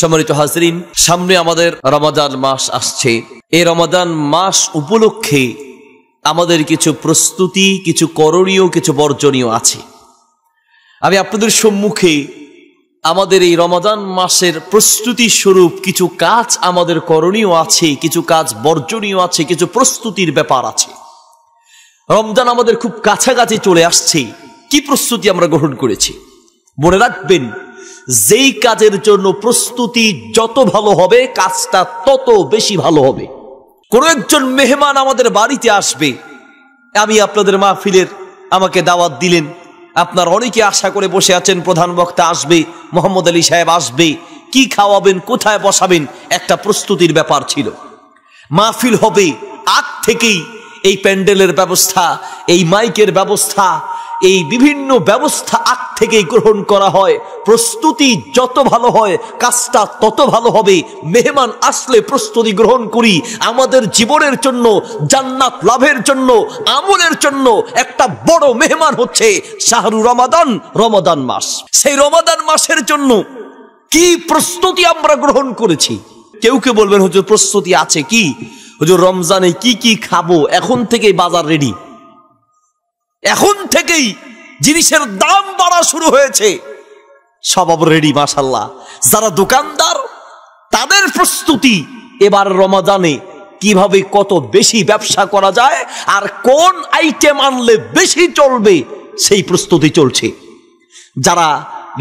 সম্মানিত হাজরিন, সামনে আমাদের রমাদান মাস আসছে। এই রমাদান মাস উপলক্ষে আমাদের কিছু প্রস্তুতি, কিছু করণীয়, কিছু বর্জনীয় আছে। আমি আপনাদের সম্মুখে আমাদের এই রমাদান মাসের প্রস্তুতি স্বরূপ কিছু কাজ আমাদের করণীয় আছে, কিছু কাজ বর্জনীয় আছে, কিছু প্রস্তুতির ব্যাপার আছে। রমজান আমাদের খুব কাছাকাছি চলে আসছে। কি প্রস্তুতি আমরা গ্রহণ করেছি? মনে রাখবেন, যেই কাজের জন্য প্রস্তুতি যত ভালো হবে, কাজটা তত বেশি ভালো হবে। কোন একজন মেহমান আমাদের বাড়িতে আসবে, আমি আপনাদের মাহফিলের আমাকে দাওয়াত দিলেন, আপনার অনেকে আশা করে বসে আছেন প্রধান বক্তা আসবে, মোহাম্মদ আলী সাহেব আসবে, কি খাওয়াবেন, কোথায় বসাবেন, একটা প্রস্তুতির ব্যাপার ছিল। মাহফিল হবে, আগ থেকেই এই প্যান্ডেলের ব্যবস্থা, এই মাইকের ব্যবস্থা, এই বিভিন্ন ব্যবস্থা আগ থেকেই গ্রহণ করা হয়। প্রস্তুতি যত ভালো হয়, কাজটা তত ভালো হবে। মেহমান আসলে প্রস্তুতি গ্রহণ করি আমাদের জীবনের জন্য, জান্নাত লাভের জন্য, আমলের জন্য। একটা বড় মেহমান হচ্ছে শাহরু রমাদান, রমাদান মাস। সেই রমাদান মাসের জন্য কি প্রস্তুতি আমরা গ্রহণ করেছি? কেউ কেউ বলবেন, হুজুর প্রস্তুতি আছে কি? হুজুর রমজানে কি কি খাবো, এখন থেকেই বাজার রেডি, এখন থেকেই জিনিসের দাম বাড়া শুরু হয়েছে, সব রেডি মাশাআল্লাহ। যারা দোকানদার, তাদের প্রস্তুতি এবার রমাদানে কিভাবে কত বেশি ব্যবসা করা যায় আর কোন আইটেম আনলে বেশি চলবে, সেই প্রস্তুতি চলছে। যারা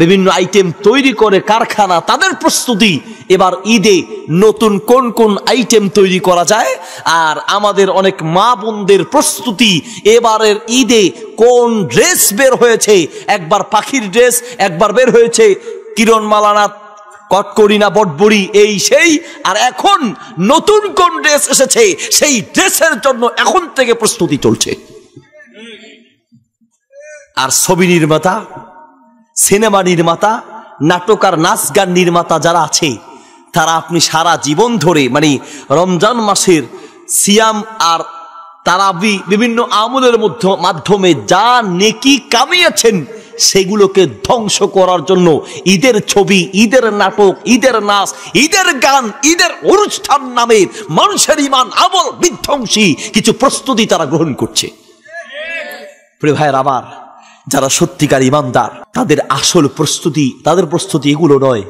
বিভিন্ন আইটেম তৈরি করে কারখানা, তাদের প্রস্তুতি এবার ঈদে নতুন কোন কোন আইটেম তৈরি করা যায়। আর আমাদের অনেক মা বোনদের প্রস্তুতি, এবারের ঈদে কোন ড্রেস বের হয়েছে। একবার পাখির ড্রেস, একবার বের হয়েছে কিরণ মালানা, কটকরিনা, বটবড়ি, এই সেই। আর এখন নতুন কোন ড্রেস এসেছে, সেই ড্রেসের জন্য এখন থেকে প্রস্তুতি চলছে। আর ছবি নির্মাতা, সিনেমা নির্মাতা, নাটক আর নাচ গান নির্মাতা যারা আছে, তারা আপনি সারা জীবন ধরে মানে রমজান মাসের সিয়াম আর তারাবি বিভিন্ন আমলের মাধ্যমে যা নেকি কামিয়েছেন, সেগুলোকে ধ্বংস করার জন্য ঈদের ছবি, ঈদের নাটক, ঈদের নাচ, ঈদের গান, ঈদের অনুষ্ঠান নামে মানুষের ঈমান আমল বিধ্বংসী কিছু প্রস্তুতি তারা গ্রহণ করছে। প্রিয় ভাইয়ের, আবার যারা সত্যিকার ইমানদার, তাদের আসল প্রস্তুতি, তাদের প্রস্তুতি এগুলো নয়।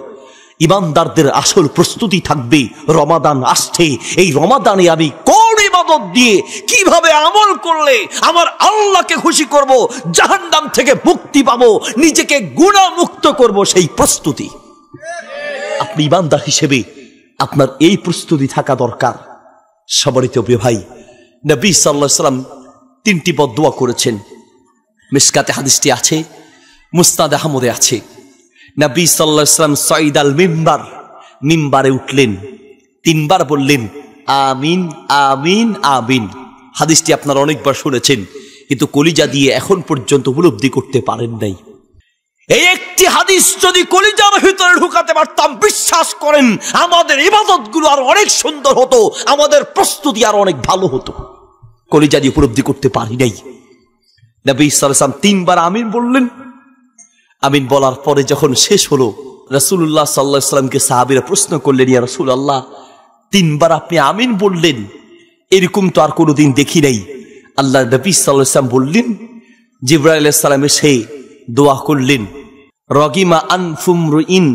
ইমানদারদের আসল প্রস্তুতি থাকবে রমাদান আসছে, এই রমাদানে আমি কোন ইবাদত দিয়ে কিভাবে আমল করলে আমার আল্লাহকে খুশি করব, জাহান্নাম থেকে মুক্তি পাবো, নিজেকে গুনাহ মুক্ত করব, সেই প্রস্তুতি। আপনি ইমানদার হিসেবে আপনার এই প্রস্তুতি থাকা দরকার। সম্মানিত প্রিয় ভাই, নবী সাল্লাল্লাহু আলাইহি ওয়াসাল্লাম 3টি বদদোয়া করেছেন। মিশকাতে হাদিসটি আছে, মুসনাদ আহমদে আছে। নবী সাল্লাল্লাহু আলাইহি ওয়াসাল্লাম সাইদ আল মিম্বার, মিম্বারে উঠলেন, 3 বার বললেন আমিন আমিন আমিন। হাদিসটি আপনারা অনেকবার শুনেছেন, কিন্তু কলিজা দিয়ে এখন পর্যন্ত উপলব্ধি করতে পারেন নাই। এই একটি হাদিস যদি কলিজার ভিতরে ঢুকাতে পারতাম, বিশ্বাস করেন আমাদের ইবাদতগুলো আর অনেক সুন্দর হতো, আমাদের প্রস্তুতি আর অনেক ভালো হতো। কলিজা দিয়ে উপলব্ধি করতে পারি নাই। নবী সাল্লাল্লাহু আলাইহি ওয়াসাল্লাম 3 বার আমিন বললেন। আমিন বলার পরে যখন শেষ হলো, রাসূলুল্লাহ সাল্লাল্লাহু আলাইহি ওয়াসাল্লামকে সাহাবীরা প্রশ্ন করলেন, ইয়া রাসূলুল্লাহ, 3 বার আপনি আমিন বললেন, এরকম তো আর কোনোদিন দেখি নাই। আল্লাহ নবী সাল্লাল্লাহু আলাইহি ওয়াসাল্লাম বললেন, জিবরাইল আলাইহিস সালাম এসে দোয়া করলেন, রগিমা আনফুমরুইন,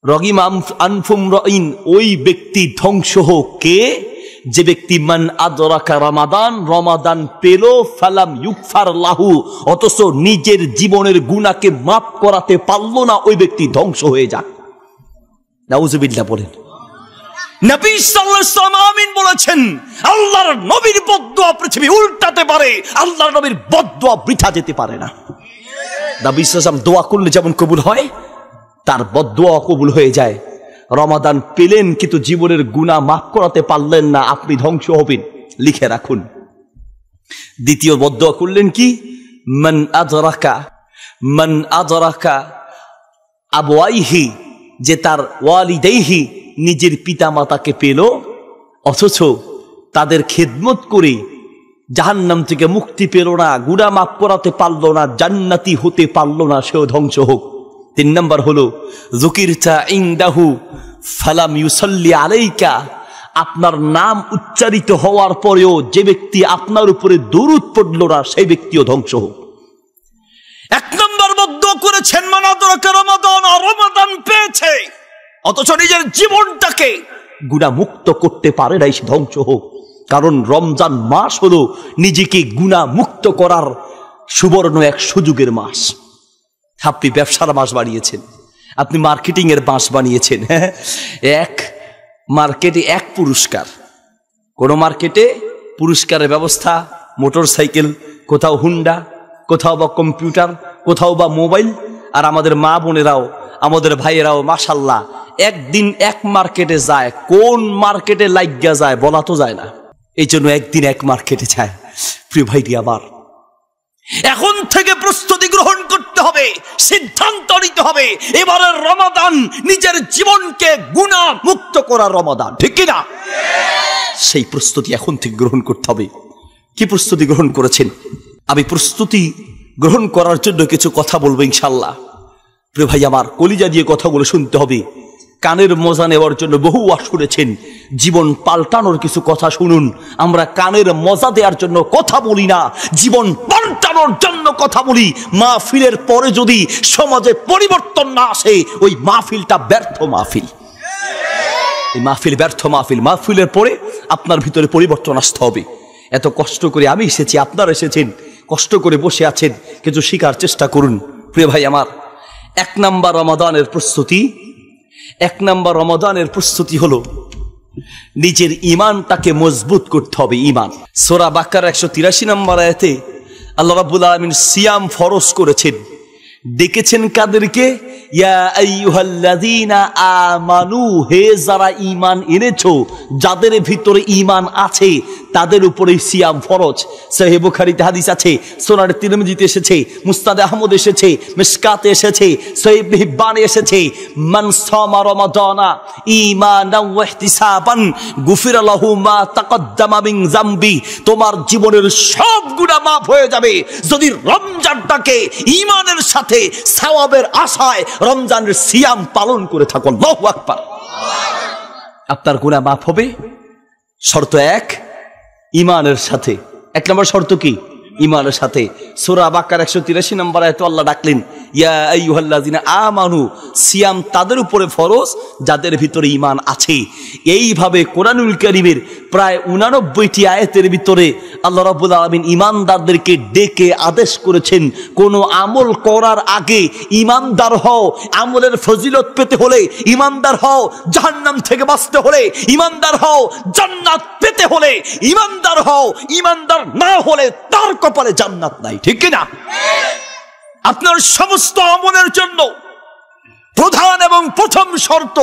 রগিমা আনফুমরুইন, ওই ব্যক্তি ধ্বংস হোক। কে? যে ব্যক্তি মান আদরাকা রমাদান, রমাদান পেল, ফালাম ইউগফার লাহু, অথচ নিজের জীবনের গুনাহকে মাফ করাতে পারলো না, ওই ব্যক্তি ধ্বংস হয়ে যাক। নাউজুবিল্লাহ বলেন। নবী সাল্লাল্লাহু আলাইহি ওয়াসাল্লাম আমিন বলেছেন। আল্লাহর নবীর বদদোয়া পৃথিবী উল্টাতে পারে, আল্লাহর নবীর বদদোয়া বৃথা যেতে পারে না। নবী সাল্লাল্লাহু আলাইহি ওয়াসাল্লাম দোয়া করলে যেমন কবুল হয়, তার বদদোয়া কবুল হয়ে যায়। রমাদান পেলেন কিন্তু জীবনের গুনাহ মাফ করাতে পারলেন না, আপনি ধ্বংস হবেন, লিখে রাখুন। দ্বিতীয় বদদোয়া করলেন কি? মান আদরাকা আবওয়াইহি, যে তার ওয়ালিদাইহি, নিজের পিতা মাতাকে পেল, অথচ তাদের খেদমত করে জাহান্নাম থেকে মুক্তি পেল না, গুনাহ মাফ করাতে পারলো না, জান্নাতি হতে পারলো না, সেও ধ্বংস হোক। 3 নম্বর হলো যুকিরতা ইনদাহু ফালাম ইউসাল্লি আলাইকা, আপনার নাম উচ্চারিত হওয়ার পরেও যে ব্যক্তি আপনার উপরে দরুদ পড়ল না সেই ব্যক্তিও ধ্বংস হোক। 1 নম্বর বদ্ধ করেছেন মানাদরকে রমাদান, আর রমাদান পেয়েছে অথচ নিজের জীবনটাকে গুনাহমুক্ত করতে পারে নাই, সে ধ্বংস হোক। কারণ রমজান মাস হলো নিজেকে গুনাহমুক্ত করার সুবর্ণ এক সুযোগের মাস। আপনি ব্যবসার মাস বানিয়েছেন, আপনি মার্কেটিং এর মাস বানিয়েছেন। এক মার্কেটে এক পুরস্কার, কোন মার্কেটে পুরস্কারের ব্যবস্থা, মোটর সাইকেল, কোথাও হুন্ডা, কোথাও বা কম্পিউটার, কোথাও বা মোবাইল। আর আমাদের মা বোনেরাও, আমাদের ভাইয়েরাও মাশাল্লাহ একদিন এক মার্কেটে যায়, কোন মার্কেটে লাগিয়া যায় বলা তো যায় না, এই জন্য একদিন এক মার্কেটে যায়। প্রিয় ভাইটি আমার, এখন থেকে প্রস্তুতি গ্রহণ করতে হবে, সিদ্ধান্ত নিতে হবে এবারের রমাদান নিজের জীবনকে গুনাহ মুক্ত করার রমাদান, ঠিক কিনা? সেই প্রস্তুতি এখন থেকে গ্রহণ করতে হবে। কি প্রস্তুতি গ্রহণ করেছেন? আমি প্রস্তুতি গ্রহণ করার জন্য কিছু কথা বলবো ইনশাল্লাহ। প্রিয় ভাই আমার, কলিজা দিয়ে কথাগুলো শুনতে হবে। কানের মজা নেওয়ার জন্য বহু ওয়াজ শুনেছেন, জীবন পাল্টানোর কিছু কথা শুনুন। আমরা কানের মজা দেওয়ার জন্য কথা বলি না, জীবন পাল্টানোর জন্য কথা বলি। মাহফিলের পরে যদি সমাজে পরিবর্তন না আসে, ওই মাহফিলটা ব্যর্থ মাহফিল। এই মাহফিল ব্যর্থ মাহফিল। মাহফিলের পরে আপনার ভিতরে পরিবর্তন আসতে হবে। এত কষ্ট করে আমি এসেছি, আপনারা এসেছেন, কষ্ট করে বসে আছেন, কিছু শিখার চেষ্টা করুন। প্রিয় ভাই আমার, 1 নম্বর রমাদানের প্রস্তুতি, 1 নম্বর রমাদানের প্রস্তুতি হলো নিজের ঈমানটাকে মজবুত করতে হবে। ঈমান, সূরা বাকারার 183 নম্বর আয়াতে আল্লাহ রাব্বুল আলামিন সিয়াম ফরজ করেছেন। ডেকেছেন কাদেরকে? ইয়া আইয়ুহাল্লাযীনা আমানু, হে যারা ঈমান এনেছো, যাদের ভিতরে ঈমান আছে তাদের উপরে সিয়াম ফরজ। সহিহ বুখারীতে হাদিস আছে, সুনানে তিরমিজিতে এসেছে, মুসনাদে আহমদ এসেছে, মিশকাতে এসেছে, সহিহ ইবনে হিব্বানে এসেছে, মান সামা রমাদানা ঈমানান ওয়া ইহতিসাবান গুফিরা লাহু মা তাকদ্দামা মিন যামবি। তোমার জীবনের সব গুনাহ মাফ হয়ে যাবে যদি রমজানটাকে ঈমানের সাথে সওয়াবের আশায় রমজানের সিয়াম পালন করে থাকো। আল্লাহু আকবার। আপনার গুনাহ মাফ হবে, শর্ত 1, ঈমানের সাথে। 1 নম্বর শর্ত কি? ঈমানের সাথে। সূরা বাকারা 183 নম্বর আয়াতে আল্লাহ ডাকলেন ইয়া আইয়ুহাল্লাযীনা আমানু, সিয়াম তাদের উপরে ফরজ যাদের ভিতরে ঈমান আছে। এইভাবে কোরআনুল কারীমের প্রায় 89টি আয়াতের ভিতরে আল্লাহ রাব্বুল আলামিন ঈমানদারদেরকে ডেকে আদেশ করেছেন, কোন আমল করার আগে ঈমানদার হও। আমলের ফজিলত পেতে হলে ঈমানদার হও, জাহান্নাম থেকে বাঁচতে হলে ঈমানদার হও, জান্নাত পেতে হলে ঈমানদার হও। ঈমানদার না হলে তার কপালে জান্নাত নাই, ঠিক কিনা? আপনার সমস্ত আমলের জন্য প্রধান এবং প্রথম শর্ত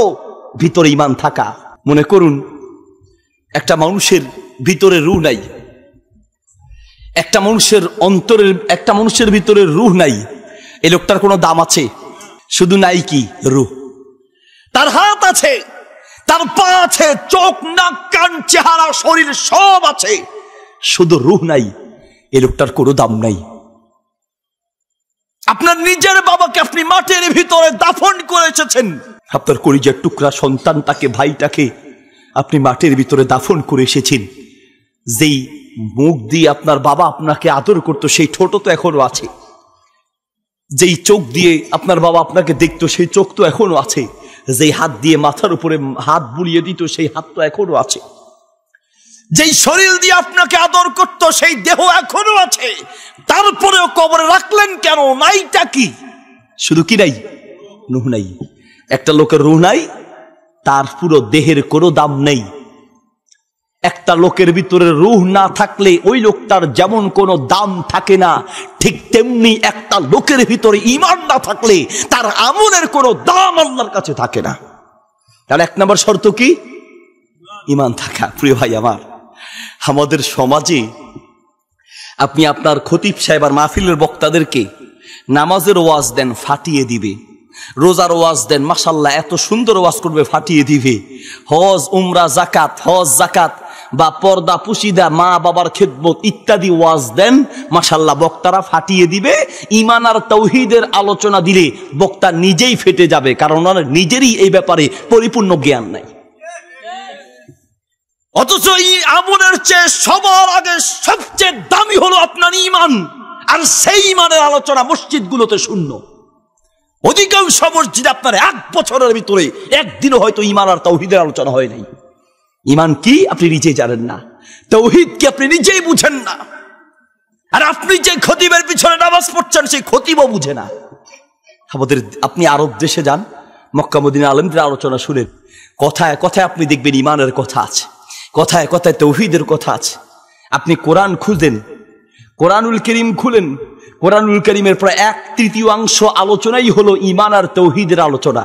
ভিতরে ঈমান থাকা। মনে করুন একটা মানুষের ভিতরে রূহ নাই, একটা মানুষের অন্তরের, একটা মানুষের ভিতরে রূহ নাই, এই লোকটার কোনো দাম আছে? শুধু নাই কি রূহ। তার হাত আছে, তার পা আছে, চোখ, নাক, কান, চেহারা, শরীর সব আছে, শুধু রূহ নাই, এই লোকটার কোনো দাম নাই। আপনার নিজের বাবাকে আপনি মাটির ভিতরে দাফন করে এসেছেন, আপনার কলিজার টুকরা সন্তানটাকে, ভাইটাকে আপনি মাটির ভিতরে দাফন করে এসেছেন। যেই মুখ দিয়ে আপনার বাবা আপনাকে আদর করতো সেই ঠোঁট তো এখনো আছে, যেই চোখ দিয়ে আপনার বাবা আপনাকে দেখতো সেই চোখ তো এখনো আছে, যেই হাত দিয়ে মাথার উপরে হাত বুলিয়ে দিত সেই হাত তো এখনো আছে, যেই শরীর দিয়ে আপনাকে আদর করত সেই দেহ এখনো আছে। তারপরেও কবরে রাখলেন কেন? নাইটা কি? শুধু কি নাই? রূহ নাই। একটা লোকের রূহ নাই, তার পুরো দেহের কোনো দাম নেই। একটা লোকের ভিতরে রূহ না থাকলে ওই লোকটার যেমন কোনো দাম থাকে না, ঠিক তেমনি একটা লোকের ভিতরে ঈমান না থাকলে তার আমলের কোনো দাম আল্লাহর কাছে থাকে না। তাহলে 1 নম্বর শর্ত কি? ঈমান থাকা। প্রিয় ভাই আমার, আমাদের সমাজে আপনি আপনার খতিব সাহেব আর মাহফিলের বক্তাদেরকে নামাজের ওয়াজ দেন, ফাটিয়ে দিবে। রোজার ওয়াজ দেন, মাশাআল্লাহ এত সুন্দর ওয়াজ করবে, ফাটিয়ে দিবে। হজ, উমরা, জাকাত, হজ, জাকাত, বা পর্দা পুশিদা, মা বাবার খেদমত ইত্যাদি ওয়াজ দেন, মাশাআল্লাহ বক্তারা ফাটিয়ে দিবে। ঈমান আর তাওহীদের আলোচনা দিলে বক্তা নিজেই ফেটে যাবে, কারণ ওনার নিজেরই এই ব্যাপারে পরিপূর্ণ জ্ঞান নাই। অথচ এই আমলের চেয়ে সবার আগে সবচেয়ে দামি হলো আপনার ঈমান, আর সেই ঈমানের আলোচনা মসজিদগুলোতে শূন্য। অধিকাংশ মসজিদে আপনার 1 বছরের ভিতরে একদিনও হয়তো ঈমান আর তাওহীদের আলোচনা হয় নাই। ঈমান কি আপনি নিজেই জানেন না, তাওহীদ কি আপনি নিজেই বুঝেন না, আর আপনি যে খতিবের পিছনে নামাজ পড়ছেন সেই খতিবও বুঝে না। আমাদের আপনি আরব দেশে যান, মক্কা মদিনা আলেমদের আলোচনা শুনেন, কথায় কথায় আপনি দেখবেন ঈমানের কথা আছে, কথায় কথায় তাওহীদের কথা আছে। আপনি কোরআন খুঁজেন, কোরআনুল কারীম খুলেন, কোরআনুল কারীমের প্রায় 1/3 আলোচনাই হলো ঈমান আর তাওহীদের আলোচনা।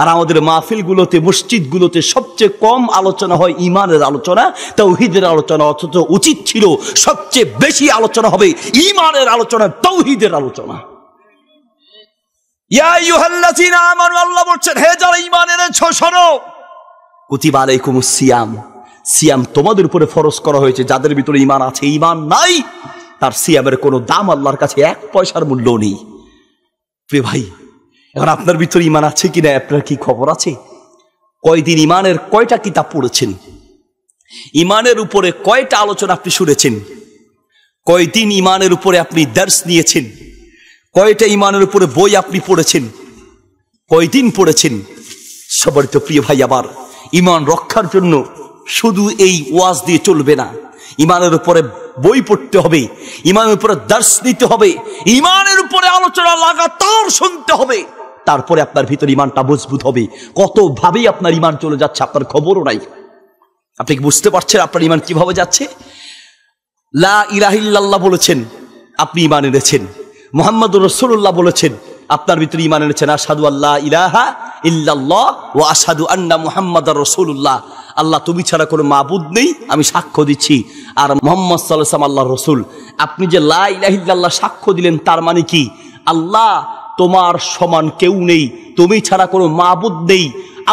আর আমাদের মাহফিলগুলোতে, মসজিদগুলোতে সবচেয়ে কম আলোচনা হয় ঈমানের আলোচনা, তাওহীদের আলোচনা। অথচ উচিত ছিল সবচেয়ে বেশি আলোচনা হবে ঈমানের আলোচনা, তাওহীদের আলোচনা। ইয়া আইয়ুহাল্লাযীনা আমানু, আল্লাহ বলছেন হে যারা ঈমান এনেছো শোনো, কুতিবা আলাইকুমুস সিয়াম, সিয়াম তোমাদের উপরে ফরজ করা হয়েছে। যাদের ভিতরে ঈমান আছে, ঈমান নাই, তার সিয়ামের কোনো দাম আল্লাহর কাছে 1 পয়সার মূল্য নেই। প্রিয় ভাই, এখন আপনার ভিতরে ঈমান আছে কিনা আপনার কি খবর আছে? কয়দিন ঈমানের কয়টা কিতাব পড়েছেন? ঈমানের উপরে কয়টা আলোচনা আপনি শুনেছেন? কয়দিন ঈমানের উপরে আপনি দর্স নিয়েছেন? কয়টা ঈমানের উপরে বই আপনি পড়েছেন? কয়দিন পড়েছেন? সবার তো প্রিয় ভাই, আবার ঈমান রক্ষার জন্য শুধু এই ওয়াজ দিয়ে চলবে না, ঈমানের উপরে বই পড়তে হবে, ঈমানের উপরে দর্স নিতে হবে, ঈমানের উপরে আলোচনা লাগাতার শুনতে হবে, তারপরে আপনার ভিতর ঈমানটা মজবুত হবে। কত ভাবেই আপনার ঈমান চলে যাচ্ছে, আপনার খবরও নাই। আপনি কি বুঝতে পারছেন আপনার ঈমান কিভাবে যাচ্ছে? লা ইলাহা ইল্লাল্লাহ বলেছেন, আপনি ঈমান এনেছেন। মুহাম্মাদুর রাসূলুল্লাহ বলেছেন, আপনার ভিতরে ঈমান এনেছেন। আশহাদু আল্লা ইলাহা ইল্লাল্লাহ ওয়া আশহাদু আন্না মুহাম্মাদার রাসূলুল্লাহ, আল্লাহ তুমি ছাড়া কোনো মাবুদ নেই, আমি সাক্ষ্য দিচ্ছি, আর মুহাম্মদ সাল্লাল্লাহু আলাইহি ওয়াসাল্লাম আল্লাহর রাসূল। আপনি যে লা ইলাহা ইল্লাল্লাহ সাক্ষ্য দিলেন, তার মানে কি? আল্লাহ তোমার সমান কেউ নেই, তুমি ছাড়া কোনো মাবুদ নেই।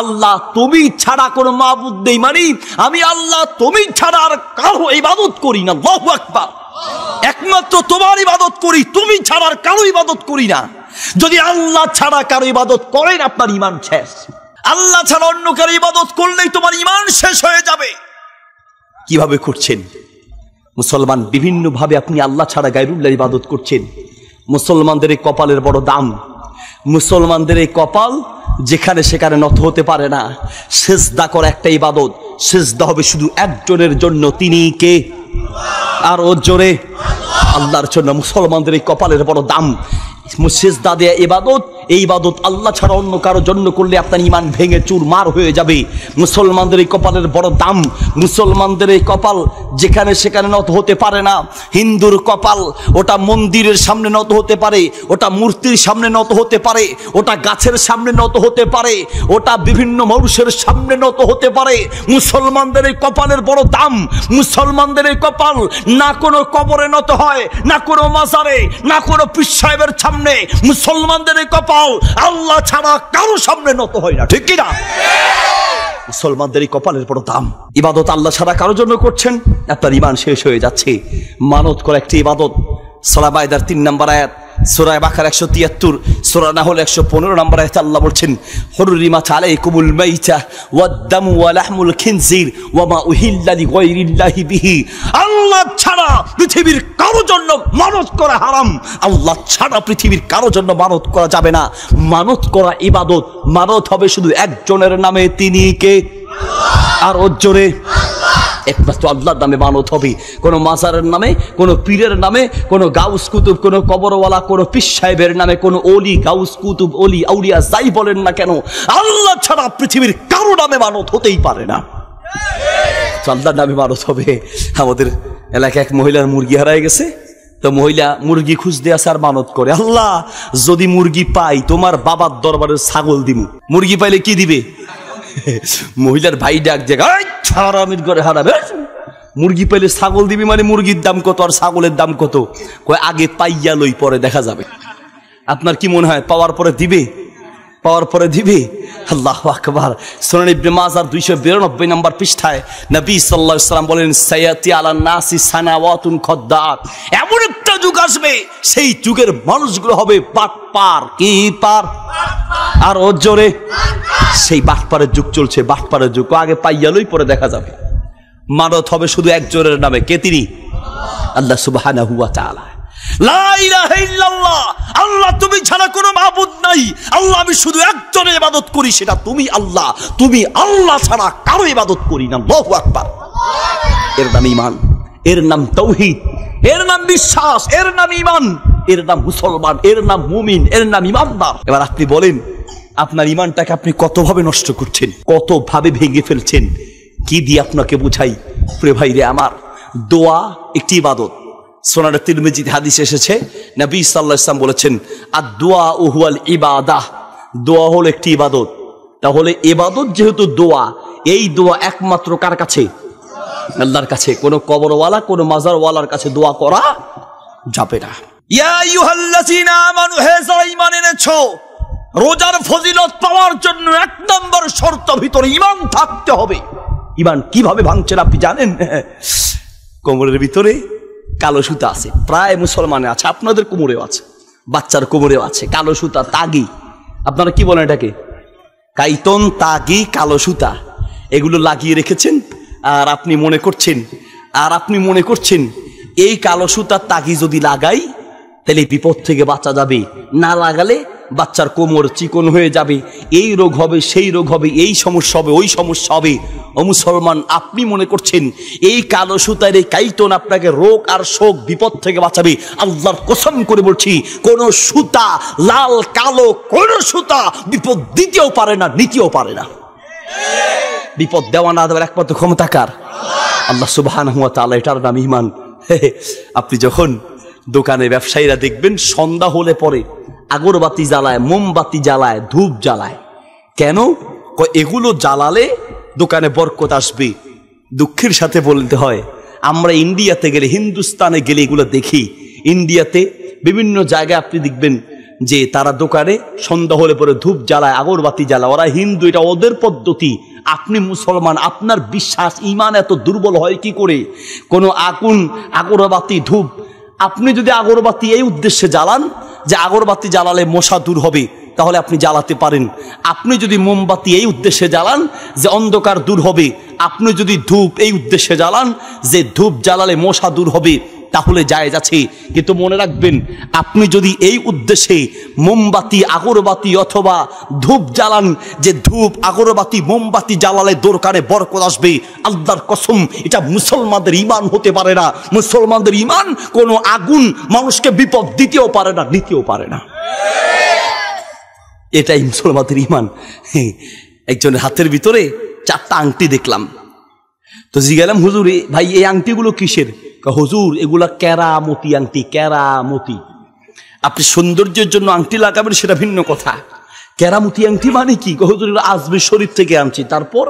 আল্লাহ তুমি ছাড়া কোনো মাবুদ নেই মানে আমি আল্লাহ তুমি ছাড়া আর কারো ইবাদত করি না। আল্লাহু আকবার। একমাত্র তোমার ইবাদত করি, তুমি ছাড়া আর কারো ইবাদত করি না। যদি আল্লাহ ছাড়া কারো ইবাদত করেন, আপনার ঈমান শেষ। আল্লাহ ছাড়া অন্য কারো ইবাদত করলেই তোমার ঈমান শেষ হয়ে যাবে। কিভাবে করছেন? মুসলমান বিভিন্ন ভাবে আপনি আল্লাহ ছাড়া গায়রুল্লাহর ইবাদত করছেন। মুসলমানদের এই কপালের বড় দাম। মুসলমানদের এই কপাল যেখানে সেখানে নত হতে পারে না। সিজদা করা একটা ইবাদত, সিজদা হবে শুধু একজনের জন্য, তিনি কে? আর ওর জোরে আল্লাহর জন্য। মুসলমানদের এই কপালের বড় দাম। সিজদা দেয়া ইবাদত, এই ইবাদত আল্লাহ ছাড়া অন্য কারোর জন্য করলে আপনার ঈমান ভেঙে চুরমার হয়ে যাবে। মুসলমানদের এই কপালের বড় দাম। মুসলমানদের এই কপাল যেখানে সেখানে নত হতে পারে না। হিন্দুর কপাল, ওটা মন্দিরের সামনে নত হতে পারে, ওটা মূর্তির সামনে নত হতে পারে, ওটা গাছের সামনে নত হতে পারে, ওটা বিভিন্ন মানুষের সামনে নত হতে পারে। মুসলমানদের এই কপালের বড় দাম। মুসলমানদের এই কপাল না কোনো কবরে নত হয়, না কোনো মাজারে, না কোনো পীর সাহেবের সামনে। মুসলমানদের এই কপাল আল্লাহ ছাড়া কারো সামনে নত হয় না, ঠিক কিনা? মুসলমানদের এই কপালের বড় দাম। ইবাদত আল্লাহ ছাড়া কারোর জন্য করছেন, আপনার ঈমান শেষ হয়ে যাচ্ছে। মানত করা একটি ইবাদত। সূরা মাইদার 3 নম্বর আয়াত, সূরা বাকারা 173, সূরা নাহল 115 নম্বর আয়াতে আল্লাহ বলছেন, হুররিমাত আলাইকুমুল মাইতা ওয়াদ-দামু ওয়া লাহমুল খিনজির ওয়া মা উহিল্লা লিগায়রিল্লাহি বিহি। আল্লাহ ছাড়া পৃথিবীর কারোর জন্য মানত করা হারাম। আল্লাহ ছাড়া পৃথিবীর কারোর জন্য মানত করা যাবে না। মানত করা ইবাদত, মানত হবে শুধু একজনের নামে, তিনি কে? আর ওর জোরে একমাত্র আল্লাহর নামে মানত হবে। কোনো মাজারের নামে, কোনো পীরের নামে, কোনো গাউস কুতুব, কোনো কবরওয়ালা, কোনো পীর সাহেবের নামে, কোনো ওলি, গাউস কুতুব, ওলি, আউলিয়া যাই বলেন না কেন, আল্লাহ ছাড়া পৃথিবীর কারো নামে মানত হতেই পারে না। আল্লাহর নামে মানত হবে। আমাদের এলাকায় এক মহিলার মুরগি হারায় গেছে, তো মহিলা মুরগি খুঁজতে আসে আর মানত করে, আল্লাহ যদি মুরগি পাই তোমার বাবার দরবারে ছাগল দিমু। মুরগি পাইলে কি দিবে? মহিলার ভাই ডাক জায়গায় হারামির ঘরে হারাবে, মুরগি পাইলে ছাগল দিবি মানে মুরগির দাম কত আর ছাগলের দাম কত? কয় আগে পাইয়া লই, পরে দেখা যাবে। আপনার কি মনে হয় পাওয়ার পরে দিবে? পাওয়ার পরে দিবে। আল্লাহু আকবার। সুনান ইবনে মাজার 292 নম্বর পৃষ্ঠায় নবী সাল্লাল্লাহু আলাইহি সাল্লাম বলেন, সায়াতি আলান নাসি সানাওয়াতুন খদ্দাত, এমন একটা যুগ আসবে সেই যুগের মানুষগুলো হবে বাটপার। কি পার? আর ও জোরে। সেই বাটপারের যুগ চলছে, বাটপারের যুগ। আগে পাইয়ালই পরে দেখা যাবে। মানত হবে শুধু একজনের নামে। কে তিনি? আল্লাহ সুবহানাহু ওয়া তাআলা। লা ইলাহা ইল্লাল্লাহ, আল্লাহ তুমি ছাড়া কোনো মাবুদ নাই। আল্লাহ আমি শুধু একজনের ইবাদত করি, সেটা তুমি আল্লাহ। তুমি আল্লাহ ছাড়া কারো ইবাদত করি না। আল্লাহু আকবার। এর নাম ঈমান, এর নাম তাওহীদ, এর নাম বিশ্বাস, এর নাম ঈমান, এর নাম মুসলমান, এর নাম মুমিন, এর নাম ঈমানদার। এবার আপনি বলেন, আপনার ঈমানটাকে আপনি কতভাবে নষ্ট করছেন, কতভাবে ভেঙে ফেলছেন। কি দিয়ে আপনাকে বুঝাই? প্রিয় ভাইরে আমার, দোয়া একটি ইবাদত। সুনান তিরমিজিতে হাদিস এসেছে, নবী সাল্লাল্লাহু আলাইহি ওয়াসাল্লাম বলেছেন, আদ-দুআ হুয়াল ইবাদাহ, দোয়া হলো একটি ইবাদত। তাহলে ইবাদত যেহেতু দোয়া, এই দোয়া একমাত্র কার কাছে? আল্লাহর কাছে। কোনো কবরওয়ালা, কোনো মাজারওয়ালার কাছে দোয়া করা যাবে না। ইয়া আইয়ুহাল্লাযীনা আমানু, হে যারা ঈমান এনেছো, রোজার ফজিলত পাওয়ার জন্য 1 নম্বর শর্ত ভিতরে ঈমান থাকতে হবে। ঈমান কিভাবে ভাঙছেন আপনি জানেন? কোমরের ভিতরে কালো সুতা আছে, প্রায় মুসলমানে আছে, আপনাদের কোমরেও আছে, বাচ্চার কোমরেও আছে কালো সুতা, তাগি। আপনারা কি বলেন এটাকে? কাইতন, তাগি, কালো সুতা, এগুলো লাগিয়ে রেখেছেন। আর আপনি মনে করছেন এই কালো সুতার তাগি যদি লাগাই তাহলে বিপদ থেকে বাঁচা যাবে, না লাগালে বাচ্চার কোমর চিকন হয়ে যাবে, এই রোগ হবে, সেই রোগ হবে, এই সমস্যা হবে, ওই সমস্যা হবে। ও মুসলমান, আপনি মনে করছেন এই কালো সুতার এই কাইতন আপনাকে রোগ আর শোক বিপদ থেকে বাঁচাবে? আল্লাহর কসম করে বলছি, কোন সুতা, লাল কালো কোন সুতা বিপদ দিতেও পারে না, নিতেও পারে না। বিপদ দেওয়া না দেওয়ার একমাত্র ক্ষমতা কার? আল্লাহ সুবহানাহু ওয়া তাআলা। এটার নাম ঈমান। আপনি যখন দোকানে ব্যবসায়ীরা দেখবেন সন্ধ্যা হলে পরে আগরবাতি জ্বালায়, মোমবাতি জ্বালায়, ধূপ জ্বালায়। কেন? এগুলো জ্বালালে দোকানে বরকত আসবে। দুঃখের সাথে বলতে হয়, আমরা ইন্ডিয়াতে গেলে, হিন্দুস্তানে গেলে এগুলো দেখি। ইন্ডিয়াতে বিভিন্ন জায়গায় আপনি দেখবেন যে তারা দোকানে সন্ধ্যা হলে পরে ধূপ জ্বালায়, আগরবাতি জ্বালায়। ওরা হিন্দু, এটা ওদের পদ্ধতি। আপনি মুসলমান, আপনার বিশ্বাস, ঈমান এত দুর্বল হয় কি করে? কোনো আগুন, আগরবাতি, ধূপ, আপনি যদি আগরবাতি এই উদ্দেশ্যে জ্বালান যে আগরবাতি জ্বালালে মশা দূর হবে, তাহলে আপনি জ্বালাতে পারেন। আপনি যদি মোমবাতি এই উদ্দেশ্যে জ্বালান যে অন্ধকার দূর হবে, আপনি যদি ধূপ এই উদ্দেশ্যে জ্বালান যে ধূপ জ্বালালে মশা দূর হবে, তাহলে জায়েজ আছে। কিন্তু মনে রাখবেন, আপনি যদি এই উদ্দেশ্যে মোমবাতি, আগরবাতি অথবা ধূপ জ্বালান যে ধূপ, আগরবাতি, মোমবাতি জ্বালালে দোকানে বরকত আসবে, আল্লাহর কসম এটা মুসলমানদের ঈমান হতে পারে না। মুসলমানদের ঈমান কোনো আগুন মানুষকে বিপদ দিতেও পারে না, নিতেও পারে না। এটাই মুসলমানদের ঈমান। একজনের হাতের ভিতরে 4টা আংটি দেখলাম, তো জিজ্ঞাসা, হুজুর ভাই এই আংটিগুলো কিসের? হুজুর এগুলা কেরামতি আংটি, কেরামতি। আপনি সৌন্দর্যের জন্য আংটি লাগাবেন সেটা ভিন্ন কথা। কেরামতি আংটি মানে কি? হুজুর আজমির শরীফ থেকে আনছি। তারপর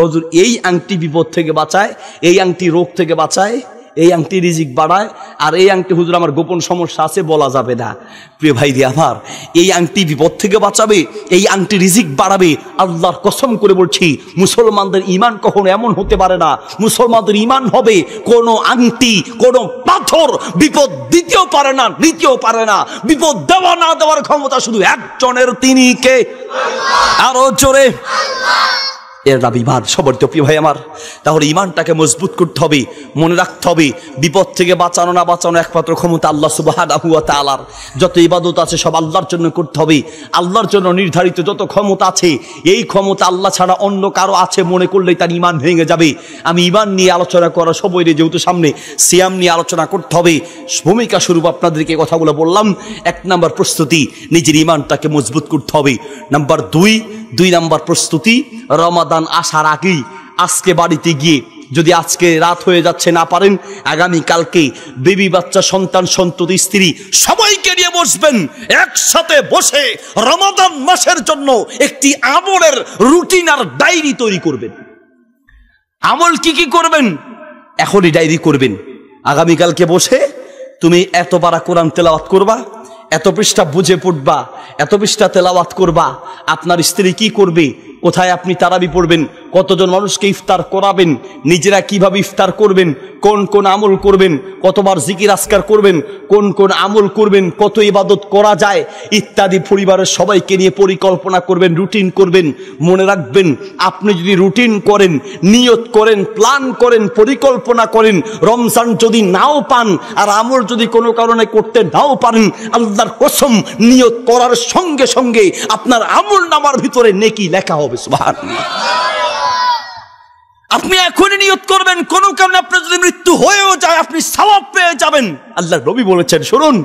হুজুর এই আংটি বিপদ থেকে বাঁচায়, এই আংটি রোগ থেকে বাঁচায়, এই আংটি রিজিক বাড়ায়, আর এই আংটি হুজুর আমার গোপন সমস্যা আছে বলা যাবে না। প্রিয় ভাই রে আমার, এই আংটি বিপদ থেকে বাঁচাবে, এই আংটি রিজিক বাড়াবে। আল্লাহর কসম করে বলছি, মুসলমানদের ঈমান কখনো এমন হতে পারে না। মুসলমানদের ঈমান হবে কোনো আংটি, কোনো পাথর বিপদ দিতেও পারে না, নিতেও পারে না। বিপদ দেওয়া না দেওয়ার ক্ষমতা শুধু একজনের, তিনি কে? আরো জোরে। এর নাম ঈমান। সবার তো প্রিয় ভাই আমার, তাহলে ঈমানটাকে মজবুত করতে হবে। মনে রাখতে হবে, বিপদ থেকে বাঁচানো না বাঁচানো একমাত্র ক্ষমতা আল্লাহ সুবহানাহু ওয়া তাআলার। যত ইবাদত আছে সব আল্লাহর জন্য করতে হবে। আল্লাহর জন্য নির্ধারিত যত ক্ষমতা আছে, এই ক্ষমতা আল্লাহ ছাড়া অন্য কারো আছে মনে করলেই তার ঈমান ভেঙে যাবে। আমি ঈমান নিয়ে আলোচনা করা সবাইরে, যেহেতু সামনে সিয়াম নিয়ে আলোচনা করতে হবে, ভূমিকা স্বরূপ আপনাদেরকে কথাগুলো বললাম। 1 নম্বর প্রস্তুতি, নিজের ঈমানটাকে মজবুত করতে হবে। নাম্বার 2 নম্বর প্রস্তুতি, রমাদান আসার আগেই আজকে বাড়িতে গিয়ে, যদি আজকে রাত হয়ে যাচ্ছে না পারেন, আগামী কালকে বেবি বাচ্চা, সন্তান, সন্ততি, স্ত্রী সবাইকে নিয়ে বসবেন। একসাথে বসে রমাদান মাসের জন্য একটি আমলের রুটিন আর ডায়েরি তৈরি করবেন। আমল কি কি করবেন এখনই ডায়েরি করবেন। আগামীকালকে বসে তুমি এত পারা কোরআন তেলাওয়াত করবা, এত পৃষ্ঠা বুঝে পড়বা, এত পৃষ্ঠা তেলাওয়াত করবা, আপনার স্ত্রী কি করবে, কোথায় আপনি তারাবি পড়বেন, কতজন মানুষকে ইফতার করাবেন, নিজেরা কিভাবে ইফতার করবেন, কোন কোন আমল করবেন, কতবার জিকির আজকার করবেন, কোন কোন আমল করবেন, কত ইবাদত করা যায় ইত্যাদি পরিবারের সবাইকে নিয়ে পরিকল্পনা করবেন, রুটিন করবেন। মনে রাখবেন, আপনি যদি রুটিন করেন, নিয়ত করেন, প্ল্যান করেন, পরিকল্পনা করেন, রমজান যদি নাও পান আর আমল যদি কোনো কারণে করতে নাও পারেন, আল্লাহর কসম নিয়ত করার সঙ্গে সঙ্গে আপনার আমল নামার ভিতরে নেকি লেখা হবে। সুবহানাল্লাহ। আপনি এখনই নিয়ত করবেন, কোনো কারণে আপনার যদি মৃত্যু হয়েও যায় আপনি সওয়াব পেয়ে যাবেন। আল্লাহর নবী বলেছেন, শুনুন,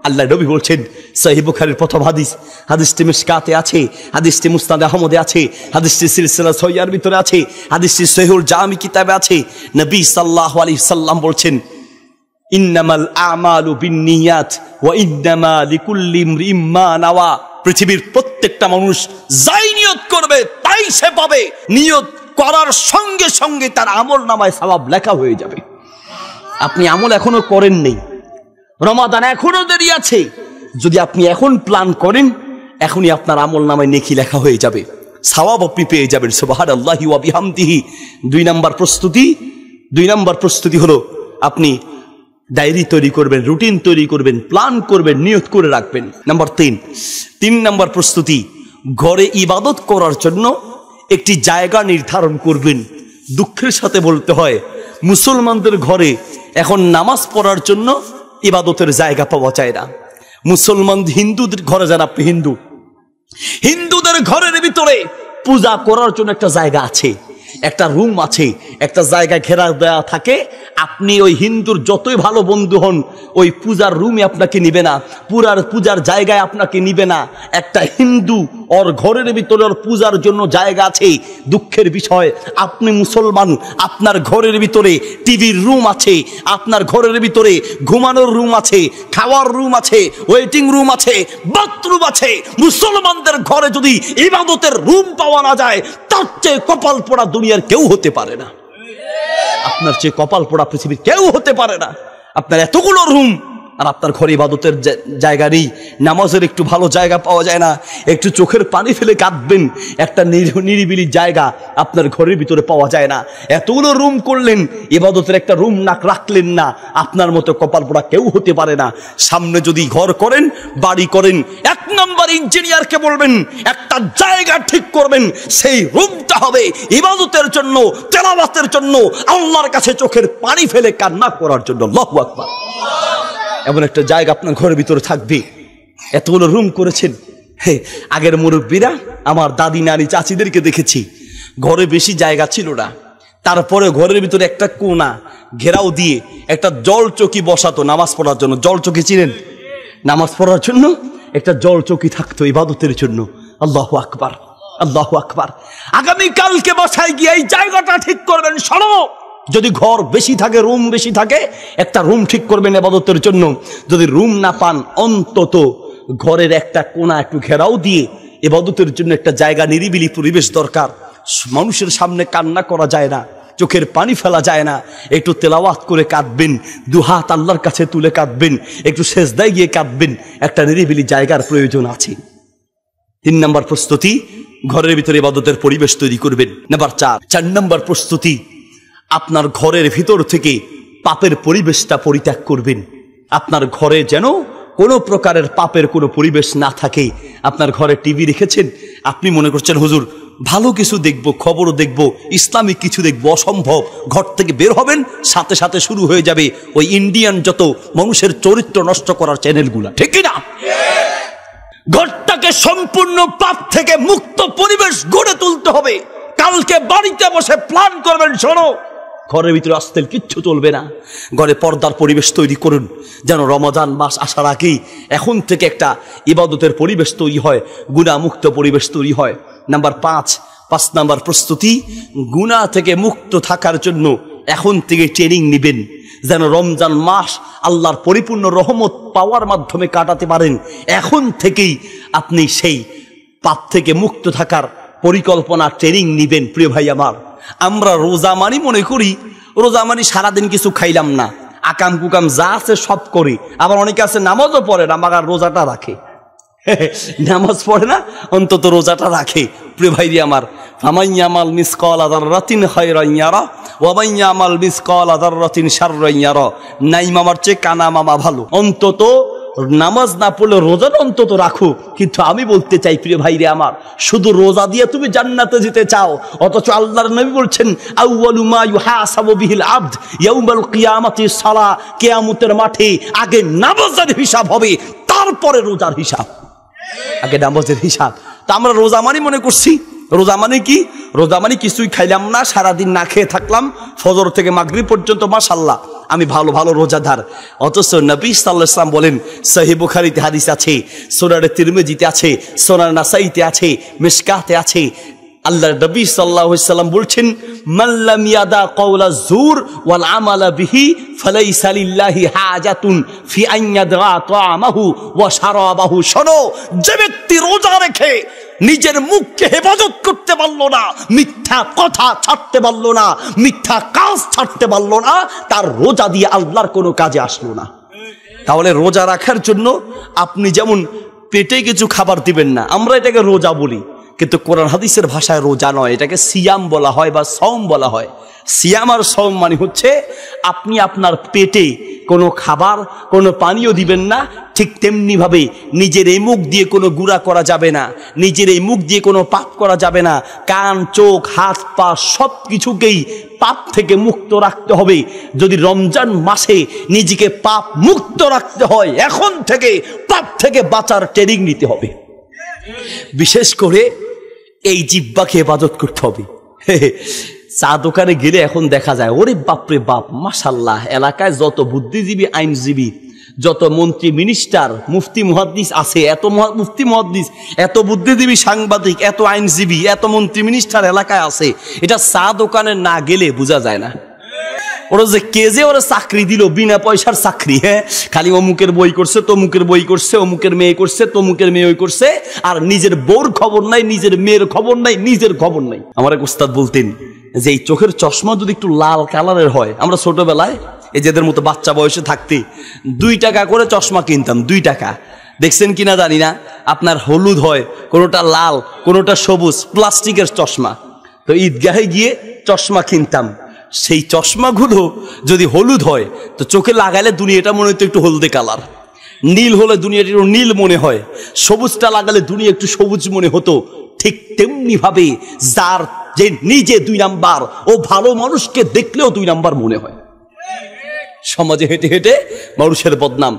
আল্লাহর নবী বলছেন, সহিহ বুখারীর প্রথম হাদিস, হাদিসটি মিশকাতে আছে, হাদিসটি মুসনাদ আহমদে আছে, হাদিসটি সিলসিলা সহিহার ভিতরে আছে, হাদিসটি সহিহুল জামি কিতাবে আছে। নবী সাল্লাল্লাহু আলাইহি সাল্লাম বলছেন, ইন্নামাল আমালু বিন্নিয়াত ওয়া ইন্নামা লিকুল্লি ইমরিইম মা নাওয়া। পৃথিবীর প্রত্যেকটা মানুষ যাই নিয়ত করবে তাই সে পাবে। নিয়ত করার সঙ্গে সঙ্গে তার আমল নামায় সওয়াব লেখা হয়ে যাবে। আপনি আমল এখনো করেন নেই, রমাদান এখনো দেরি আছে, যদি আপনি এখন প্ল্যান করেন এখনই আপনার আমল নামায় নেকি লেখা হয়ে যাবে, সওয়াব আপনি পেয়ে যাবেন। সুবহানাল্লাহি ওয়া বিহামদিহি। দুই নাম্বার প্রস্তুতি হলো আপনি ডায়েরি তৈরি করবেন, রুটিন তৈরি করবেন, প্ল্যান করবেন, নিয়ত করে রাখবেন। নাম্বার 3 নাম্বার প্রস্তুতি, ঘরে ইবাদত করার জন্য একটি জায়গা নির্ধারণ করবেন। দুঃখের সাথে বলতে হয়, মুসলমানদের ঘরে এখন নামাজ পড়ার জন্য ইবাদতের জায়গা পাওয়া যায় না। মুসলমান হিন্দুদের ঘরে যান, আপনি হিন্দুদের ঘরের ভিতরে পূজা করার জন্য একটা জায়গা আছে, একটা রুম আছে, একটা জায়গা ঘেরা দেওয়া থাকে। আপনি ওই হিন্দুর যতই ভালো বন্ধু হন, ওই পূজার রুমে আপনাকে নিবে না, পূজার জায়গায় আপনাকে নিবে না। একটা হিন্দু ওর ঘরের ভিতরে ওর পূজার জন্য জায়গা আছে। দুঃখের বিষয়, আপনি মুসলমান, আপনার ঘরের ভিতরে টিভির রুম আছে, আপনার ঘরের ভিতরে ঘুমানোর রুম আছে, খাওয়ার রুম আছে, ওয়েটিং রুম আছে, বাথরুম আছে। মুসলমানদের ঘরে যদি ইবাদতের রুম পাওয়া না যায়, তার চেয়ে কপাল পোড়া দুনিয়ার কেউ হতে পারে না। আপনার চেয়ে কপাল পোড়া পৃথিবীর কেউ হতে পারে না। আপনার এতগুলো রুম আর আপনার ঘরে ইবাদতের জায়গা নেই, নামাজের একটু ভালো জায়গা পাওয়া যায় না, একটু চোখের পানি ফেলে কাঁদবেন একটা নিরিবিলি জায়গা আপনার ঘরের ভিতরে পাওয়া যায় না। এতগুলো রুম করলেন, ইবাদতের একটা রুম না রাখলেন না। আপনার মতো কপাল পোড়া কেউ হতে পারে না। সামনে যদি ঘর করেন, বাড়ি করেন, 1 নম্বর ইঞ্জিনিয়ারকে বলবেন একটা জায়গা ঠিক করবেন, সেই রুমটা হবে ইবাদতের জন্য, তেলাওয়াতের জন্য, আল্লাহর কাছে চোখের পানি ফেলে কান্না করার জন্য। আল্লাহু আকবার। এমন একটা জায়গা আপনার ঘরের ভিতরে থাকবে। এতগুলো রুম করেছেন। আগের মুরব্বীরা, আমার দাদি নানি চাচিদেরকে দেখেছি, ঘরে বেশি জায়গা ছিল না, তারপরে ঘরের ভিতরে একটা কোণা ঘেরাও দিয়ে একটা জল চৌকি বসাতো নামাজ পড়ার জন্য। জল চৌকি চিনেন? নামাজ পড়ার জন্য একটা জল চৌকি থাকতো ইবাদতের জন্য। আল্লাহু আকবার, আল্লাহু আকবার। আগামীকালকে বাসায় গিয়ে এই জায়গাটা ঠিক করবেন। শোনো, যদি ঘর বেশি থাকে, রুম বেশি থাকে, একটা রুম ঠিক করবেন ইবাদতের জন্য। যদি রুম না পান, অন্তত ঘরের একটা কোণা একটু ঘেরাও দিয়ে ইবাদতের জন্য একটা জায়গা, নিরিবিলি পরিবেশ দরকার। মানুষের সামনে কান্না করা যায় না, চোখের পানি ফেলা যায় না, একটু তেলাওয়াত করে কাঁদবেন, 2 হাত আল্লাহর কাছে তুলে কাঁদবেন, একটু সেজদায় গিয়ে কাঁদবেন। একটা নিরিবিলি জায়গার প্রয়োজন আছে। 3 নম্বর প্রস্তুতি, ঘরের ভিতরে ইবাদতের পরিবেশ তৈরি করবেন। নাম্বার 4 নম্বর প্রস্তুতি, আপনার ঘরের ভিতর থেকে পাপের পরিবেশটা পরিত্যাগ করবেন। আপনার ঘরে যেন কোনো প্রকারের পাপের কোনো পরিবেশ না থাকে। আপনার ঘরে টিভি রেখেছেন, আপনি মনে করছেন হুজুর ভালো কিছু দেখবো, খবরও দেখবো, ইসলামিক কিছু দেখবো, অসম্ভব। ঘর থেকে বের হবেন, সাথে সাথে শুরু হয়ে যাবে ওই ইন্ডিয়ান যত মানুষের চরিত্র নষ্ট করার চ্যানেলগুলা, ঠিক না? ঘরটাকে সম্পূর্ণ পাপ থেকে মুক্ত পরিবেশ গড়ে তুলতে হবে। কালকে বাড়িতে বসে প্ল্যান করবেন, শোনো ঘরের ভিতরে অশ্লীল কিচ্ছু চলবে না। ঘরে পর্দার পরিবেশ তৈরি করুন, যেন রমাদান মাস আসার আগেই এখন থেকে একটা ইবাদতের পরিবেশ তৈরি হয়, গুনাহমুক্ত পরিবেশ তৈরি হয়। নাম্বার 5 নাম্বার প্রস্তুতি, গুনাহ থেকে মুক্ত থাকার জন্য এখন থেকে ট্রেনিং নেবেন, যেন রমজান মাস আল্লাহর পরিপূর্ণ রহমত পাওয়ার মাধ্যমে কাটাতে পারেন। এখন থেকেই আপনি সেই পাপ থেকে মুক্ত থাকার পরিকল্পনা, ট্রেনিং নিবেন। প্রিয় ভাই আমার, আমরা রোজা মানি মনে করি রোজা মানি সারাদিন কিছু খাইলাম না, আকাম কুকাম যা আছে সব করে, আবার অনেকে আছে নামাজও পড়ে না মাগার রোজাটা রাখে। নামাজ পড়ে না অন্তত রোজাটা রাখে। প্রিয় ভাইরি আমার, ফামাইয়ামাল মিসকাল যাররাতিন খায়রান ইয়ারা ওয়া মাইয়ামাল মিসকাল যাররাতিন শাররান ইয়ারা। নাই মামার চেয়ে কানা মামা ভালো। অন্তত নামাজ না পড়লে রোজাটা অন্তত রাখো। কিন্তু আমি বলতে চাই প্রিয় ভাইরে আমার, শুধু রোজা দিয়ে তুমি জান্নাতে যেতে চাও, অথচ আল্লাহর নবী বলছেন আউয়ালু মা ইউহাসাবু বিহিল আবদ ইয়াউমাল কিয়ামাতি সালাহ। কিয়ামতের মাঠে আগে নামাজের হিসাব হবে, তারপরে রোজার হিসাব। আগে নামাজের হিসাব। তা আমরা রোজা মানে মনে করছি, রোজা মানে কি? রোজা মানে কিছুই খাইলাম না, সারাদিন না খেয়ে থাকলাম, ফজর থেকে মাগরিব পর্যন্ত মাশাআল্লাহ আমি ভালো ভালো রোজাদার। অথচ নবী সাল্লাল্লাহু আলাইহি ওয়াসাল্লাম বলেন, সহিহ বুখারীতে হাদিস আছে, সুনানে তিরমিজিতে আছে, সুনান নাসাইতে আছে, মিশকাতে আছে, আল্লাহর নবী সাল্লাল্লাহু আলাইহি ওয়াসাল্লাম বলছেন, মান লাম ইয়াদা কাওলা যুর ওয়াল আমালা বিহি ফালাইসা লিল্লাহি হাজাতুন ফি আন ইয়াদা তাআমাহু ওয়া শারাবাহু। শোনো, যে ব্যক্তি রোজা রেখে নিজের মুখকে হেফাজত করতে পারলো না, মিথ্যা কথা ছাড়তে পারলো না, মিথ্যা কাজ ছাড়তে পারলো না, তার রোজা দিয়ে আল্লাহর কোনো কাজে আসলো না। তাহলে রোজা রাখার জন্য আপনি যেমন পেটে কিছু খাবার দিবেন না, আমরা এটাকে রোজা বলি, কিন্তু কোরআন হাদিসের ভাষায় রোজা নয়, এটাকে সিয়াম বলা হয় বা সওম বলা হয়। সিয়াম আর সওম মানে হচ্ছে আপনি আপনার পেটে কোনো খাবার কোনো পানীয় দিবেন না, ঠিক তেমনি ভাবে নিজের এই মুখ দিয়ে কোনো গুনাহ করা যাবে না, নিজের এই মুখ দিয়ে কোনো পাপ করা যাবে না। কান, চোখ, হাত, পা সব কিছুকেই পাপ থেকে মুক্ত রাখতে হবে। যদি রমজান মাসে নিজেকে পাপ মুক্ত রাখতে হয়, এখন থেকে পাপ থেকে বাঁচার ট্রেনিং নিতে হবে। বিশেষ করে এই জিহ্বাকে হেফাজত করতে হবে। চা দোকানে গেলে এখন দেখা যায়, ওরে বাপরে বাপ, মাশাআল্লাহ, এলাকায় যত বুদ্ধিজীবী, আইনজীবী, যত মন্ত্রী, মিনিস্টার, মুফতি, মুহাদ্দিস আছে, এত মুফতি, মুহাদ্দিস, এত বুদ্ধিজীবী, সাংবাদিক, এত আইনজীবী, এত মন্ত্রী, মিনিস্টার এলাকায় আছে, এটা চা দোকানে না গেলে বোঝা যায় না। ওরা যে কে যে ওরা চাকরি দিল, বিনা পয়সার চাকরি, হ্যাঁ, খালি অমুকের বই করছে, তমুকের বই করছে, অমুকের মেয়ে করছে, তমুকের মেয়ে ওই করছে, আর নিজের বউর খবর নাই, নিজের মেয়ের খবর নাই, নিজের খবর নাই। আমার এক উস্তাদ বলতেন যে এই চোখের চশমা যদি একটু লাল কালারের হয়, আমরা ছোটবেলায় এই যেদের মতো বাচ্চা বয়সে থাকতে 2 টাকা করে চশমা কিনতাম, 2 টাকা। দেখছেন কিনা জানি না, আপনার হলুদ হয়, কোনোটা লাল, কোনোটা সবুজ, প্লাস্টিকের চশমা। তো ঈদগাহে গিয়ে চশমা কিনতাম, সেই চশমাগুলো যদি হলুদ হয় তো চোখে লাগালে দুনিয়াটা মনে হতো একটু হলদে কালার, নীল হলে দুনিয়াটা একটু নীল মনে হয়, সবুজটা লাগালে দুনিয়া একটু সবুজ মনে হতো। ঠিক তেমনি ভাবে যার যে নিজে 2 নাম্বার, ও ভালো মানুষকে দেখলেও 2 নাম্বার মনে হয়। সমাজে হেঁটে হেঁটে মানুষের বদনাম,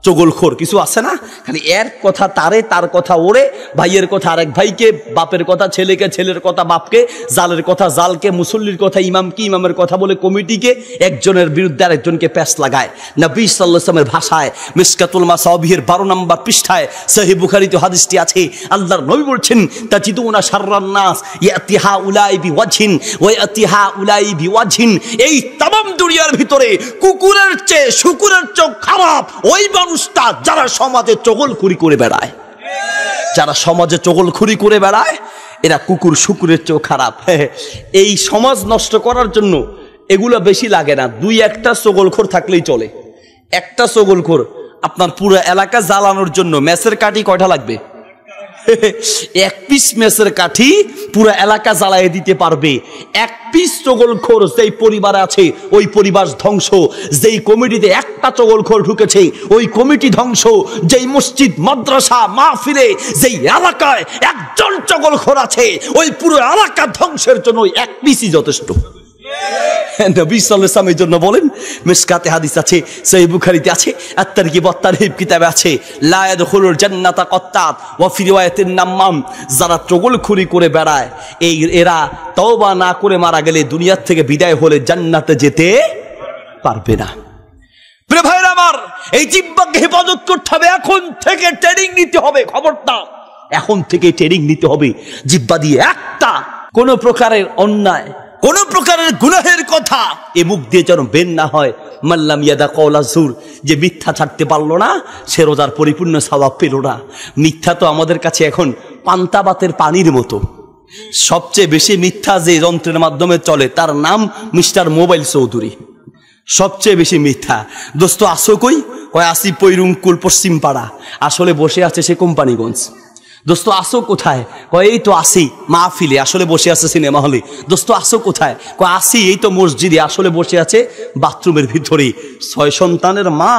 চগলখোর কিছু আছে না, খালি এর কথা তারে, তার কথা ওরে, ভাইয়ের কথা আরেক ভাইকে, বাপের কথা ছেলেকে, ছেলের কথা বাপকে, জালের কথা জালকে, মুসল্লির কথা ইমামকে, ইমামের কথা বলে কমিটিকে, একজনের বিরুদ্ধে আরেকজনকে প্যাচ লাগায়। নবী সাল্লাল্লাহু আলাইহি ওয়াসাল্লামের ভাষায় মিশকাতুল মাসাবিহের 12 নম্বর পৃষ্ঠায় সহিহ বুখারীতে হাদিসটি আছে, আল্লাহর নবী বলছেন, তাজিদুনা শাররান নাস ইয়াতিহা উলাই বিওয়াজহিন ওয়া ইয়াতিহা উলাই বিওয়াজহিন। এই तमाम দুনিয়ার ভিতরে কুকুরের চেয়ে শুকুরের চেয়ে খারাপ ওই মানুষটা যারা সমাজে চগলখুরি করে বেড়ায়, যারা সমাজে চগলখুরি করে বেড়ায়, এরা কুকুর শুকুরের চেয়ে খারাপ। এই সমাজ নষ্ট করার জন্য এগুলো বেশি লাগে না, 2-1টা চগলখোর থাকলেই চলে। একটা চগলখোর আপনার পুরো এলাকা জ্বালানোর জন্য মেসের কাঠি কয়টা লাগবে? 1 পিস মেসের কাঠি পুরো এলাকা জ্বালায় দিতে পারবে। 1 পিস চগলখোর যেই পরিবার আছে ওই পরিবার ধ্বংস, যেই কমিটিতে একটা চগলখোর ঢুকেছে ওই কমিটি ধ্বংস, যেই মসজিদ, মাদ্রাসা, মাহফিলে, যেই এলাকায় একজন চগলখোর আছে ওই পুরো এলাকা ধ্বংসের জন্য 1 পিসই যথেষ্ট। নবী সাল্লাল্লাহু আলাইহি ওয়াসাল্লাম এই জন্য বলেন, মিশকাতে হাদিস আছে, সহিহ বুখারীতে আছে, আত-তারগিব ওয়াত-তারহিব কিতাবে আছে, লা ইয়াদখুলুল জান্নাতা কাত্তাত ওয়া ফি রিওয়ায়াতিন নাম্মাম। যারা চগলখুরি করে বেড়ায়, এরা তওবা না করে মারা গেলে দুনিয়ার থেকে বিদায় হলে জান্নাতে যেতে পারবে না। প্রিয় ভাইরা আমার, এই জিহ্বাকে হেফাজত করতে হবে, এখন থেকে ট্রেনিং নিতে হবে। খবরদার, এখন থেকে ট্রেনিং নিতে হবে। জিহ্বা দিয়ে একটা কোন প্রকারের অন্যায়, কোন প্রকারের গুনাহের কথা এ মুখ দিয়ে যেন বের না হয়। মাল্লাম ইয়াদা কওলা যুর, যে মিথ্যা ছাড়তে পারলো না সে রোজার পরিপূর্ণ সওয়াব পেল না। মিথ্যা তো আমাদের কাছে এখন পান্তাবাতের পানির মতো। সবচেয়ে বেশি মিথ্যা যে যন্ত্রের মাধ্যমে চলে তার নাম মিস্টার মোবাইল চৌধুরী। সবচেয়ে বেশি মিথ্যা। দোস্ত আসো কই? কয় আসি পৈরুঙ্কুল পশ্চিম পাড়া। আসলে বসে আছে সে কোম্পানিগঞ্জ। দোস্ত আসো কোথায়? কয় এই তো আসি মাহফিলে। আসলে বসে আছে সিনেমা হলে। দোস্ত আসো কোথায়? কয় আসি এই তো মসজিদে। আসলে বসে আছে বাথরুমের ভিতরে। 6 সন্তানের মা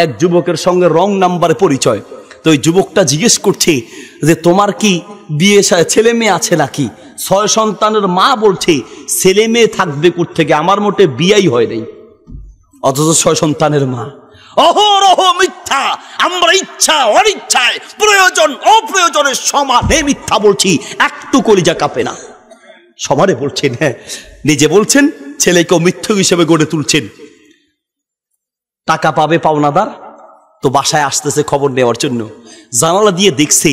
এক যুবকের সঙ্গে রং নাম্বারে পরিচয়। তো ওই যুবকটা জিজ্ঞেস করছে যে তোমার কি বিয়ে ছেলে মেয়ে আছে নাকি? 6 সন্তানের মা বলছে ছেলে মেয়ে থাকবে কোত্থেকে, আমার মোটে বিয়াই হয় নাই। অথচ 6 সন্তানের মা। অহরহ মিথ্যা। আমরা ইচ্ছা অনিচ্ছায় প্রয়োজন অপ্রয়োজনের সমানে মিথ্যা বলছি, একটু কলিজা কাঁপে না। সমানে বলছেন, হ্যাঁ নিজে বলছেন, ছেলেকেও মিথ্যুক হিসেবে গড়ে তুলছেন। টাকা পাবে পাওনাদার, তো বাসায় আসতেছে খবর নেওয়ার জন্য। জানালা দিয়ে দেখছে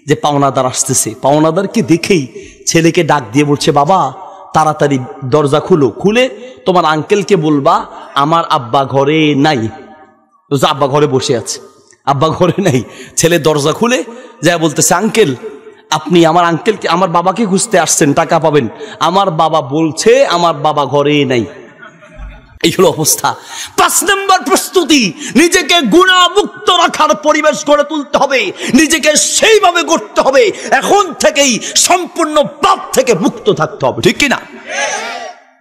যে পাওনাদার আসতেছে। পাওনাদারকে দেখেই ছেলেকে ডাক দিয়ে বলছে বাবা তাড়াতাড়ি দরজা খুলো, খুলে তোমার আঙ্কেলকে বলবা আমার আব্বা ঘরে নাই। আব্বা ঘরে বসে আছে, আব্বা ঘরে নাই। ছেলে দরজা খুলে যা বলতেছে আঙ্কেল আপনি আমার আঙ্কেলকে আমার বাবাকে খুঁজতে আসছেন, টাকা পাবেন। আমার বাবা বলছে আমার বাবা ঘরে নাই। এই হলো অবস্থা। 5 নম্বর প্রস্তুতি, নিজেকে গুণামুক্ত রাখার পরিবেশ গড়ে তুলতে হবে, নিজেকে সেইভাবে গড়তে হবে এখন থেকেই সম্পূর্ণ পাপ থেকে মুক্ত থাকতে হবে, ঠিক কিনা?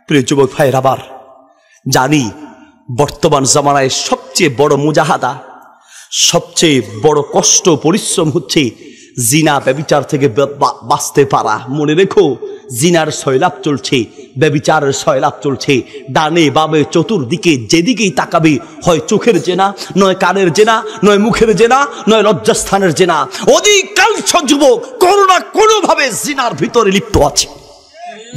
প্রিয় যুবক ভাইয়ের, আবার জানি বর্তমান জামানায় সবচেয়ে বড় মুজাহাদা, সবচেয়ে বড় কষ্ট পরিশ্রম হচ্ছে জিনা ব্যভিচার থেকে বাঁচতে পারা। মনে রেখো জিনার সয়লাভ চলছে, ব্যভিচারের সয়লাভ চলছে। ডানে বামে চতুর্দিকে যেদিকেই তাকাবে হয় চোখের জেনা, নয় কানের জেনা, নয় মুখের জেনা, নয় লজ্জাস্থানের জেনা। অধিকাংশ যুবক কোনো না কোনোভাবে জিনার ভিতরে লিপ্ত আছে,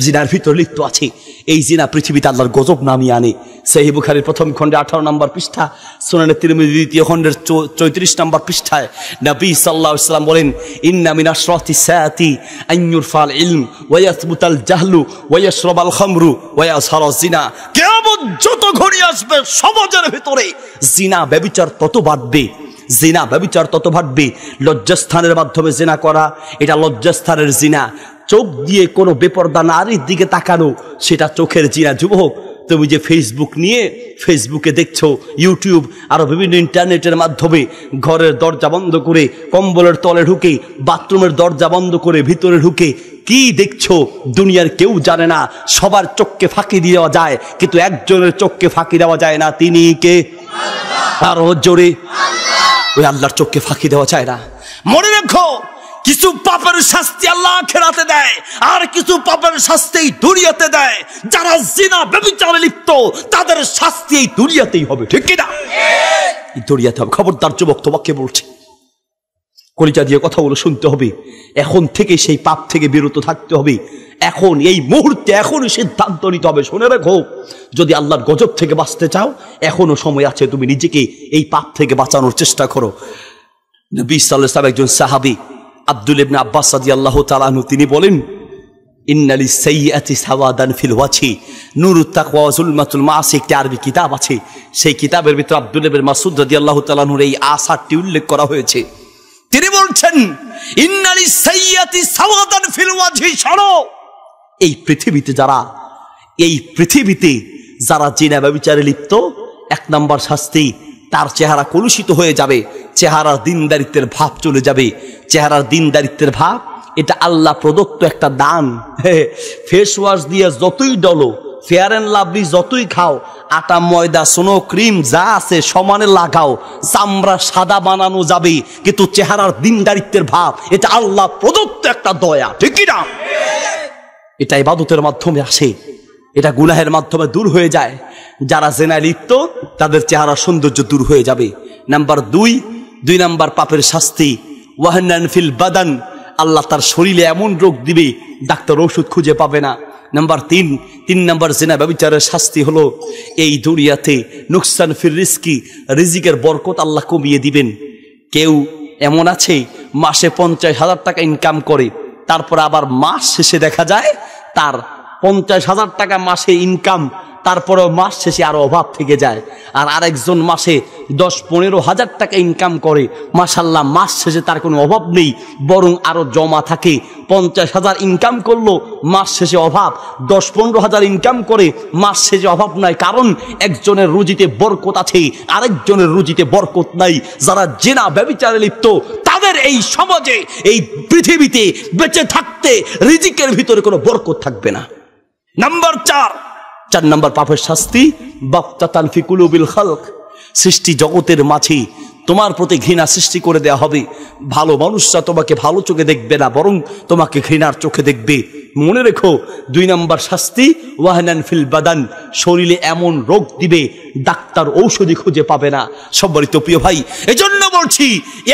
জিনার ভিতরে লিপ্ত আছে। এই জিনা পৃথিবীতে আল্লাহর গজব নামিয়ে আনে। সহিহ বুখারীর প্রথম খণ্ডে 18 নম্বর পৃষ্ঠা, সুনানে তিরমিজি দ্বিতীয় খণ্ডের 34 নম্বর পৃষ্ঠায় নবী সাল্লাল্লাহু আলাইহি ওয়াসাল্লাম বলেন ইন্না মিন আশরাতি সাআতি আন ইউরফাল ইলম ওয়া ইয়াসবুতাল জাহলু ওয়া ইয়াশরাবাল খামরু ওয়া ইয়াসহারু জিনা। কিয়ামত যত ঘনিয়ে আসবে সমাজের ভিতরে জিনা ব্যভিচার তত বাড়বে, জিনা ব্যভিচার তত বাড়বে। লজ্জাস্থানের মাধ্যমে জিনা করা, এটা লজ্জাস্থানের জিনা। চোখ দিয়ে কোনো বেপরদা নারীর দিকে তাকানো, সেটা চোখের জিনা। যুবক, তুমি যে ফেসবুক নিয়ে ফেসবুকে দেখছো, ইউটিউব আরো বিভিন্ন ইন্টারনেটের মাধ্যমে ঘরের দরজা বন্ধ করে, কম্বলের তলে ঢুকে, বাথরুমের দরজা বন্ধ করে ভিতরে ঢুকে কি দেখছো দুনিয়ার কেউ জানে না। সবার চোখকে ফাঁকি দেওয়া যায়, কিন্তু একজনের চোখকে ফাঁকি দেওয়া যায় না। তিনি কে? আরো জোরে। ওই আল্লাহর চোখকে ফাঁকি দেওয়া যায় না। মনে রেখো, কিছু পাপের শাস্তি আল্লাহ আখিরাতে দেয়, আর কিছু পাপের শাস্তি দুনিয়াতে দেয়। যারা জিনা ব্যভিচারে লিপ্ত তাদের শাস্তি এই দুনিয়াতেই হবে, ঠিক কি না? এই দুনিয়াতে হবে। খবরদার যুবক, তোমাকে বলছি, কলিজা দিয়ে কথাগুলো শুনতে হবে। এখন থেকে সেই পাপ থেকে বিরত থাকতে হবে। এখন এই মুহূর্তে এখনই সিদ্ধান্ত নিতে হবে। শুনে রেখো, যদি আল্লাহর গজব থেকে বাঁচতে চাও এখনো সময় আছে। তুমি নিজেকে এই পাপ থেকে বাঁচানোর চেষ্টা করো। নবী সাল্লাল্লাহু আলাইহি ওয়াসাল্লাম একজন সাহাবী আব্দুল ইবনে আব্বাস রাদিয়াল্লাহু তাআলা আনহু, তিনি বলেন ইন্নালিস সাইয়্যাতি সাওয়াদান ফিল ওয়াজহি নূরুত তাকওয়া ওয়া যুলমাতুল মাআসি, একটি আরবি কিতাব আছে। সেই কিতাবের ভিতরে আব্দুল ইবনে মাসউদ রাদিয়াল্লাহু তাআলা আনহুর এই আসারটি উল্লেখ করা হয়েছে। তিনি বলছেন ইন্নালিস সাইয়্যাতি সাওয়াদান ফিল ওয়াজহি, শোনো, এই পৃথিবীতে যারা জিনা ব্যভিচারে লিপ্ত, 1 নম্বর শাস্তি, তার চেহারা কলুষিত হয়ে যাবে, চেহারার দিনদারিত্বের ভাব চলে যাবে। চেহারার দিনদারিত্বের ভাব এটা আল্লাহ প্রদত্ত একটা দান। ফেস ওয়াশ দিয়ে যতই ডলো, ফেয়ার অ্যান্ড লাভলি যতই খাও, আটা ময়দা সোনো ক্রিম যা আছে সমানে লাগাও, চামড়া সাদা বানানো যাবে, কিন্তু চেহারার দিনদারিত্বের ভাব এটা আল্লাহ প্রদত্ত একটা দয়া, ঠিক কি না? এটা ইবাদতের মাধ্যমে আসে, এটা গুনাহের মাধ্যমে দূর হয়ে যায়। যারা জিনায় লিপ্ত তাদের চেহারা সৌন্দর্য দূর হয়ে যাবে। নাম্বার 2 নাম্বার পাপের শাস্তি ওয়াহনান ফিল বাদান, আল্লাহ তার শরীরে এমন রোগ দিবে ডাক্তার ওষুধ খুঁজে পাবে না। নাম্বার 3 নাম্বার জিনা ব্যভিচারের শাস্তি হলো এই দুনিয়াতে নুকসান ফির রিজকি, রিজিকের বরকত আল্লাহ কমিয়ে দিবেন। কেউ এমন আছে মাসে 50,000 টাকা ইনকাম করে, তারপর আবার মাস শেষে দেখা যায় তার 50,000 টাকা মাসে ইনকাম, তারপরে মাস শেষে আরো অভাব থেকে যায়। আর আরেকজন মাসে 10-15 হাজার টাকা ইনকাম করে, মাশাআল্লাহ মাস শেষে তার কোনো অভাব নেই, বরং আরো জমা থাকে। 50,000 ইনকাম করলো, মাস শেষে অভাব। 10-15 হাজার ইনকাম করে, মাস শেষে অভাব নাই। কারণ একজনের রুজিতে বরকত আছে, আরেকজনের রুজিতে বরকত নাই। যারা জিনা ব্যভিচারে লিপ্ত, তাদের এই সমাজে, এই পৃথিবীতে বেঁচে থাকতে রিজিকের ভিতরে কোনো বরকত থাকবে না। নাম্বার 4 নাম্বার পাপের শাস্তি, বাক্তাতান ফি কুলুবিল খালক, সৃষ্টি জগতের মাঝে তোমার প্রতি ঘৃণা সৃষ্টি করে দেয়া হবে। ভালো মানুষরা তোমাকে ভালো চোখে দেখবে না, বরং তোমাকে ঘৃণার চোখে দেখবে। মনে রেখো, 2 নাম্বার শাস্তি, ওয়াহনান ফিল বাদান, শরীরে এমন রোগ দিবে ডাক্তার ঔষধি খুঁজে পাবে না। সম্মানিত প্রিয় ভাই, এজন্য বলছি,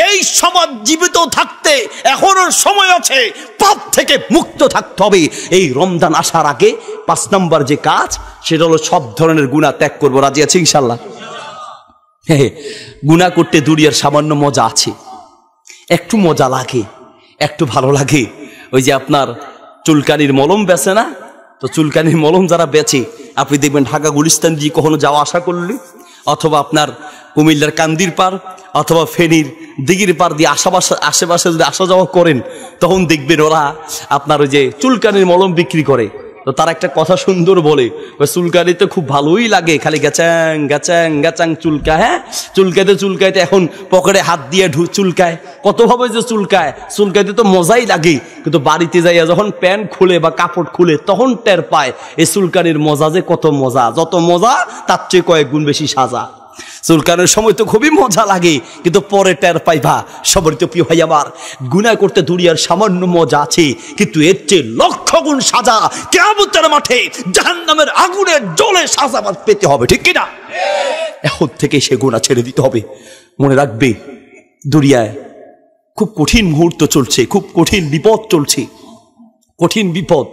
এই সমাজ জীবিত থাকতে এখনো সময় আছে, পাপ থেকে মুক্ত থাকতে হবে। এই রমজান আসার আগে 5 নাম্বার যে কাজ, সেটা হলো সব ধরনের গুনাহ ত্যাগ করবো। রাজি আছে ইনশাল্লাহ? হ্যাঁ, গুনাহ করতে দুনিয়ার সামান্য মজা আছে, একটু মজা লাগে, একটু ভালো লাগে। ওই যে আপনার চুলকানির মলম বেচে না, তো চুলকানির মলম যারা বেচে, আপনি দেখবেন ঢাকা গুলিস্তান দিয়ে কখনো যাওয়া আসা করলে, অথবা আপনার কুমিল্লার কান্দির পার অথবা ফেনীর দিঘির পার দিয়ে আশেপাশে যদি আসা যাওয়া করেন, তখন দেখবেন ওরা আপনার ওই যে চুলকানির মলম বিক্রি করে। তো তার একটা কথা সুন্দর বলে, চুলকানি তো খুব ভালোই লাগে, খালি গ্যাচাং গ্যাচাং গ্যাচাং চুলকা। হ্যাঁ, চুলকাইতে এখন পকেটে হাত দিয়ে চুলকায়, কতভাবে যে চুলকাইতে তো মজাই লাগে। কিন্তু বাড়িতে যাইয়া যখন প্যান্ট খুলে বা কাপড় খুলে, তখন টের পায় এই চুলকানির মজা যে কত মজা। যত মজা তার চেয়ে কয়েক গুণ বেশি সাজা। চুলকানোর সময় তো খুবই মজা লাগে, কিন্তু পরে টের পাইবা। সবারই তো প্রিয় ভাই আমার, গুনাহ করতে দুনিয়ার সামান্য মজা আছে, কিন্তু এর চেয়ে লক্ষ গুণ সাজা কিয়ামতের মাঠে জাহান্নামের আগুনের জ্বলে সাজা পেতে হবে, ঠিক কিনা? এখন থেকে সে গুনাহ ছেড়ে দিতে হবে। মনে রাখবে, দুনিয়ায় খুব কঠিন মুহূর্ত চলছে, খুব কঠিন বিপদ চলছে, কঠিন বিপদ।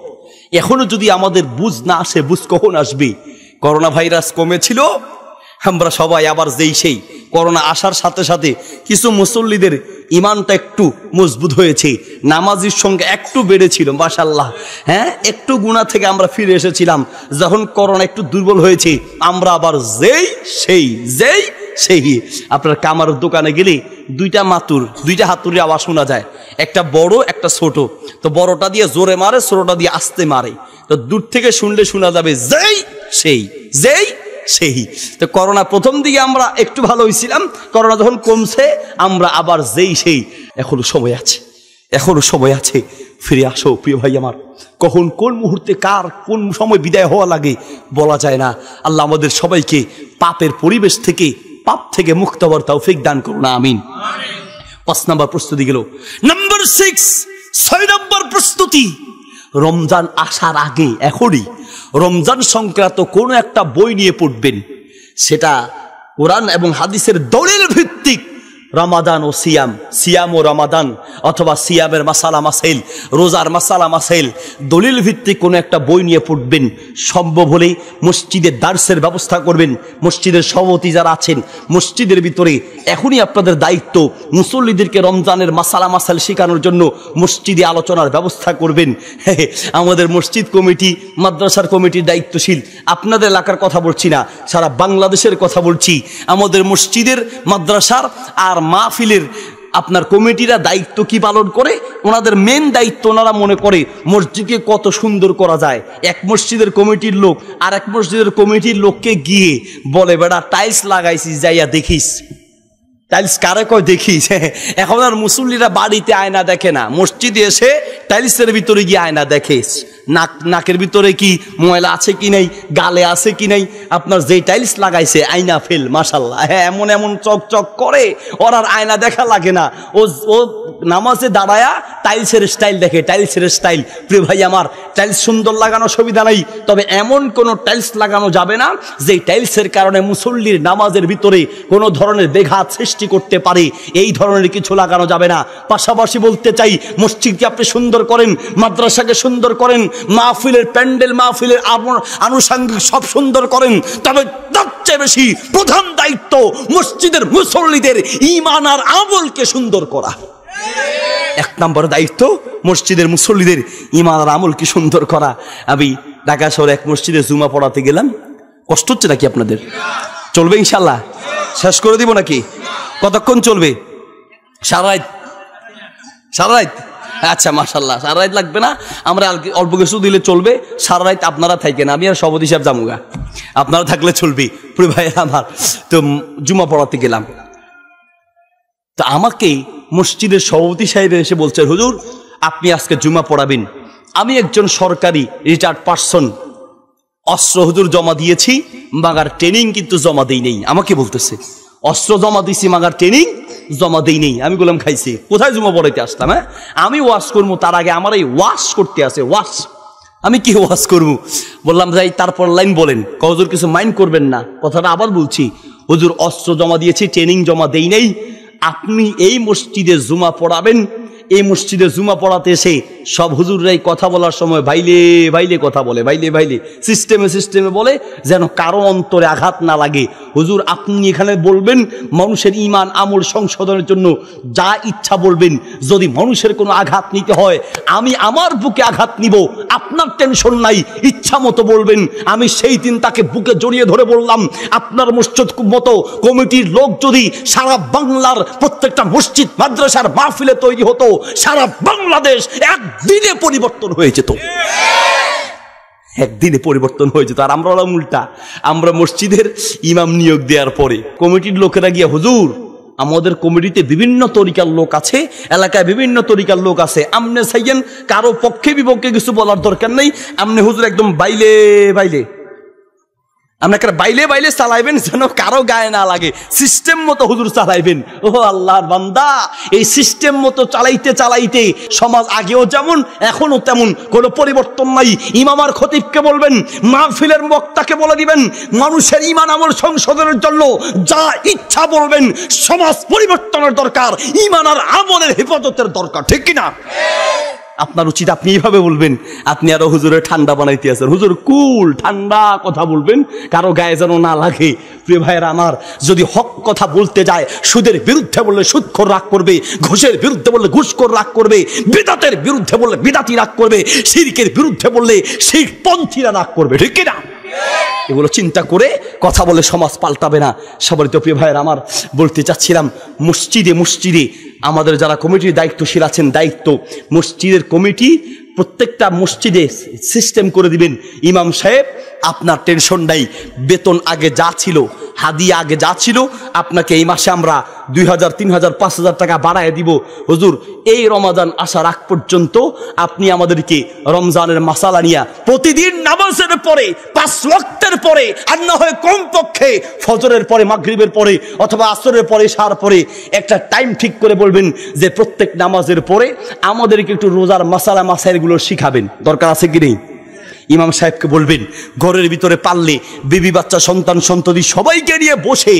এখনো যদি আমাদের বুঝ না আসে, বুঝ কখন আসবে? করোনা ভাইরাস কমেছিল, আমরা সবাই আবার যেই সেই করোনা আসার সাথে সাথে কিছু মুসল্লিদের ইমানটা একটু মজবুত হয়েছে, নামাজির সংখ্যা একটু বেড়েছিল, মাশাআল্লাহ। হ্যাঁ, একটু গুনাহ থেকে আমরা ফিরে এসেছিলাম। যখন করোনা একটু দুর্বল হয়েছে, আমরা আবার যেই সেই আপনার কামার দোকানে গেলে দুইটা হাতুড়ি আওয়াজ শোনা যায়, একটা বড় একটা ছোট। তো বড়টা দিয়ে জোরে মারে, ছোটটা দিয়ে আস্তে মারে। তো দূর থেকে শুনলে শোনা যাবে সেই। তো করোনা প্রথম দিকে আমরা একটু ভালো হয়েছিলাম, করোনা যখন কমছে আমরা আবার সেই। এখনো সময় আছে, ফিরে আসো প্রিয় ভাই আমার। কখন কোন মুহূর্তে কার কোন সময় বিদায় হওয়া লাগে বলা যায় না। আল্লাহ আমাদের সবাইকে পাপের পরিবেশ থেকে, পাপ থেকে মুক্ত হওয়ার তৌফিক দান করুন, আমিন। 5 নাম্বার প্রস্তুতি গেল। নাম্বার 6 নাম্বার প্রস্তুতি, রমজান আসার আগে এখনই রমজান সংক্রান্ত কোনো একটা বই নিয়ে পড়বেন। সেটা কোরআন এবং হাদিসের দলিল ভিত্তিক। রমাদান ও সিয়াম ও রমাদান, অথবা সিয়ামের মাসালা মাসাইল, রোজার মাসালা মাসাইল, দলিল ভিত্তিক কোনো একটা বই নিয়ে পড়বেন। সম্ভব হলে মসজিদের দার্সের ব্যবস্থা করবেন। মসজিদের সভাপতি যারা আছেন, মসজিদের ভিতরে এখনই আপনাদের দায়িত্ব মুসল্লিদেরকে রমজানের মাসালা মাসাইল শেখানোর জন্য মসজিদে আলোচনার ব্যবস্থা করবেন। আমাদের মসজিদ কমিটি, মাদ্রাসার কমিটির দায়িত্বশীল, আপনাদের এলাকার কথা বলছি না, সারা বাংলাদেশের কথা বলছি। আমাদের মসজিদের, মাদ্রাসার আর মাহফিলের আপনার কমিটিরা দায়িত্ব কি পালন করে? ওনাদের মেন দায়িত্ব, ওনারা মনে করে মসজিদকে কত সুন্দর করা যায়। এক মসজিদের কমিটির লোক আর এক মসজিদের কমিটির লোককে গিয়ে বলে, বেটা টাইলস লাগাইছিস, যাইয়া দেখিস। টাইলস কারে কয় দেখিস? এখন আর মুসল্লিরা বাড়িতে আয়না দেখে না, মসজিদে এসে টাইলসের ভিতরে গিয়ে আয়না দেখেস। নাকের ভিতরে কি ময়লা আছে কি নাই, গালে আছে কি নাই। আপনার যে টাইলস লাগাইছে আয়না ফেল, মাশাআল্লাহ। হ্যাঁ, এমন চকচক করে, ওর আর আয়না দেখা লাগে না। ও নামাজে দাঁড়ায়া টাইলসের স্টাইল দেখে, টাইলসের স্টাইল। প্রিয় ভাই আমার, টাইলস সুন্দর লাগানো সুবিধা নাই, তবে এমন কোনো টাইলস লাগানো যাবে না যে টাইলসের কারণে মুসল্লির নামাজের ভিতরে কোনো ধরনের ব্যাঘাত সৃষ্টি করতে পারে। এই ধরনের কিছু লাগানো যাবে না। পাশাপাশি বলতে চাই, মসজিদকে আপনি সুন্দর করেন, মাদ্রাসাকে সুন্দর করেন, মাহফিলের প্যান্ডেল, মাহফিলের আনুষঙ্গিক সব সুন্দর করেন, তবে তার চেয়ে বেশি প্রধান দায়িত্ব মসজিদের মুসল্লিদের ঈমান আর আমলকে সুন্দর করা। 1 নম্বর দায়িত্ব মসজিদের মুসল্লিদের ঈমান আর আমলকে সুন্দর করা। আমি ঢাকা শহরে এক মসজিদে জুমা পড়াতে গেলাম। কষ্ট হচ্ছে নাকি আপনাদের? চলবে ইনশাল্লাহ? শেষ করে দিব নাকি? কতক্ষণ চলবে? সারা রাত? সারা রাত? আচ্ছা মাশাআল্লাহ, সারা রাত লাগবে না, আমরা অল্প কিছু দিলে চলবে। সারা রাত আপনারা থাকেন, আমি আর সভাপতি সাহেব জামুগা, আপনারা থাকলে চলবে। প্রিয় ভাই আমার, তো জুমা পড়াতে গেলাম, তো আমাকে মসজিদের সভাপতি সাহেব এসে বলছেন, হুজুর আপনি আজকে জুমা পড়াবেন। আমি একজন সরকারি রিটায়ার্ড পার্সন, অস্ত্র হুজুর জমা দিয়েছি, মাগার ট্রেনিং কিন্তু জমা দেই নেই। আমাকে বলতেছে অস্ত্র জমা দিয়েছি, মাগার ট্রেনিং জমা দেই নেই। আমি বললাম খাইছি, কোথায় জুমা পড়াইতে আসলাম? হ্যাঁ, আমি ওয়াশ করবো, তার আগে আমার এই ওয়াশ করতে আছে। ওয়াশ আমি কি ওয়াশ করবো? বললাম যাই, তারপর লাইন বলেন। হুজুর কিছু মাইন্ড করবেন না, কথাটা আবার বলছি। হুজুর অস্ত্র জমা দিয়েছি, ট্রেনিং জমা দেই নেই। আপনি এই মসজিদে জুমা পড়াবেন, এই মসজিদে জুমা পড়াতে এসে সব হুজুররাই কথা বলার সময় ভাইলে ভাইলে কথা বলে, ভাইলে ভাইলে সিস্টেমে সিস্টেমে বলে, যেন কারো অন্তরে আঘাত না লাগে। হুজুর আপনি এখানে বলবেন মানুষের ঈমান আমল সংশোধনের জন্য যা ইচ্ছা বলবেন, যদি মানুষের কোনো আঘাত নিতে হয় আমি আমার বুকে আঘাত নিব, আপনার টেনশন নাই, ইচ্ছা মতো বলবেন। আমি সেই দিন তাকে বুকে জড়িয়ে ধরে বললাম, আপনার মসজিদ মতো কমিটির লোক যদি সারা বাংলার প্রত্যেকটা মসজিদ মাদ্রাসার মাহফিলে তৈরি হতো, সারা বাংলাদেশ একদিনে পরিবর্তন হয়ে যেত, একদিনে পরিবর্তন হয়ে যেত। আর আমরা উল্টা, আমরা মসজিদের ইমাম নিয়োগ দেওয়ার পরে কমিটির লোকেরা গিয়ে, হুজুর আমাদের কমিটিতে বিভিন্ন তরিকার লোক আছে, এলাকায় বিভিন্ন তরিকার লোক আছে, আমনে চাইয়েন কারো পক্ষে বিপক্ষে কিছু বলার দরকার নেই, আমনে হুজুর একদম বাইলে বাইলে, আপনাকে বাইলে বাইলে চালাইবেন, যেন কারো গায়ে না লাগে, সিস্টেম মতো হুজুর চালাইবেন। ও আল্লাহর বান্দা, এই সিস্টেম মতো চালাইতে চালাইতে সমাজ আগেও যেমন এখনো তেমন, কোনো পরিবর্তন নাই। ইমাম আর খতিবকে বলবেন, মাহফিলের বক্তাকে বলে দিবেন, মানুষের ঈমান আমল সংশোধনের জন্য যা ইচ্ছা বলবেন। সমাজ পরিবর্তনের দরকার, ঈমান আর আমলের হেফাজতের দরকার, ঠিক কিনা? আপনার উচিত আপনি এইভাবে বলবেন। আপনি আরো হুজুরের ঠান্ডা বানাইতে আছেন, হুজুর কুল ঠান্ডা কথা বলবেন, কারো গায়ে যেন না লাগে। প্রিয় ভাইয়েরা আমার, যদি হক কথা বলতে যায়, সুদের বিরুদ্ধে বললে সুদখোর রাগ করবে, ঘুষের বিরুদ্ধে বললে ঘুষখোর রাগ করবে, বিদাতের বিরুদ্ধে বললে বিদাতি রাগ করবে, শিরকের বিরুদ্ধে বললে শিরকপন্থীরা রাগ করবে, ঠিক কিনা? এগুলো চিন্তা করে কথা বলে সমাজ পাল্টাবে না। সবারই তো প্রিয় ভাইয়ের আমার, বলতে চাচ্ছিলাম, মসজিদে মসজিদে আমাদের যারা কমিটির দায়িত্বশীল আছেন, দায়িত্ব মসজিদের কমিটি প্রত্যেকটা মসজিদে সিস্টেম করে দিবেন। ইমাম সাহেব আপনার টেনশন নাই, বেতন আগে যা ছিল, হাদিয়া আগে যা ছিল, আপনাকে এই মাসে আমরা 2000, 3000, 5000 টাকা বাড়ায় দিব। হুজুর এই রমাদান আসার আগ পর্যন্ত আপনি আমাদেরকে রমজানের মাসালা নিয়া প্রতিদিন নামাজের পরে 5 ওয়াক্তের পরে, আর না হয় কমপক্ষে ফজরের পরে, মাগরিবের পরে অথবা আসরের পরে, ইশার পরে একটা টাইম ঠিক করে বলবেন যে প্রত্যেক নামাজের পরে আমাদেরকে একটু রোজার মাসালা মাসাইলগুলো শিখাবেন। দরকার আছে কি নেই? ইমাম সাহেবকে বলবেন, ঘরের ভিতরে পারলে বিবি বাচ্চা সন্তান সন্ততি সবাইকে নিয়ে বসে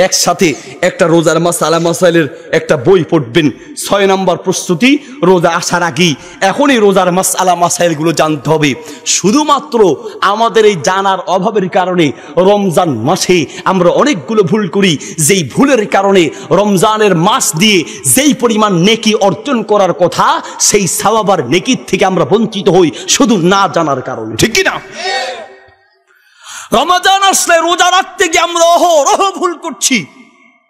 একসাথে একটা রোজার মাসালা মাসাইলের একটা বই পড়বেন। 6 নম্বর প্রস্তুতি, রোজা আসার আগেই এখনই রোজার মাসালা মাসাইলগুলো জানতে হবে। শুধুমাত্র আমাদের এই জানার অভাবের কারণে রমজান মাসে আমরা অনেকগুলো ভুল করি, যেই ভুলের কারণে রমজানের মাস দিয়ে যেই পরিমাণ নেকি অর্জন করার কথা, সেই সওয়াব আর নেকির থেকে আমরা বঞ্চিত হই শুধু না জানার কারণে, ঠিক কিনা? রমজান আসলে রোজা রাখতে গিয়ে আমরা অহরহ ভুল করছি।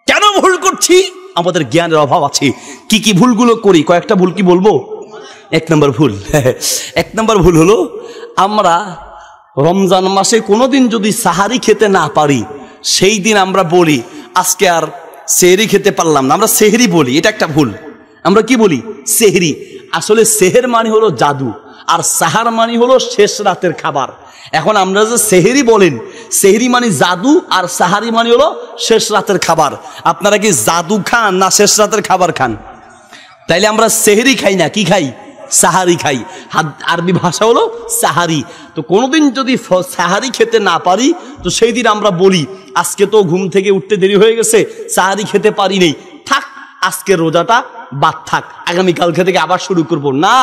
কেন ভুল করছি? আমাদের জ্ঞানের অভাব আছে। কি কি ভুলগুলো করি, কয়েকটা ভুল কি বলবো? 1 নম্বর ভুল, 1 নম্বর ভুল হলো, আমরা রমজান মাসে কোনোদিন যদি সাহারি খেতে না পারি, সেই দিন আমরা বলি আজকে আর সেহরি খেতে পারলাম না, আমরা সেহরি বলি। এটা একটা ভুল। আমরা কি বলি? সেহরি। আসলে সেহের মানে হলো জাদু, আর সাহার মানে হলো শেষ রাতের খাবার। এখন আমরা যে সেহরি বলেন, সেহরি মানে জাদু, আর সাহারি মানে হলো শেষ রাতের খাবার। আপনারা কি জাদু খান না শেষ রাতের খাবার খান? তাইলে আমরা সেহরি খাই না, কি খাই? সাহারি খাই। আরবি ভাষা হলো সাহারি। তো কোনোদিন যদি সাহারি খেতে না পারি, তো সেই দিন আমরা বলি আজকে তো ঘুম থেকে উঠতে দেরি হয়ে গেছে, সাহারি খেতে পারি নেই, থাক আজকের রোজাটা বাদ থাক, আগামীকালকে থেকে আবার শুরু করব না।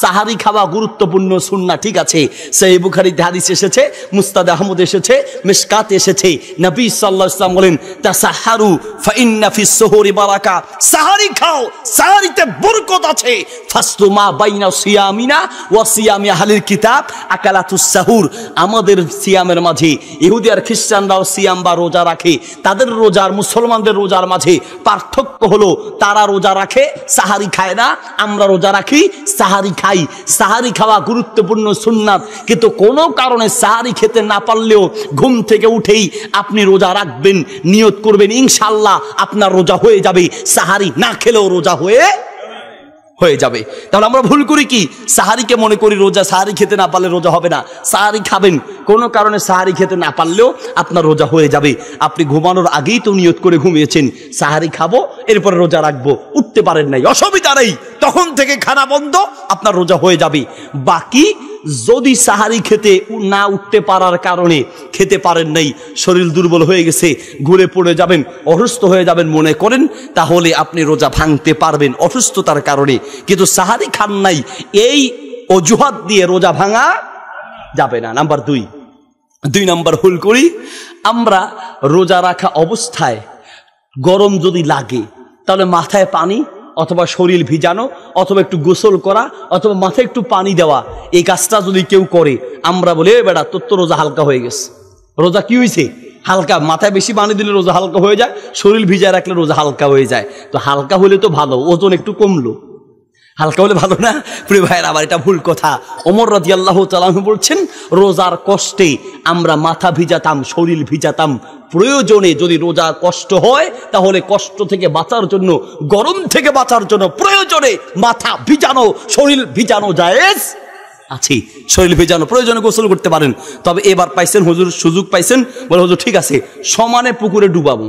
সাহারি খাওয়া গুরুত্বপূর্ণ সুন্নাহ, ঠিক আছে। সহিহ বুখারীতে হাদিস এসেছে, মুসনাদ আহমদ এসেছে, মিশকাত এসেছে। নবী সাল্লাল্লাহু আলাইহি ওয়াসাল্লাম বলেন তাসাহারু ফাইন্না ফিস সুহুরি বারাকা, সাহারি খাও, সাহারিতে বরকত আছে। ফাসলু মা বাইনা সিয়ামিনা ওয়া সিয়ামি আহলিল কিতাব আকালাতুস সাহুর, আমাদের সিয়ামের মাঝে ইহুদি আর খ্রিস্টানরাও সিয়াম বা রোজা রাখে, তাদের রোজার মুসলমানদের রোজার মাঝে পার্থক্য হলো তারা রোজা রাখে, সাহারি খায় না, আমরা রোজা রাখি, সাহারি খাই। সাহারি খাওয়া গুরুত্বপূর্ণ সুন্নাত, কিন্তু কোনো কারণে সাহারি খেতে না পারলেও ঘুম থেকে উঠেই আপনি রোজা রাখবেন, নিয়ত করবেন ইনশাআল্লাহ আপনার রোজা হয়ে যাবে, সাহারি না খেলেও রোজা হয়ে যাবে। তাহলে আমরা ভুল করি কি, সাহারিকে মনে করি রোজা, সাহারি খেতে না পারলে রোজা হবে না। সাহারি খাবেন, কোনো কারণে সাহারি খেতে না পারলেও আপনার রোজা হয়ে যাবে। আপনি ঘুমানোর আগেই তো নিয়ত করে ঘুমিয়েছেন সাহারি খাবো, এরপরে রোজা রাখবো, উঠতে পারেন নাই, অসুবিধা নেই, তখন থেকে খানা বন্ধ, আপনার রোজা হয়ে যাবে। বাকি যদি সাহারি খেতে না উঠতে পারার কারণে খেতে পারেন নাই, শরীর দুর্বল হয়ে গেছে, ঘুরে পড়ে যাবেন, অসুস্থ হয়ে যাবেন মনে করেন, তাহলে আপনি রোজা ভাঙতে পারবেন অসুস্থতার কারণে, কিন্তু সাহারি খান নাই, এই অজুহাত দিয়ে রোজা ভাঙা যাবে না। নাম্বার দুই নাম্বার ভুল করি আমরা, রোজা রাখা অবস্থায় গরম যদি লাগে তাহলে মাথায় পানি অথবা শরীর ভিজানো অথবা একটু গোসল করা অথবা মাথায় একটু পানি দেওয়া, এই কাজটা যদি কেউ করে আমরা বলি এ বেটা তোর তো রোজা হালকা হয়ে গেছে। রোজা কি হয়েছে? হালকা। মাথায় বেশি পানি দিলে রোজা হালকা হয়ে যায়, শরীর ভিজায় রাখলে রোজা হালকা হয়ে যায়। তো হালকা হলে তো ভালো, ওজন একটু কমলো, হালকা হলে ভালো না? প্রিয় ভাইয়ের, আবার এটা ভুল কথা। ওমর রাদিয়াল্লাহু তাআলা আনহু বলছেন রোজার কষ্টে আমরা মাথা ভিজাতাম, শরীর ভিজাতাম, প্রয়োজনে যদি রোজা কষ্ট হয় তাহলে কষ্ট থেকে বাঁচার জন্য, গরম থেকে বাঁচার জন্য প্রয়োজনে মাথা ভিজানো, শরীর ভিজানো জায়েজ আছে। শরীর ভিজানো প্রয়োজনে গোসল করতে পারেন। তবে এবার পাইছেন হুজুর, সুযোগ পাইছেন, বলে হুজুর ঠিক আছে সমানে পুকুরে ডুবাবো,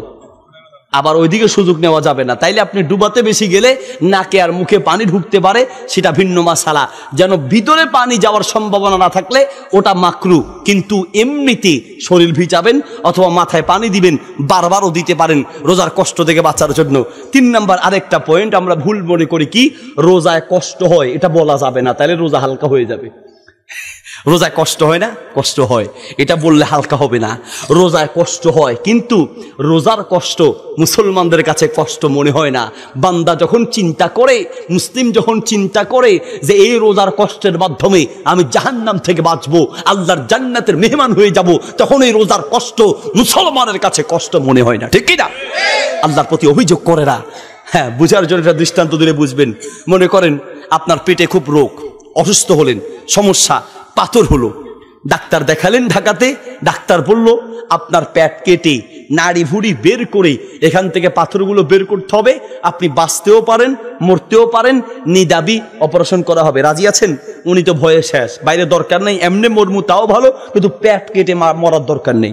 আবার ওইদিকে সুযোগ নেওয়া যাবে না। তাইলে আপনি ডুবাতে বেশি গেলে নাকে আর মুখে পানি ঢুকতে পারে, সেটা ভিন্ন মাসালা। যেন ভিতরে পানি যাওয়ার সম্ভাবনা না থাকলে ওটা মাকরু, কিন্তু এমনিতে শরীর ভিজাবেন অথবা মাথায় পানি দিবেন, বারবারও দিতে পারেন রোজার কষ্ট থেকে বাঁচার জন্য। 3 নাম্বার আরেকটা পয়েন্ট আমরা ভুল মনে করি কি, রোজায় কষ্ট হয় এটা বলা যাবে না, তাহলে রোজা হালকা হয়ে যাবে। রোজায় কষ্ট হয় না? কষ্ট হয়, এটা বললে হালকা হবে না। রোজায় কষ্ট হয়, কিন্তু রোজার কষ্ট মুসলমানদের কাছে কষ্ট মনে হয় না। বান্দা যখন চিন্তা করে, মুসলিম যখন চিন্তা করে যে এই রোজার কষ্টের মাধ্যমে আমি জাহান্নাম থেকে বাঁচবো, আল্লাহর জান্নাতের মেহমান হয়ে যাব, তখন এই রোজার কষ্ট মুসলমানের কাছে কষ্ট মনে হয় না, ঠিক কি না? আল্লাহর প্রতি অভিযোগ করে না। হ্যাঁ, বুঝার জন্য একটা দৃষ্টান্ত দিলে বুঝবেন। মনে করেন আপনার পেটে খুব রোগ, অসুস্থ হলেন, সমস্যা, পাথর হলো, ডাক্তার দেখালেন ঢাকাতে, ডাক্তার বলল আপনার পেট কেটে নাড়ি ভুড়ি বের করে এখান থেকে পাথরগুলো বের করতে হবে, আপনি বাঁচতেও পারেন মরতেও পারেন, নিদাবি অপারেশন করা হবে, রাজি আছেন? উনি তো ভয়ে শেষ, বাইরে দরকার নেই, এমনি মরমু তাও ভালো, কিন্তু পেট কেটে মরার দরকার নেই।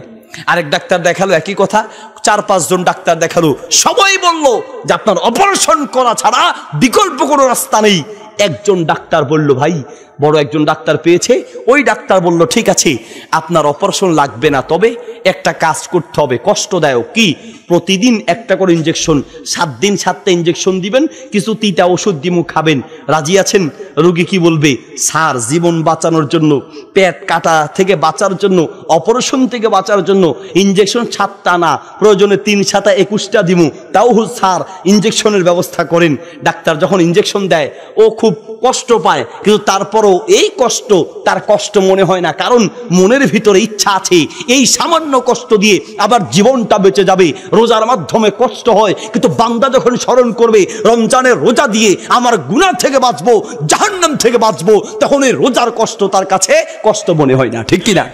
আরেক ডাক্তার দেখালো একই কথা, 4-5 জন ডাক্তার দেখালো, সবাই বলল যে আপনার অপারেশন করা ছাড়া বিকল্প কোনো রাস্তা নেই। একজন ডাক্তার বলল, ভাই বড় একজন ডাক্তার পেয়েছে, ওই ডাক্তার বলল ঠিক আছে আপনার অপারেশন লাগবে না, তবে একটা কাজ করতে হবে, কষ্টদায়ক, কি প্রতিদিন একটা করে ইনজেকশন, 7 দিন 7টা ইনজেকশন দিবেন, কিছু তিতা ওষুধ দিমু খাবেন, রাজি আছেন? রোগী কি বলবে, স্যার জীবন বাঁচানোর জন্য, পেট কাটা থেকে বাঁচার জন্য, অপারেশন থেকে বাঁচার জন্য ইনজেকশন 7টা না, প্রয়োজনে 3 7 21টা দিমু, তাও স্যার ইনজেকশনের ব্যবস্থা করেন। ডাক্তার যখন ইনজেকশন দেয় ও খুব কষ্ট পায়, কিন্তু তারপরও এই কষ্ট তার কষ্ট মনে হয় না, কারণ মনের ভিতরে ইচ্ছা আছে এই সামান্য কষ্ট দিয়ে আবার জীবনটা বেঁচে যাবে। রোজার মাধ্যমে কষ্ট হয়, কিন্তু বান্দা যখন স্মরণ করবে রমজানের রোজা দিয়ে আমার গুনাহ থেকে বাঁচবো, জাহান্নাম থেকে বাঁচবো, তখন এই রোজার কষ্ট তার কাছে কষ্ট মনে হয় না, ঠিক কিনা?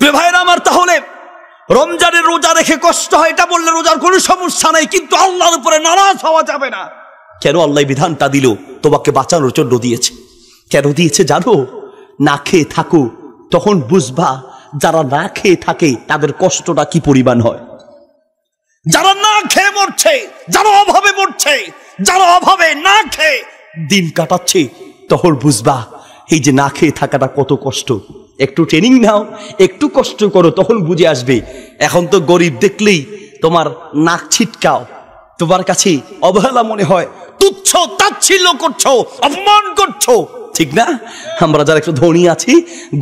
ভাইরা আমার, তাহলে রমজানের রোজা রেখে কষ্ট হয় এটা বললে রোজার কোনো সমস্যা নাই, কিন্তু আল্লাহর উপরে নারাজ হওয়া যাবে না। কেন আল্লাহ বিধানটা দিল? তোমাকে বাঁচানোর জন্য দিয়েছে। কেন দিয়েছে জানো? না খেয়ে থাকো, তখন বুঝবা যারা না খেয়ে থাকে তাদের কষ্টটা কি পরিমাণ হয়। যারা না খেয়ে মরছে, যারা অভাবে মরছে, যারা অভাবে না খেয়ে দিন কাটাচ্ছে, তখন বুঝবা এই যে না খেয়ে থাকাটা কত কষ্ট। একটু ট্রেনিং নাও, একটু কষ্ট করো, তখন বুঝে আসবে। এখন তো গরিব দেখলেই তোমার নাক ছিটকাও, তোমার কাছে অবহেলা মনে হয়, তুচ্ছ তাচ্ছিল্য করছো, অপমান করছো, ঠিক না? আমরা যারা একটু ধনী আছি,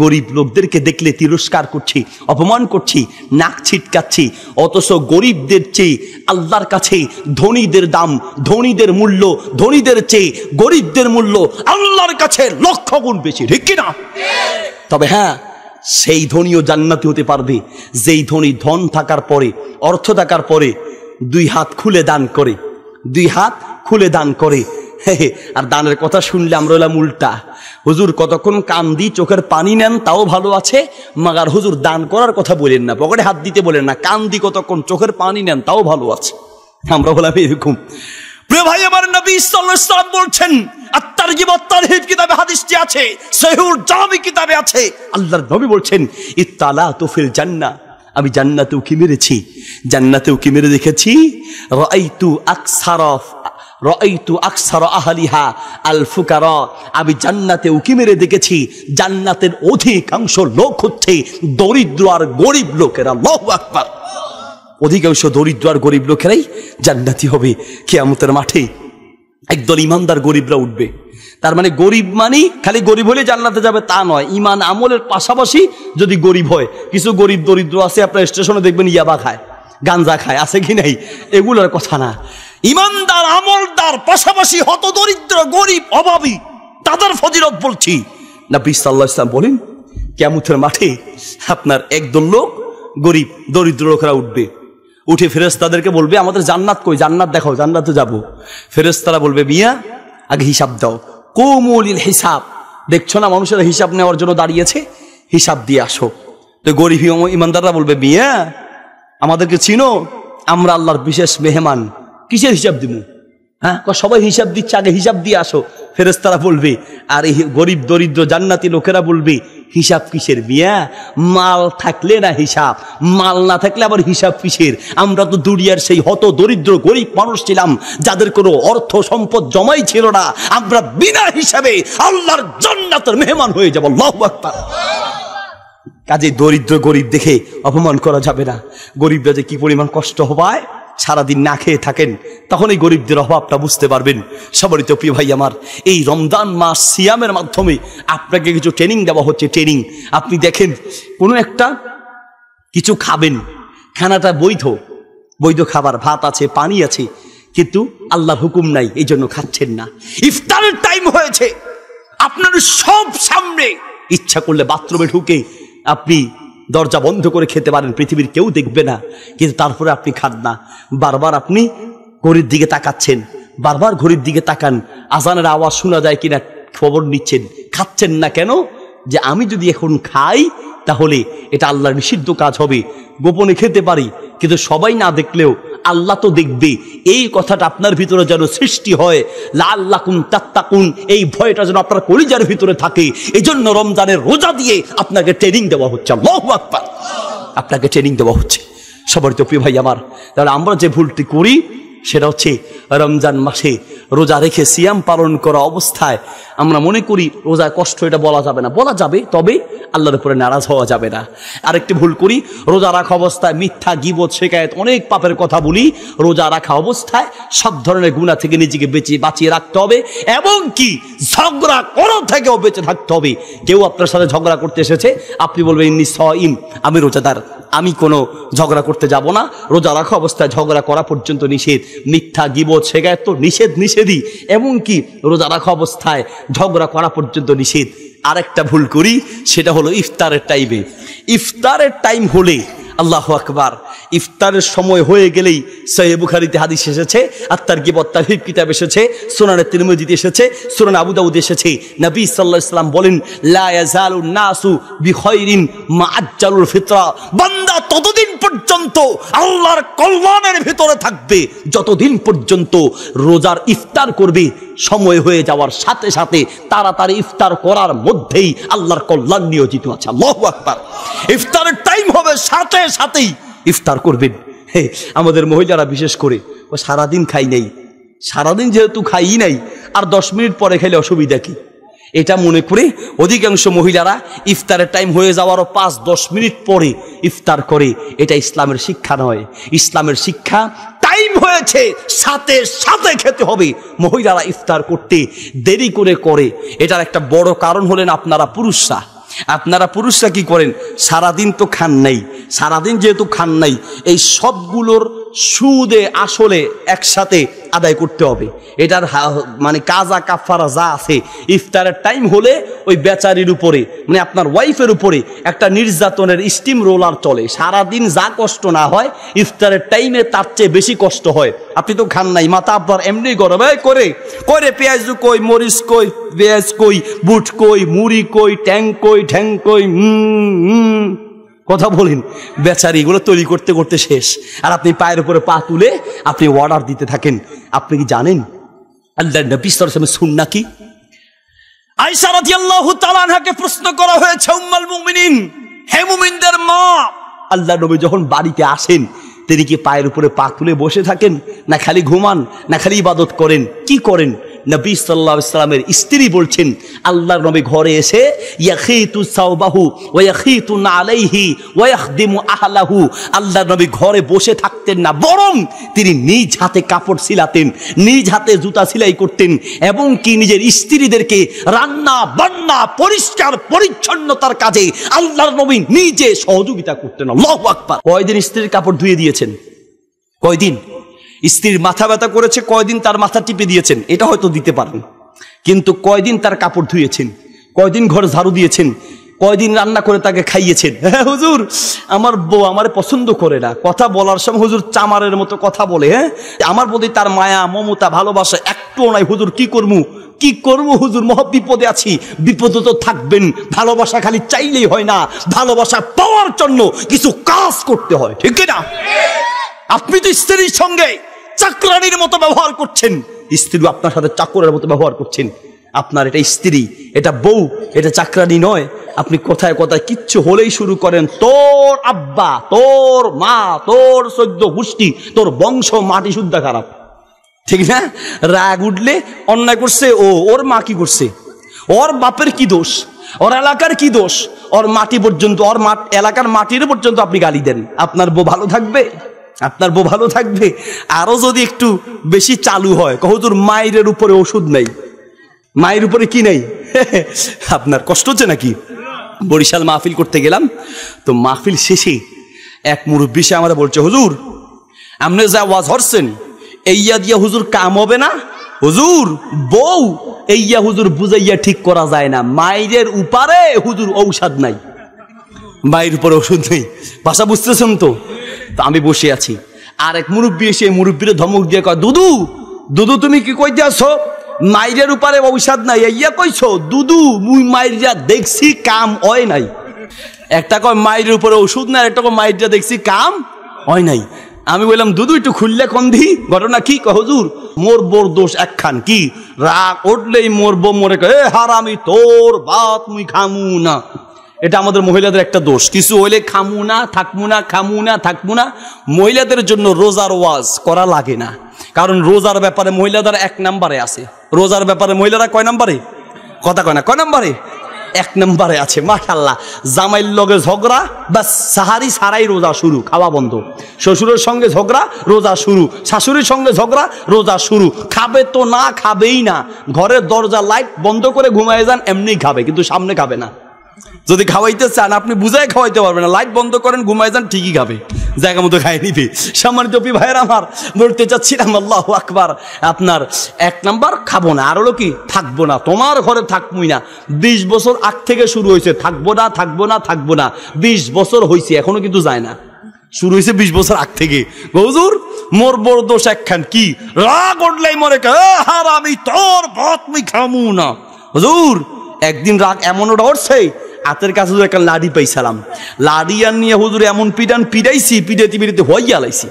গরিব লোকদেরকে দেখলে তিরস্কার করছি, অপমান করছি, নাক ছিটকাচ্ছি, অথচ গরিবদের চেয়ে আল্লাহর কাছে ধনীদের দাম, ধনীদের মূল্য, ধনীদের চেয়ে গরিবদের মূল্য আল্লাহর কাছে লক্ষ গুণ বেশি, ঠিক কিনা? তবে হ্যাঁ, সেই ধনীও জান্নাতি হতে পারবে যেই ধনী ধন থাকার পরে, অর্থ থাকার পরে 2 হাত খুলে দান করে, 2 হাত খুলে দান করে। আর দানের কথা শুনলে আমরা হলাম উল্টা, হুজুর কতক্ষণ কান্দি চোখের পানি নেন তাও ভালো আছে, মাগার হুজুর দান করার কথা বলেন না, পকেটে হাত দিতে বলেন না, কান্দি কতক্ষণ চোখের পানি নেন তাও ভালো আছে। আমরা হলাম এরকম। প্রিয় ভাই আমার, নবী সাল্লাল্লাহু আলাইহি ওয়াসাল্লাম বলছেন, আত-তারগিব ওয়াত-তারহিব কিতাবে হাদিসটি আছে, সহিহুল জামি কিতাবে আছে, আল্লাহর নবী বলছেন, ইত্তালাতু ফিল জান্নাহ, আমি জান্নাতে উকি মেরেছি, জান্নাতে উকি মেরে দেখেছি, রাআইতু আকসারা আহলিহা আল ফুকারা, আমি জান্নাতে উকি মেরে দেখেছি জান্নাতের অধিকাংশ লোক হচ্ছে দরিদ্র আর গরিব লোকেরা। আল্লাহু আকবার। অধিকাংশ দরিদ্র আর গরিব লোকেরাই জান্নাতি হবে কিয়ামতের মাঠে। একদল ইমানদার গরিবরা উঠবে। তার মানে গরিব মানে খালি গরিব হলে জান্নাতে যাবে তা নয়, ইমান আমলের পাশাপাশি যদি গরিব হয়। কিছু গরিব দরিদ্র আছে, আপনার স্টেশনে দেখবেন ইয়াবা খায়, গাঞ্জা খায়, আছে কি নাই? এগুলোর কথা না। ইমানদার আমলদার পাশাপাশি হত দরিদ্র গরিব অভাবী তাদের ফজিলত বলছি। নবী সাল্লাল্লাহু আলাইহি ওয়াসাল্লাম বলেন, কিয়ামতের মাঠে আপনার একদল লোক গরিব দরিদ্র লোকেরা উঠবে, উঠে ফেরেশতাদেরকে বলবে, আমাদের জান্নাত কই, জান্নাত দেখাও, জান্নাতে যাব। ফেরেশতারা বলবে, মিয়া আগে হিসাব দাও, কুমুলিল হিসাব, দেখছো না মানুষেরা হিসাব নেওয়ার জন্য দাঁড়িয়েছে, হিসাব দিয়ে আসো। তো গরিব ইমানদাররা বলবে, মিয়া আমাদেরকে চিনো, আমরা আল্লাহর বিশেষ মেহমান, কিসের হিসাব দিব? হ্যাঁ, সবাই হিসাব দিচ্ছে, আগে হিসাব দিয়ে আসো। ফেরেশতারা বলবে, আর এই গরিব দরিদ্র জান্নাতি লোকেরা বলবে, হিসাব কিসের মিয়া? মাল থাকলে না হিসাব, মাল না থাকলে আবার হিসাব কিসের? আমরা তো দুনিয়ার সেই হত দরিদ্র গরিব মানুষ ছিলাম যাদের কোনো অর্থ সম্পদ জমাই ছিল না, আমরা বিনা হিসাবে আল্লাহর জান্নাতের মেহমান হয়ে যাব। আল্লাহু আকবার। কাজে দরিদ্র গরিব দেখে অপমান করা যাবে না। গরিবরা যে কি পরিমাণ কষ্ট হবায়, সারাদিন না খেয়ে থাকেন, তখন এই গরিবদের অভাবটা বুঝতে পারবেন। সবারই তো প্রিয় ভাই আমার, এই রমজান মাস সিয়ামের মাধ্যমে আপনাকে কিছু ট্রেনিং দেওয়া হচ্ছে। ট্রেনিং, আপনি দেখেন কোনো একটা কিছু খাবেন, খানাটা বৈধ, বৈধ খাবার, ভাত আছে, পানি আছে, কিন্তু আল্লাহর হুকুম নাই, এই জন্য খাচ্ছেন না। ইফতারের টাইম হয়েছে, আপনার সব সামনে, ইচ্ছা করলে বাথরুমে ঢুকে আপনি দরজা বন্ধ করে খেতে পারেন, পৃথিবীর কেউ দেখবে না, কিন্তু তারপরে আপনি খান না। বারবার আপনি ঘড়ির দিকে তাকাচ্ছেন, বারবার ঘড়ির দিকে তাকান, আজানের আওয়াজ শোনা যায় কিনা খবর নিচ্ছেন, খাচ্ছেন না কেন? যে আমি যদি এখন খাই তাহলে এটা আল্লাহর নিষিদ্ধ কাজ হবে। গোপনে খেতে পারি, কিন্তু সবাই না দেখলেও আল্লাহ তো দেখবে, এই কথাটা আপনার ভিতরে যেন সৃষ্টি হয়। লাআল্লাকুম তাত্তাকুন, এই ভয়টা যেন আপনার কলিজার ভিতরে থাকে। এই জন্য রমজানের রোজা দিয়ে আপনাকে ট্রেনিং দেওয়া হচ্ছে। আল্লাহু আকবার। আপনাকে ট্রেনিং দেওয়া হচ্ছে। সবার তো প্রিয় ভাই আমার, তাহলে আমরা যে ভুলটি করি সেটা হচ্ছে রমজান মাসে রোজা রেখে সিয়াম পালন করা অবস্থায় আমরা মনে করি রোজায় কষ্ট, এটা বলা যাবে না। বলা যাবে, তবে আল্লাহর উপরে নারাজ হওয়া যাবে না। আরেকটি ভুল করি, রোজা রাখা অবস্থায় মিথ্যা, গীবত, শিকায়েত, অনেক পাপের কথা বলি। রোজা রাখা অবস্থায় সব ধরনের গুনাহ থেকে নিজেকে বাঁচিয়ে রাখতে হবে, এবং কি ঝগড়া করা থেকেও বেঁচে থাকতে হবে। কেউ আপনার সাথে ঝগড়া করতে এসেছে, আপনি বলবেন ইন্নী সাইম, আমি রোজাদার, আমি কোনো ঝগড়া করতে যাব না। রোজা রাখা অবস্থায় ঝগড়া করা পর্যন্ত নিষেধ, মিথ্যা, গীবত, শিকায়েত তো নিষেধই, এমনকি রোজা রাখা অবস্থায় ঝগড়া করা পর্যন্ত নিষেধ। আরেকটা ভুল করি, সেটা হলো ইফতারের টাইমে। ইফতারের টাইম হলে, আল্লাহু আকবার, ইফতারের সময় হয়ে গেলেই সহিহ বুখারীতে হাদিস এসেছে, আত-তারগিব ওয়াত-তারহিব কিতাব এসেছে, সুনানে তিরমিজিতে এসেছে, সুনানে আবু দাউদ এসেছে। নবী সাল্লাল্লাহু আলাইহি ওয়াসাল্লাম বলেন, লা ইয়াজালুন নাসু বিখাইরিন মা আজ্জালুল ফিতরা, বান্দা ততদিন পর্যন্ত আল্লাহর কল্যাণের ভিতরে থাকবে যতদিন পর্যন্ত রোজার ইফতার করবে। সময় হয়ে যাওয়ার সাথে সাথে তাড়াতাড়ি ইফতার করার মধ্যেই আল্লাহর কল্যাণ নিয়োজিত আছে। আল্লাহু আকবার। ইফতারের টাইম হবে, সাথে সাথেই ইফতার করবেন। আমাদের মহিলারা বিশেষ করে, ও সারাদিন খাই নাই, সারাদিন যেহেতু খাই নাই, আর 10 মিনিট পরে খেলে অসুবিধা কি, এটা মনে করে অধিকাংশ মহিলারা ইফতারের টাইম হয়ে যাওয়ারও 5-10 মিনিট পরে ইফতার করে। এটা ইসলামের শিক্ষা নয়। ইসলামের শিক্ষা টাইম টাইম হয়েছে সাথে সাথে খেতে হবে। মহিলারা ইফতার করতে দেরি করে এটার একটা বড় কারণ হলেন আপনারা পুরুষরা কি করেন, সারাদিন তো খান নাই, সারাদিন যেহেতু খান নাই এই সবগুলোর সুদে আসলে একসাথে আদায় করতে হবে। এটার মানে কাজা কাফারা যা আছে ইফতারের টাইম হলে ওই বেচারির উপরে মানে আপনার ওয়াইফের উপরে একটা নির্যাতনের স্টিম রোলার চলে। সারাদিন যা কষ্ট না হয় ইফতারের টাইমে তার চেয়ে বেশি কষ্ট হয়। আপনি তো খান নাই, মাথা আপনার এমনি গরম করে পেঁয়াজ কই, মরিচ কই, পেঁয়াজ কই, বুট কই, মুড়ি কই, ঠ্যাং কই কথা বলেন। বেচারি এগুলো তৈরি করতে করতে শেষ, আর আপনি পায়ের উপরে পা তুলে আপনি অর্ডার দিতে থাকেন। আপনি কি জানেন আল্লাহর নবী সাল্লাল্লাহু আলাইহি ওয়াসাল্লামের সুন্নাহ কি? আয়েশা রাদিয়াল্লাহু তাআলা আনহাকে প্রশ্ন করা হয়েছে, উম্মুল মুমিনিন, হে মুমিনদের মা, আল্লাহর নবী যখন বাড়িতে আসেন তিনি কি পায়ের উপরে পা তুলে বসে থাকেন, না খালি ঘুমান, না খালি ইবাদত করেন, কি করেন? নবী সাল্লাল্লাহু আলাইহি ওয়াসাল্লামের স্ত্রী বলছেন আল্লাহর নবী ঘরে এসে ইয়াখিতু সাওবাহু ওয়া ইয়াখিতু আলাইহি ওয়া ইয়াখদিমু আহলাহু, আল্লাহর নবী ঘরে বসে থাকতেন না, বরং তিনি নিজ হাতে কাপড় সিলাতেন, নিজ হাতে জুতা সেলাই করতেন, এবং কি নিজের স্ত্রীদেরকে রান্না বান্না পরিষ্কার পরিচ্ছন্নতার কাজে আল্লাহর নবী নিজে সহযোগিতা করতেন। আল্লাহু আকবার। কয়দিন স্ত্রীর কাপড় ধুয়ে দিয়েছেন? কয়দিন? স্ত্রীর মাথা ব্যথা করেছে, কয়দিন তার মাথা টিপে দিয়েছেন, এটা হয়তো দিতে পারেন, কিন্তু কয়দিন তার কাপড় ধুয়েছেন, কয়দিন ঘর ঝাড়ু দিয়েছেন, কয়দিন রান্না করে তাকে খাইয়েছেন? হ্যাঁ হুজুর, আমার বউ আমারে পছন্দ করে না, কথা বলার সময় হুজুর চামারের মতো কথা বলে, হ্যাঁ আমার প্রতি তার মায়া মমতা ভালোবাসা একটুও নাই, হুজুর কি করবো হুজুর, মহা বিপদে আছি। বিপদে তো থাকবেন, ভালোবাসা খালি চাইলেই হয় না, ভালোবাসা পাওয়ার জন্য কিছু কাজ করতে হয়, ঠিক না? আপনি তো স্ত্রীর সঙ্গে চাকরানির মতো ব্যবহার করছেন, স্ত্রী আপনার সাথে চাকরের মতো ব্যবহার করছেন। আপনার এটা স্ত্রী, এটা বউ, এটা চাকরানি নয়। আপনি কথায় কথায় কিচ্ছু হলেই শুরু করেন, তোর আব্বা, তোর মা, তোর 14 গোষ্ঠী, তোর বংশ মাটি শুদ্ধা খারাপ, ঠিক না? রাগ উঠলে অন্যায় করছে ওর মা কি করছে, ওর বাপের কি দোষ, ওর এলাকার কি দোষ, ওর মাটি পর্যন্ত, ওর এলাকার মাটির পর্যন্ত আপনি গালি দেন। আপনার বউ ভালো থাকবে? আপনার বউ ভালো থাকবে? আরো যদি একটু বেশি চালু হয়, হুজুর মায়ের উপরে ওষুধ নেই, মায়ের উপরে কি নেই? আপনার কষ্ট হচ্ছে নাকি? বরিশাল মাহফিল করতে গেলাম, তো মাহফিল শেষে এক মুরব্বী সে আমরা বলছে, হুজুর আপনি যা ওয়াজ হরছেন এইয়া দিয়া হুজুর কাম হবে না, হুজুর বউ এইয়া হুজুর বুঝাইয়া ঠিক করা যায় না, মায়ের উপরে হুজুর ঔষধ নাই, মায়ের উপরে ওষুধ নেই। ভাষা বুঝতেছেন তো? আমি বসে আছি, আর এক মুরব্বী এসে মুরব্বীর ধমক দিয়ে কয়, দুদু তুমি কি কইতে আসো, মাইরের উপরে ঔষধ নাই ইয়া কইছো? দুদু মুই মাইরা দেখছি কাম হয় নাই। একটা কয় মাইরের উপরে ওষুধ নাই, একটা কয় মাইরা দেখছি কাম হয় নাই। আমি বললাম দুদু একটু খুললে কন্ধি, ঘটনা কি? হুজুর মোর বোর দোষ একখান, কি? রাগ উঠলেই মোর বউ মরে কয়, হারামি তোর ভাত মুই খামু না। এটা আমাদের মহিলাদের একটা দোষ, কিছু হইলে খামু না, থাকমু না, খামু না, থাকমু না। মহিলাদের জন্য রোজার ওয়াজ করা লাগে না, কারণ রোজার ব্যাপারে মহিলাদের 1 নম্বরে আছে। রোজার ব্যাপারে মহিলারা কয় নম্বরে? কথা কয় না, কয় নম্বরে? 1 নম্বরে আছে। মাশাআল্লাহ, জামাইর লগে ঝগড়া, বাস সাহারি সারাই রোজা শুরু, খাওয়া বন্ধ। শ্বশুরের সঙ্গে ঝগড়া, রোজা শুরু। শাশুড়ির সঙ্গে ঝগড়া, রোজা শুরু। খাবে তো না, খাবেই না। ঘরের দরজা লাইট বন্ধ করে ঘুমায় যান, এমনি খাবে, কিন্তু সামনে খাবে না। যদি খাওয়াইতে চান আপনি বুঝাই খাওয়াইতে পারবেন না, লাইট বন্ধ করেন ঘুমায় যান, ঠিকই খাবে, জায়গা মতো খাই নিবে। সম্মানিত ভাইয়ের আমার, বলতে চাচ্ছিলাম আল্লাহু আকবার, আপনার 1 নাম্বার খাবো না, আর হলো কি থাকবো না, তোমার ঘরে থাকবই না। 20 বছর আগ থেকে শুরু হয়েছে, থাকবো না থাকবো না থাকবো না, 20 বছর হয়েছে, এখনো কিন্তু যায় না। শুরু হয়েছে 20 বছর আগ থেকে। হুজুর মোর বড় দোষ একখান, কি? রাগ উঠলেই মরে হারামি তোর ভাত মুই খামু না। হুজুর একদিন রাগ এমন ওটা উঠছে, হাতের কাছে একটা লাডি পাইছিলাম, লাডি আর নিয়ে হুজুর এমন পিটাইছি, পিটাইতে হইয়া লাইছি।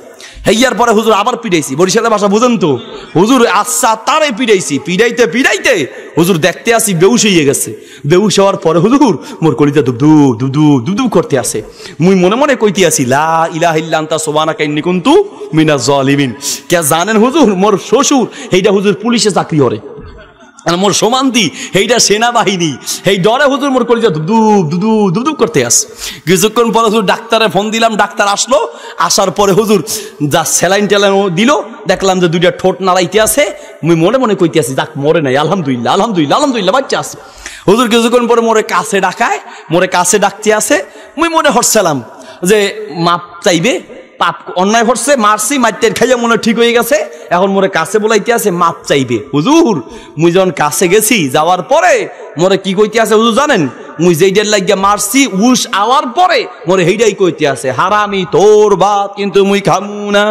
হইয়ার পরে হুজুর আবার পিটাইছি, বরিশালের ভাষা বুঝেন তো, হুজুর আচ্ছা তারে পিটাইছি, পিটাইতে হুজুর দেখতে আসি বেউস হয়ে গেছে। বেউস হওয়ার পরে হুজুর মোর কলিজা দুবদুব করতে আসে। মুই মনে মনে কইতে আসি, লা ইলাহা ইল্লা আনতা সুবহানাকা ইন্নী কুনতু মিনাজ জালিমিন। কে জানেন হুজুর মোর শ্বশুর এইটা হুজুর পুলিশে চাকরি করে, মোর সমান্তি এইটা সেনাবাহিনী, এই ডরে হুজুর মোর কলিজা দুদুব দুদুব দুদুব করতে আস। কিছুক্ষণ পরে হুজুর ডাক্তারে ফোন দিলাম, ডাক্তার আসলো। আসার পরে হুজুর যা স্যালাইন ট্যালাইন দিল, দেখলাম যে দুইটা ঠোঁট নাড়াইতে আছে। মুই মনে মনে কইতে আছি যাক মরে নাই, আলহামদুলিল্লাহ আলহামদুলিল্লাহ আলহামদুলিল্লাহ বাচ্চা আছে। হুজুর কিছুক্ষণ পরে মোরে কাছে ডাকায়, মোরে কাছে ডাকতে আছে। মুই মনে হরছিলাম যে মাপ চাইবে, পাপ অন্যায় করছে, মারছি, মাইটের খাইয়া মনে ঠিক হয়ে গেছে, এখন মোরে কাছে বলাইতে আছে মাপ চাইবে। হুজুর মুই যখন কাছে গেছি, যাওয়ার পরে মোরে কি কইতে আছে হুজুর জানেন? মুই যেইটার লাগিয়া মারছি উস আওয়ার পরে মোরে হেইটাই কইতে আছে, হারামি তোর ভাত কিন্তু মুই খামু না,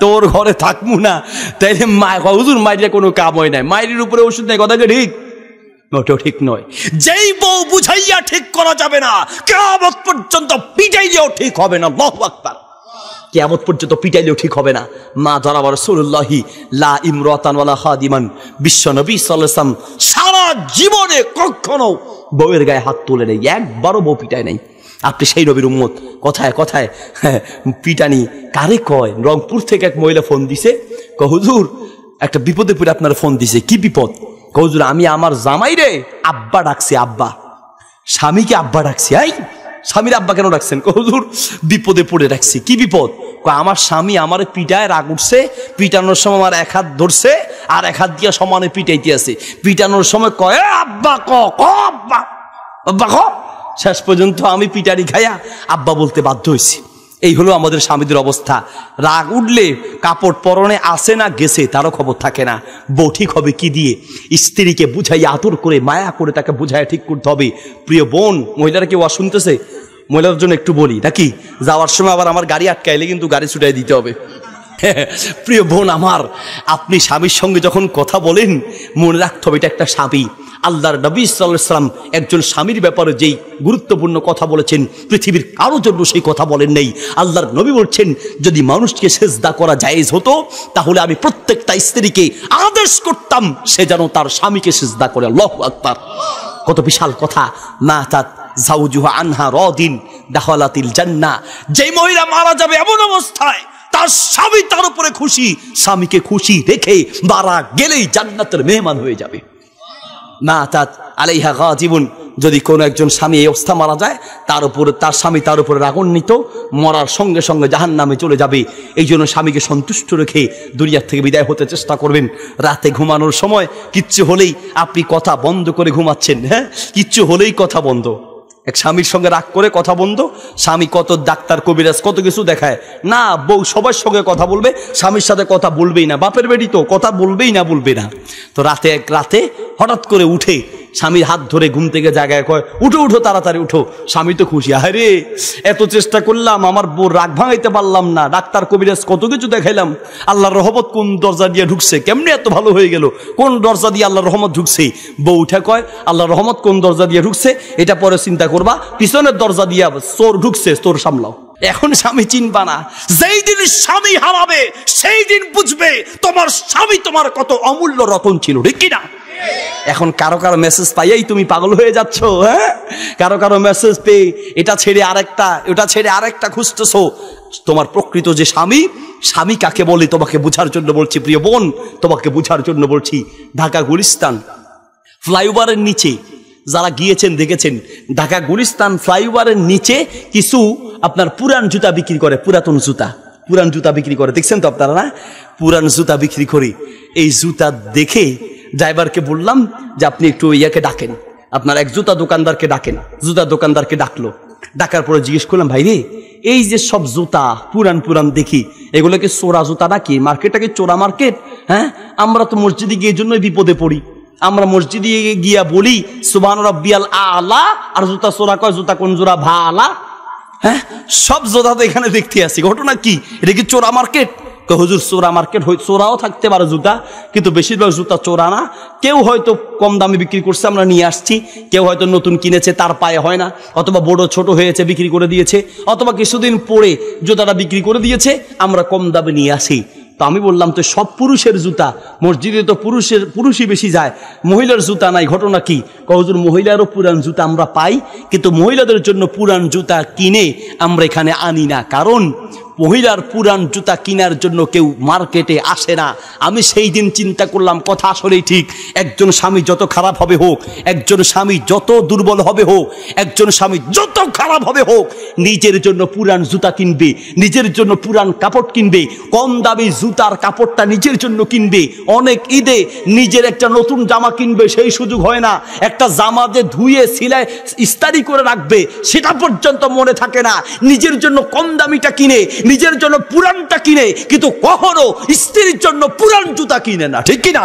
তোর ঘরে থাকমু না। তাইলে হুজুর মাইরে কোনো কাম হয় নাই, মাইরের উপরে ওষুধ নাই, কথা কি ঠিক? ওটাও ঠিক নয়। যেই বউ বুঝাইয়া ঠিক করা যাবে না, কিয়ামত পর্যন্ত পিটাইলেও ঠিক হবে না। আল্লাহু আকবার। কিয়ামত পর্যন্ত পিটাইলেও ঠিক হবে না। মা জনাব রাসূলুল্লাহি লা ইমরাতান ওয়ালা খাদিমান, বিশ্ব নবী সাল্লাল্লাহু আলাইহি ওয়াসাল্লাম সারা জীবনে কখনো বউয়ের গায়ে হাত তুলে নেই, একবারও বউ পিটায় নাই। আপনি সেই নবীর উম্মত। কথায় কথায় পিটানি কারে কয়? রংপুর থেকে এক মহিলা ফোন দিছে, হুজুর একটা বিপদে পড়ে আপনার ফোন দিছে। কি বিপদ? হুজুর আমি আমার জামাই রে আব্বা ডাকছি, আব্বা। স্বামীকে আব্বা ডাকছি। এই স্বামীর আব্বা কেন ডাকছেন? হুজুর বিপদে পড়ে রাখছি। কি বিপদ? আমার স্বামী আমার পিটায়, রাগ উঠছে, পিটানোর সময় আমার এক হাত ধরছে আর এক হাত দিয়ে সমানে পিটাইতে আছে। পিটানোর সময় কয় আব্বা ক আব্বা আব্বা ক। শেষ পর্যন্ত আমি পিটারি খাইয়া আব্বা বলতে বাধ্য হয়েছি। এই হলো আমাদের স্বামীদের অবস্থা। রাগ উঠলে কাপড় পরনে আসে না গেছে তারও খবর থাকে না। বউ ঠিক হবে কি দিয়ে? স্ত্রীকে বুঝাইয়া আদর করে মায়া করে তাকে বুঝাইয়া ঠিক করতে হবে। প্রিয় বোন, মহিলারা কেউ শুনতেছে? মহিলার জন্য একটু বলি নাকি, যাওয়ার সময় আবার আমার গাড়ি আটকাইলে কিন্তু গাড়ি ছুটাই দিতে হবে। প্রিয় বোন আমার, আপনি স্বামীর সঙ্গে যখন কথা বলেন মনে রাখতে হবে এটা একটা স্বামী। আল্লাহর নবী সাল্লাল্লাহু আলাইহি ওয়াসাল্লাম একজন স্বামীর ব্যাপারে যেই গুরুত্বপূর্ণ কথা বলেছেন, পৃথিবীর কারোর জন্য সেই কথা বলেন নাই। আল্লাহর নবী বলছেন, যদি মানুষকে সিজদা করা জায়েজ হতো তাহলে আমি প্রত্যেকটা স্ত্রীকে আদেশ করতাম সে যেন তার স্বামীকে সিজদা করে। আল্লাহু আকবার। কত বিশাল কথা। মাতাত যাওজুহা আনহা রাদিন দাখালাতিল জান্নাহ। যেই মহিলা মারা যাবে এমন অবস্থায় তার স্বামী তার উপরে খুশি, স্বামীকে খুশি রেখে মারা গেলেই জান্নাতের মেহমান হয়ে যাবে। মাতাত আলাইহা গাজিবুন। যদি কোনো একজন স্বামী এই অবস্থা মারা যায়, তার উপরে তার স্বামী তার উপরে রাগান্বিত, মরার সঙ্গে সঙ্গে জাহান্নামে চলে যাবে। এই জন্য স্বামীকে সন্তুষ্ট রেখে দুনিয়ার থেকে বিদায় হতে চেষ্টা করবেন। রাতে ঘুমানোর সময় কিচ্ছু হলেই আপনি কথা বন্ধ করে ঘুমাচ্ছেন, হ্যাঁ, কিচ্ছু হলেই কথা বন্ধ। এক স্বামীর সঙ্গে রাগ করে কথা বন্ধ। স্বামী কত ডাক্তার কবিরাজ কত কিছু দেখায় না, বউ সবার সঙ্গে কথা বলবে, স্বামীর সাথে কথা বলবেই না। বাপের বেটি তো কথা বলবেই না, বলবে না। তো রাতে এক রাতে হঠাৎ করে উঠে স্বামীর হাত ধরে ঘুম থেকে জায়গায় কয় উঠো উঠো তাড়াতাড়ি উঠো। স্বামী তো খুশি, আরে এত চেষ্টা করলাম আমার বউ রাগ ভাঙাইতে পারলাম না, ডাক্তার কবিরাজ কত কিছু দেখাইলাম, আল্লাহর রহমত কোন দরজা দিয়ে ঢুকছে, কেমনে এত ভালো হয়ে গেল, কোন দরজা দিয়ে আল্লাহর রহমত ঢুকছে। বউ উঠে কয় আল্লাহর রহমত কোন দরজা দিয়ে ঢুকছে এটা পরে চিন্তা করবা, পিছনের দরজা দিয়ে চোর ঢুকছে, চোর সামলাও। এখন স্বামী চিনবা না। যেই দিন স্বামী হারাবে সেই দিন বুঝবে তোমার স্বামী তোমার কত অমূল্য রতন ছিল, ঠিক কিনা? এখন কারো কারো মেসেজ পাইয়াই তুমি পাগল হয়ে যাচ্ছ, হ্যাঁ, কারো কারো মেসেজ পেয়ে এটা ছেড়ে আরেকটা, ওটা ছেড়ে আরেকটা খুঁজতেছো। তোমার প্রকৃত যে স্বামী, স্বামী কাকে বলে তোমাকে বুঝার জন্য বলছি প্রিয় বোন, তোমাকে বুঝার জন্য বলছি। ঢাকা গুলিস্তান ফ্লাইওভারের নিচে যারা গিয়েছেন দেখেছেন, ঢাকা গুলিস্তান ফ্লাইওভারের নিচে কিছু আপনার পুরান জুতা বিক্রি করে, পুরাতন জুতা, পুরান জুতা বিক্রি করে, দেখছেন তো আপনারা না? পুরান জুতা বিক্রি করি। এই জুতা দেখে ড্রাইভারকে বললাম যে আপনি একটু ইয়াকে ডাকেন, আপনার এক জুতা দোকানদারকে ডাকেন। জুতা দোকানদারকে ডাকলো, ডাকার পরে জিজ্ঞেস করলাম ভাই রে, এই যে সব জুতা পুরান পুরান দেখি, এগুলো কি চোরা জুতা নাকি? মার্কেটটা কি চোরা মার্কেট? হ্যাঁ, আমরা তো মসজিদে গিয়ে জন্যই বিপদে পড়ি। আমরা মসজিদে গিয়া বলি সুবহান রাব্বিয়াল আলা, আর জুতা চোরা কয় জুতা কোন জোড়া ভালা। হ্যাঁ, সব জুতা তো এখানে দেখতে আসি, ঘটনা কি? এটা কি চোরা মার্কেট? হুজুর চোরা মার্কেট, চোরাও থাকতে পারে জুতা, কিন্তু বেশিরভাগ জুতা চোরা না। কেউ হয়তো কম দামে বিক্রি করছে, আমরা নিয়ে আসছি, কেউ হয়তো নতুন কিনেছে তার পায়ে হয় না, অথবা বড় ছোট হয়েছে বিক্রি করে দিয়েছে, অথবা কিছুদিন পরে জুতাটা বিক্রি করে দিয়েছে, আমরা কম দামে নিয়ে আসি। তো আমি বললাম তো সব পুরুষের জুতা, মসজিদে তো পুরুষই বেশি যায়, মহিলার জুতা নাই, ঘটনা কি? হুজুর মহিলারও পুরান জুতা আমরা পাই, কিন্তু মহিলাদের জন্য পুরান জুতা কিনে আমরা এখানে আনি না। কারণ মহিলার পুরান জুতা কেনার জন্য কেউ মার্কেটে আসে না। আমি সেই দিন চিন্তা করলাম কথা আসলেই ঠিক। একজন স্বামী যত খারাপ হবে হোক, একজন স্বামী যত দুর্বল হবে হোক, একজন স্বামী যত খারাপ হবে হোক, নিজের জন্য পুরান জুতা কিনবে, নিজের জন্য পুরান কাপড় কিনবে, কম দামি জুতার কাপড়টা নিজের জন্য কিনবে। অনেক ঈদে নিজের একটা নতুন জামা কিনবে, সেই সুযোগ হয় না। একটা জামা যে ধুয়ে সিলাই ইস্তারি করে রাখবে সেটা পর্যন্ত মনে থাকে না। নিজের জন্য কম দামিটা কিনে, নিজের জন্য পুরানটা কিনে, কিন্তু কখনো স্ত্রীর জন্য পুরান জুতা কিনে না, ঠিক কিনা?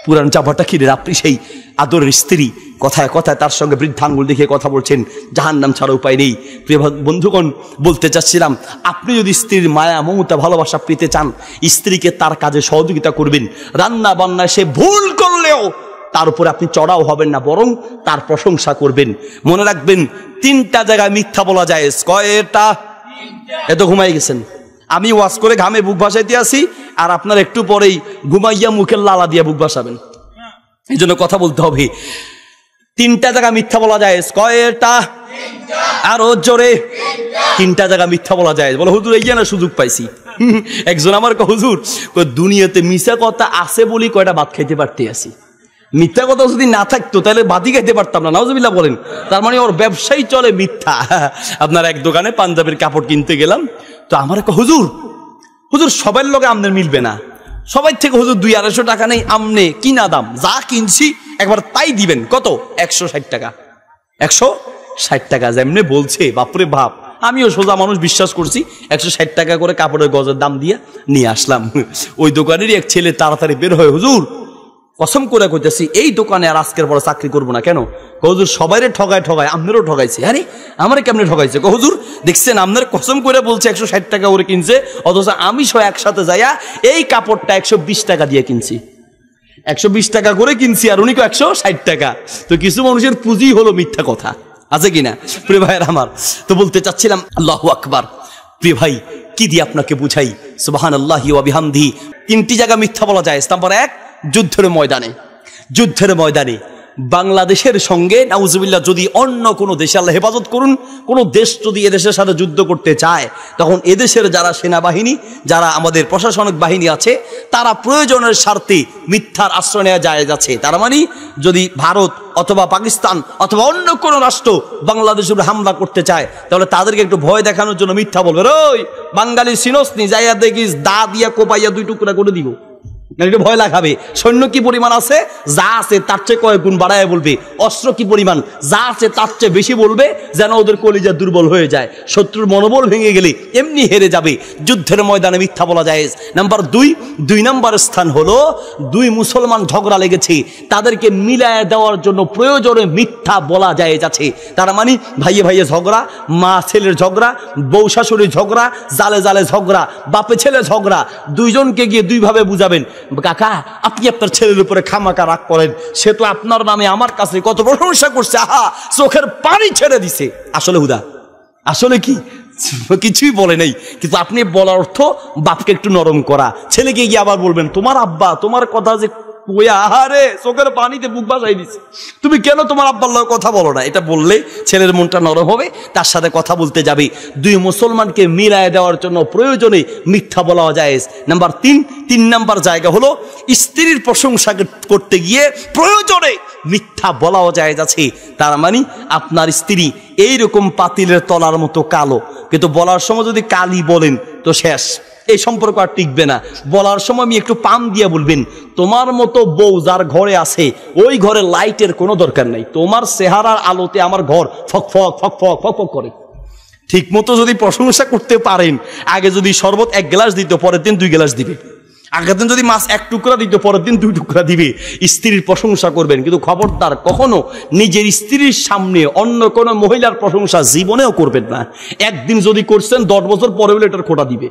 পুরান জামাটা কিনে আপনি সেই আদরের স্ত্রী, কথায় কথায় তার সঙ্গে বৃদ্ধাঙ্গুল দেখে কথা বলছেন, জাহান্নাম ছাড়া উপায় নেই। প্রিয় বন্ধুগণ, বলতে চাচ্ছিলাম, আপনি যদি স্ত্রীর মায়া মমতা ভালোবাসা পেতে চান, স্ত্রীকে তার কাজে সহযোগিতা করবেন। রান্না বান্নায় সে ভুল করলেও তার উপরে আপনি চড়াও হবেন না, বরং তার প্রশংসা করবেন। মনে রাখবেন, 3টা জায়গায় মিথ্যা বলা যায়। কয়টা? এত ঘুমাই গেছেন, আমি ওয়াজ করে ঘামে বুক ভাসাইতে আসি, আর আপনার একটু পরেই ঘুমাইয়া মুখের লালা দিয়া বুক ভাসাবেন। এই জন্য কথা বলতে হবে। 3টা জায়গা মিথ্যা বলা যায়। কয়টা? আরো জোরে। 3টা জায়গা মিথ্যা বলা যায়। বলো হুজুর এই না সুযোগ পাইছি। একজন আমার হুজুর, দুনিয়াতে মিশা কথা আছে বলি কয়টা ভাত খাইতে পারতে আসি, মিথ্যা কথা যদি না থাকতো তাহলে ভাতই খাইতে পারতাম না। নাউজুবিল্লাহ বলেন। তার মানে ওর ব্যবসায়ী চলে মিথ্যা। আপনার এক দোকানে পাঞ্জাবের কাপড় কিনতে গেলাম, তো আমার হুজুর সবার লগে আমনের মিলবে না, সবাই থেকে হুজুর 200-250 টাকা নেই, আমনে কিনা দাম যা কিনছি একবার তাই দিবেন। কত? 160 টাকা। 160 টাকা যেমনি বলছে, বাপরে বাপ। আমিও সোজা মানুষ, বিশ্বাস করছি। 160 টাকা করে কাপড়ের গজের দাম দিয়ে নিয়ে আসলাম। ওই দোকানেরই এক ছেলে তাড়াতাড়ি বের হয়ে, হুজুর কসম করে কইতেছি এই দোকানে আর আজকের পরে চাকরি করবো না। কেন? হুজুর সবাইরে ঠগায় আপনারও ঠগাইছে। আরে আমারে কেমনে ঠগাইছে? হুজুর দেখছেন, আপনার কসম করে বলছে 160 টাকা করে কিনছে, অথচ আমি সব একসাথে যাইয়া এই কাপড়টা 120 টাকা দিয়ে কিনছি। 120 টাকা করে কিনছি, আর উনি 160 টাকা। তো কিছু মানুষের পুঁজি হলো মিথ্যা কথা, আছে কিনা প্রিয় ভাইয়ের আমার? তো বলতে চাচ্ছিলাম, আল্লাহু আকবার। প্রিয় ভাই, কি দিয়ে আপনাকে বুঝাই? সুবহানাল্লাহি ওয়া বিহামদিহি। 3টি জায়গা মিথ্যা বলা যায়। নাম্বার 1, যুদ্ধের ময়দানে বাংলাদেশের সঙ্গে নাউজুবিল্লাহ যদি অন্য কোনো দেশে, আল্লাহ হেফাজত করুন, কোনো দেশ যদি এদেশের সাথে যুদ্ধ করতে চায়, তখন এদেশের যারা সেনাবাহিনী, যারা আমাদের প্রশাসনিক বাহিনী আছে, তারা প্রয়োজনের স্বার্থে মিথ্যার আশ্রয় নেওয়া জায়েজ আছে। তার মানে যদি ভারত অথবা পাকিস্তান অথবা অন্য কোনো রাষ্ট্র বাংলাদেশের হামলা করতে চায়, তাহলে তাদেরকে একটু ভয় দেখানোর জন্য মিথ্যা বলবে, ওই বাঙালি সিনোসনি যাইয়া দেখিস, দা দিয়া কোপাইয়া 2 টুকরা করে দিব, একটু ভয় লাগাবে। সৈন্য কি পরিমাণ আছে, যা আছে তার চেয়ে কয়েক গুণ বাড়ায় বলবে। অস্ত্র কি পরিমাণ, যা আছে তার চেয়ে বেশি বলবে, যেন ওদের কলিজা দুর্বল হয়ে যায়। শত্রুর মনোবল ভেঙে গেলে এমনি হেরে যাবে। যুদ্ধের ময়দানে মিথ্যা বলা যায়। নাম্বার 2 নম্বর স্থান হলো, 2 মুসলমান ঝগড়া লেগেছে, তাদেরকে মিলায় দেওয়ার জন্য প্রয়োজনে মিথ্যা বলা যায় আছে। তার মানে ভাইয়ে ভাইয়ে ঝগড়া, মা ছেলের ঝগড়া, বউ শাশুড়ির ঝগড়া, জালে জালে ঝগড়া, বাপে ছেলে ঝগড়া, দুইজনকে গিয়ে 2 ভাবে বুঝাবেন, কাকা আপনি আপনার ছেলের উপরে খামাকা রাগ করেন, সে তো আপনার নামে আমার কাছে কত প্রশংসা করছে, আহা চোখের পানি ছেড়ে দিছে। আসলে হুদা, আসলে কি কিছুই বলে নাই, কিন্তু আপনি বলার অর্থ বাপকে একটু নরম করা। ছেলেকে গিয়ে আবার বলবেন, তোমার আব্বা তোমার কথা যে আহারে চোখের পানিতে বুক বাজাই দিছে, তুমি কেন তোমার আব্বার লগে কথা বলো না? এটা বললে ছেলের মনটা নরম হবে, তার সাথে কথা বলতে যাবে। 2 মুসলমানকে মিলায় দেওয়ার জন্য প্রয়োজনে মিথ্যা বলা যায়। নাম্বার 3 নাম্বার জায়গা হলো, স্ত্রীর প্রশংসা করতে গিয়ে প্রয়োজনে মিথ্যা বলাও যায় আছে। তার মানে আপনার স্ত্রী এইরকম পাতিলের তলার মতো কালো, কিন্তু বলার সময় যদি কালি বলেন তো শেষ, এই সম্পর্ক আর টিকবে না। বলার সময় আমি একটু পাম দিয়ে বলবেন, তোমার মতো বউ যার ঘরে আছে ওই ঘরে লাইটের কোনো দরকার নাই, তোমার চেহারার আলোতে আমার ঘর ফক ফক ফক ফক ফক ফক করে। ঠিক মতো যদি প্রশংসা করতে পারেন, আগে যদি শরবত 1 গ্লাস দিত, পরের দিন 2 গ্লাস দিবে। আগের দিন যদি মাছ 1 টুকরা দিত, পরের দিন 2 টুকরা দিবে। স্ত্রীর প্রশংসা করবেন, কিন্তু খবরদার কখনো নিজের স্ত্রীর সামনে অন্য কোনো মহিলার প্রশংসা জীবনেও করবেন না। একদিন যদি করছেন, 10 বছর পরে হলে এটার খোটা দিবে।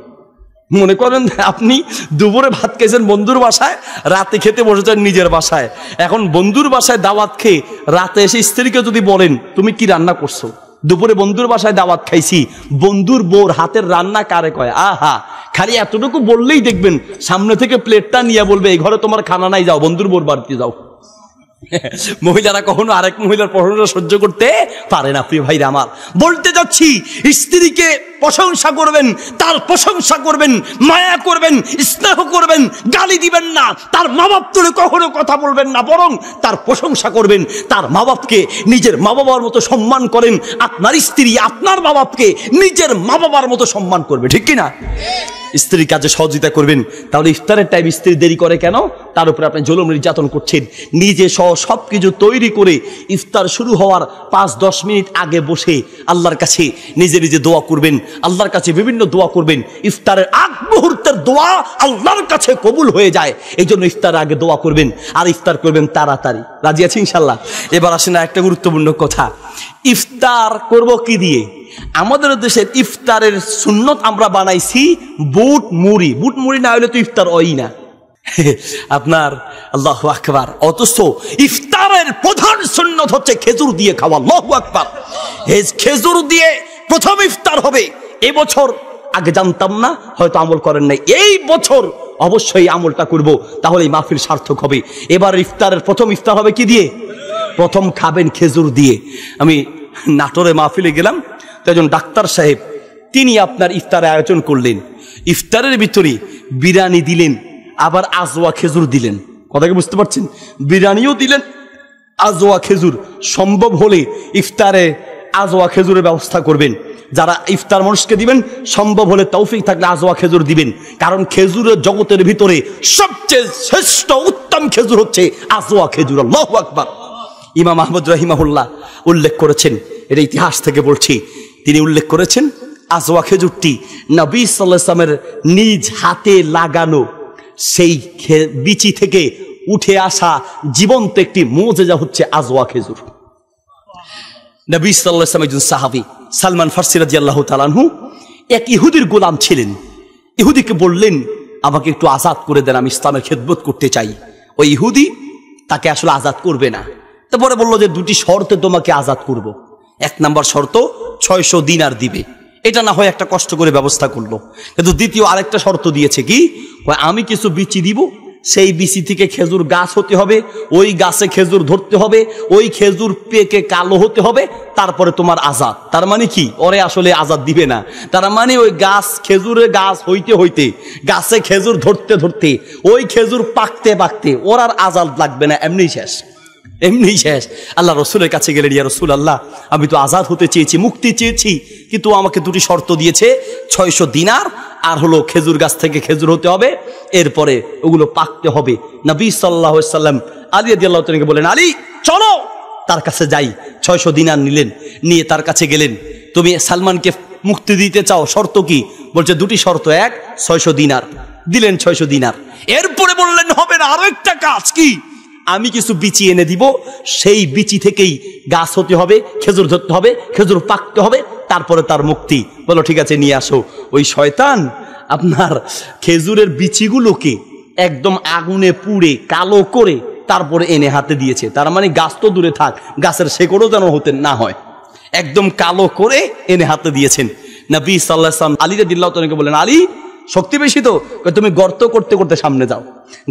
মনে করেন আপনি দুপুরে ভাত খেয়েছেন বন্ধুর বাসায়, রাতে খেতে বসেছেন নিজের বাসায়। এখন বন্ধুর বাসায় দাওয়াত খেয়ে রাতে এসে স্ত্রীকে যদি বলেন, তুমি কি রান্না করছো? দুপুরে বন্ধুর বাসায় দাওয়াত খাইছি, বন্ধুর বউর হাতের রান্না কারে কয়? আহা, খালি এতটুকু বললেই দেখবেন সামনে থেকে প্লেটটা নিয়ে বলবে, এই ঘরে তোমার খানা নাই, যাও বন্ধুর বউর বাড়িতে যাও। মহিলারা কখনো আরেক মহিলার প্রশংসা সহ্য করতে পারে না। প্রিয় ভাইরা আমার, বলতে যাচ্ছি, স্ত্রীকে প্রশংসা করবেন, তার প্রশংসা করবেন, মায়া করবেন, স্নেহ করবেন, গালি দিবেন না, তার মা বাপ তুলে কখনো কথা বলবেন না, বরং তার প্রশংসা করবেন। তার মা বাপকে নিজের মা বাবার মতো সম্মান করেন, আপনার স্ত্রী আপনার মা বাপকে নিজের মা বাবার মতো সম্মান করবে, ঠিক কিনা? স্ত্রীর কাজে সহযোগিতা করবেন। তাহলে ইফতারের টাইম স্ত্রী দেরি করে কেন? তার উপরে আপনি জুলুম নির্যাতন করছেন। নিজে সহ সবকিছু তৈরি করে ইফতার শুরু হওয়ার ৫-১০ মিনিট আগে বসে আল্লাহর কাছে নিজে নিজে দোয়া করবেন, আল্লাহর কাছে বিভিন্ন দোয়া করবেন। ইফতারের আগ মুহূর্তের দোয়া আল্লাহর কাছে কবুল হয়ে যায়, এই জন্য ইফতারের আগে দোয়া করবেন আর ইফতার করবেন তাড়াতাড়ি। রাজি আছি ইনশাল্লাহ? এবার আসেন একটা গুরুত্বপূর্ণ কথা, ইফতার করব কি দিয়ে? আমাদের দেশের ইফতারের সুন্নত আমরা বানাইছি বুট মুড়ি। বুট মুড়ি না হলে তো ইফতার হয় না আপনার। আল্লাহু আকবার। অথচ ইফতারের প্রধান সুন্নত হচ্ছে খেজুর দিয়ে খাওয়া। আল্লাহু আকবার। খেজুর দিয়ে প্রথম ইফতার হবে। এবছর আগে জানতাম না, হয়তো আমল করেন নাই, এই বছর অবশ্যই আমলটা করব, তাহলে এই মাহফিল সার্থক হবে। এবার ইফতারের প্রথম ইফতার হবে কি দিয়ে? প্রথম খাবেন খেজুর দিয়ে। আমি নাটোরে মাহফিলে গেলাম, তো একজন ডাক্তার সাহেব তিনি আপনার ইফতারের আয়োজন করলেন। ইফতারের ভিতরে বিরিয়ানি দিলেন, আবার আজওয়া খেজুর দিলেন। কথা কি বুঝতে পারছেন? বিরিয়ানিও দিলেন, আজওয়া খেজুর। সম্ভব হলে ইফতারে আজওয়া খেজুরের ব্যবস্থা করবেন। যারা ইফতার মানুষকে দিবেন, সম্ভব হলে তৌফিক থাকলে আজওয়া খেজুর দিবেন, কারণ খেজুরের জগতের ভিতরে সবচেয়ে শ্রেষ্ঠ উত্তম খেজুর হচ্ছে আজওয়া খেজুর। আল্লাহু আকবার। ইমাম আহমদ রাহিমাহুল্লাহ উল্লেখ করেছেন, এটা ইতিহাস থেকে বলছি, তিনি উল্লেখ করেছেন আজওয়া খেজুরটি নবী সাল্লাল্লাহু আলাইহি ওয়াসাল্লামের নিজ হাতে লাগানো সেই বিচি থেকে উঠে আসা জীবন্ত একটি মুজিজা হচ্ছে আজওয়া খেজুর। নবী সাল্লাল্লাহু আলাইহি ওয়াসাল্লাম একজন সাহাবী সালমান ফারসি রাদিয়াল্লাহু তাআলা আনহু এক ইহুদির গোলাম ছিলেন। ইহুদিকে বললেন, আমাকে একটু আজাদ করে দেন, আমি ইসলামের খেদমত করতে চাই। ওই ইহুদি তাকে আসলে আজাদ করবে না। তারপরে বললো যে দুটি শর্তে তোমাকে আজাদ করব। ১ নম্বর শর্ত ৬০০ দিনার দিবে। এটা না হয় একটা কষ্ট করে ব্যবস্থা করলো, কিন্তু দ্বিতীয় আরেকটা শর্ত দিয়েছে কি, আমি কিছু বিচি দিব, সেই বিচি থেকে খেজুর গাছ হতে হবে, ওই গাছে খেজুর ধরতে হবে, ওই খেজুর পেকে কালো হতে হবে, তারপরে তোমার আজাদ। তার মানে কি, ওরে আসলে আজাদ দিবে না। তার মানে ওই গাছ, খেজুরের গাছ হইতে হইতে, গাছে খেজুর ধরতে ধরতে, ওই খেজুর পাকতে পাকতে ওর আর আজাদ লাগবে না, এমনি শেষ, এমনি শেষ। আল্লাহ রসুলের কাছে গেলেন, ইয়া রাসূল আল্লাহ, আমি তো আজাদ হতে চেয়েছি, মুক্তি চেয়েছি, কিন্তু আমাকে দুটি শর্ত দিয়েছে, ৬০০ দিনার আর হলো খেজুর গাছ থেকে খেজুর হতে হবে, এরপরে ওগুলো পাকতে হবে। নবী সাল্লাল্লাহু আলাইহি ওয়াসাল্লাম আলী রাদিয়াল্লাহু তাআলাকে বলেন, আলী চলো তার কাছে যাই। ৬০০ দিনার নিলেন, নিয়ে তার কাছে গেলেন, তুমি সালমানকে মুক্তি দিতে চাও, শর্ত কি? বলছে দুটি শর্ত। ১, ৬০০ দিনার দিলেন, ৬০০ দিনার। এরপরে বললেন, হবে না, আরো একটা কাজ। কি? আমি কিছু বিচি এনে দিব, সেই বিচি থেকেই গাছ হতে হবে, খেজুর ধরতে হবে, খেজুর পাকতে হবে, তারপরে তার মুক্তি। বলো ঠিক আছে, নিয়ে আসো। ওই শয়তান আপনার খেজুরের বিচিগুলোকে একদম আগুনে পুড়ে কালো করে তারপরে এনে হাতে দিয়েছে। তার মানে গাছ তো দূরে থাক, গাছের শেকড়ও যেন হতে না হয়, একদম কালো করে এনে হাতে দিয়েছেন। নবী সাল্লাল্লাহু আলাইহি ওয়াসাল্লাম আলী রাদিয়াল্লাহু তাআলাকে বলেন, আলী শক্তি বেশি তো, তুমি গর্ত করতে করতে সামনে যাও।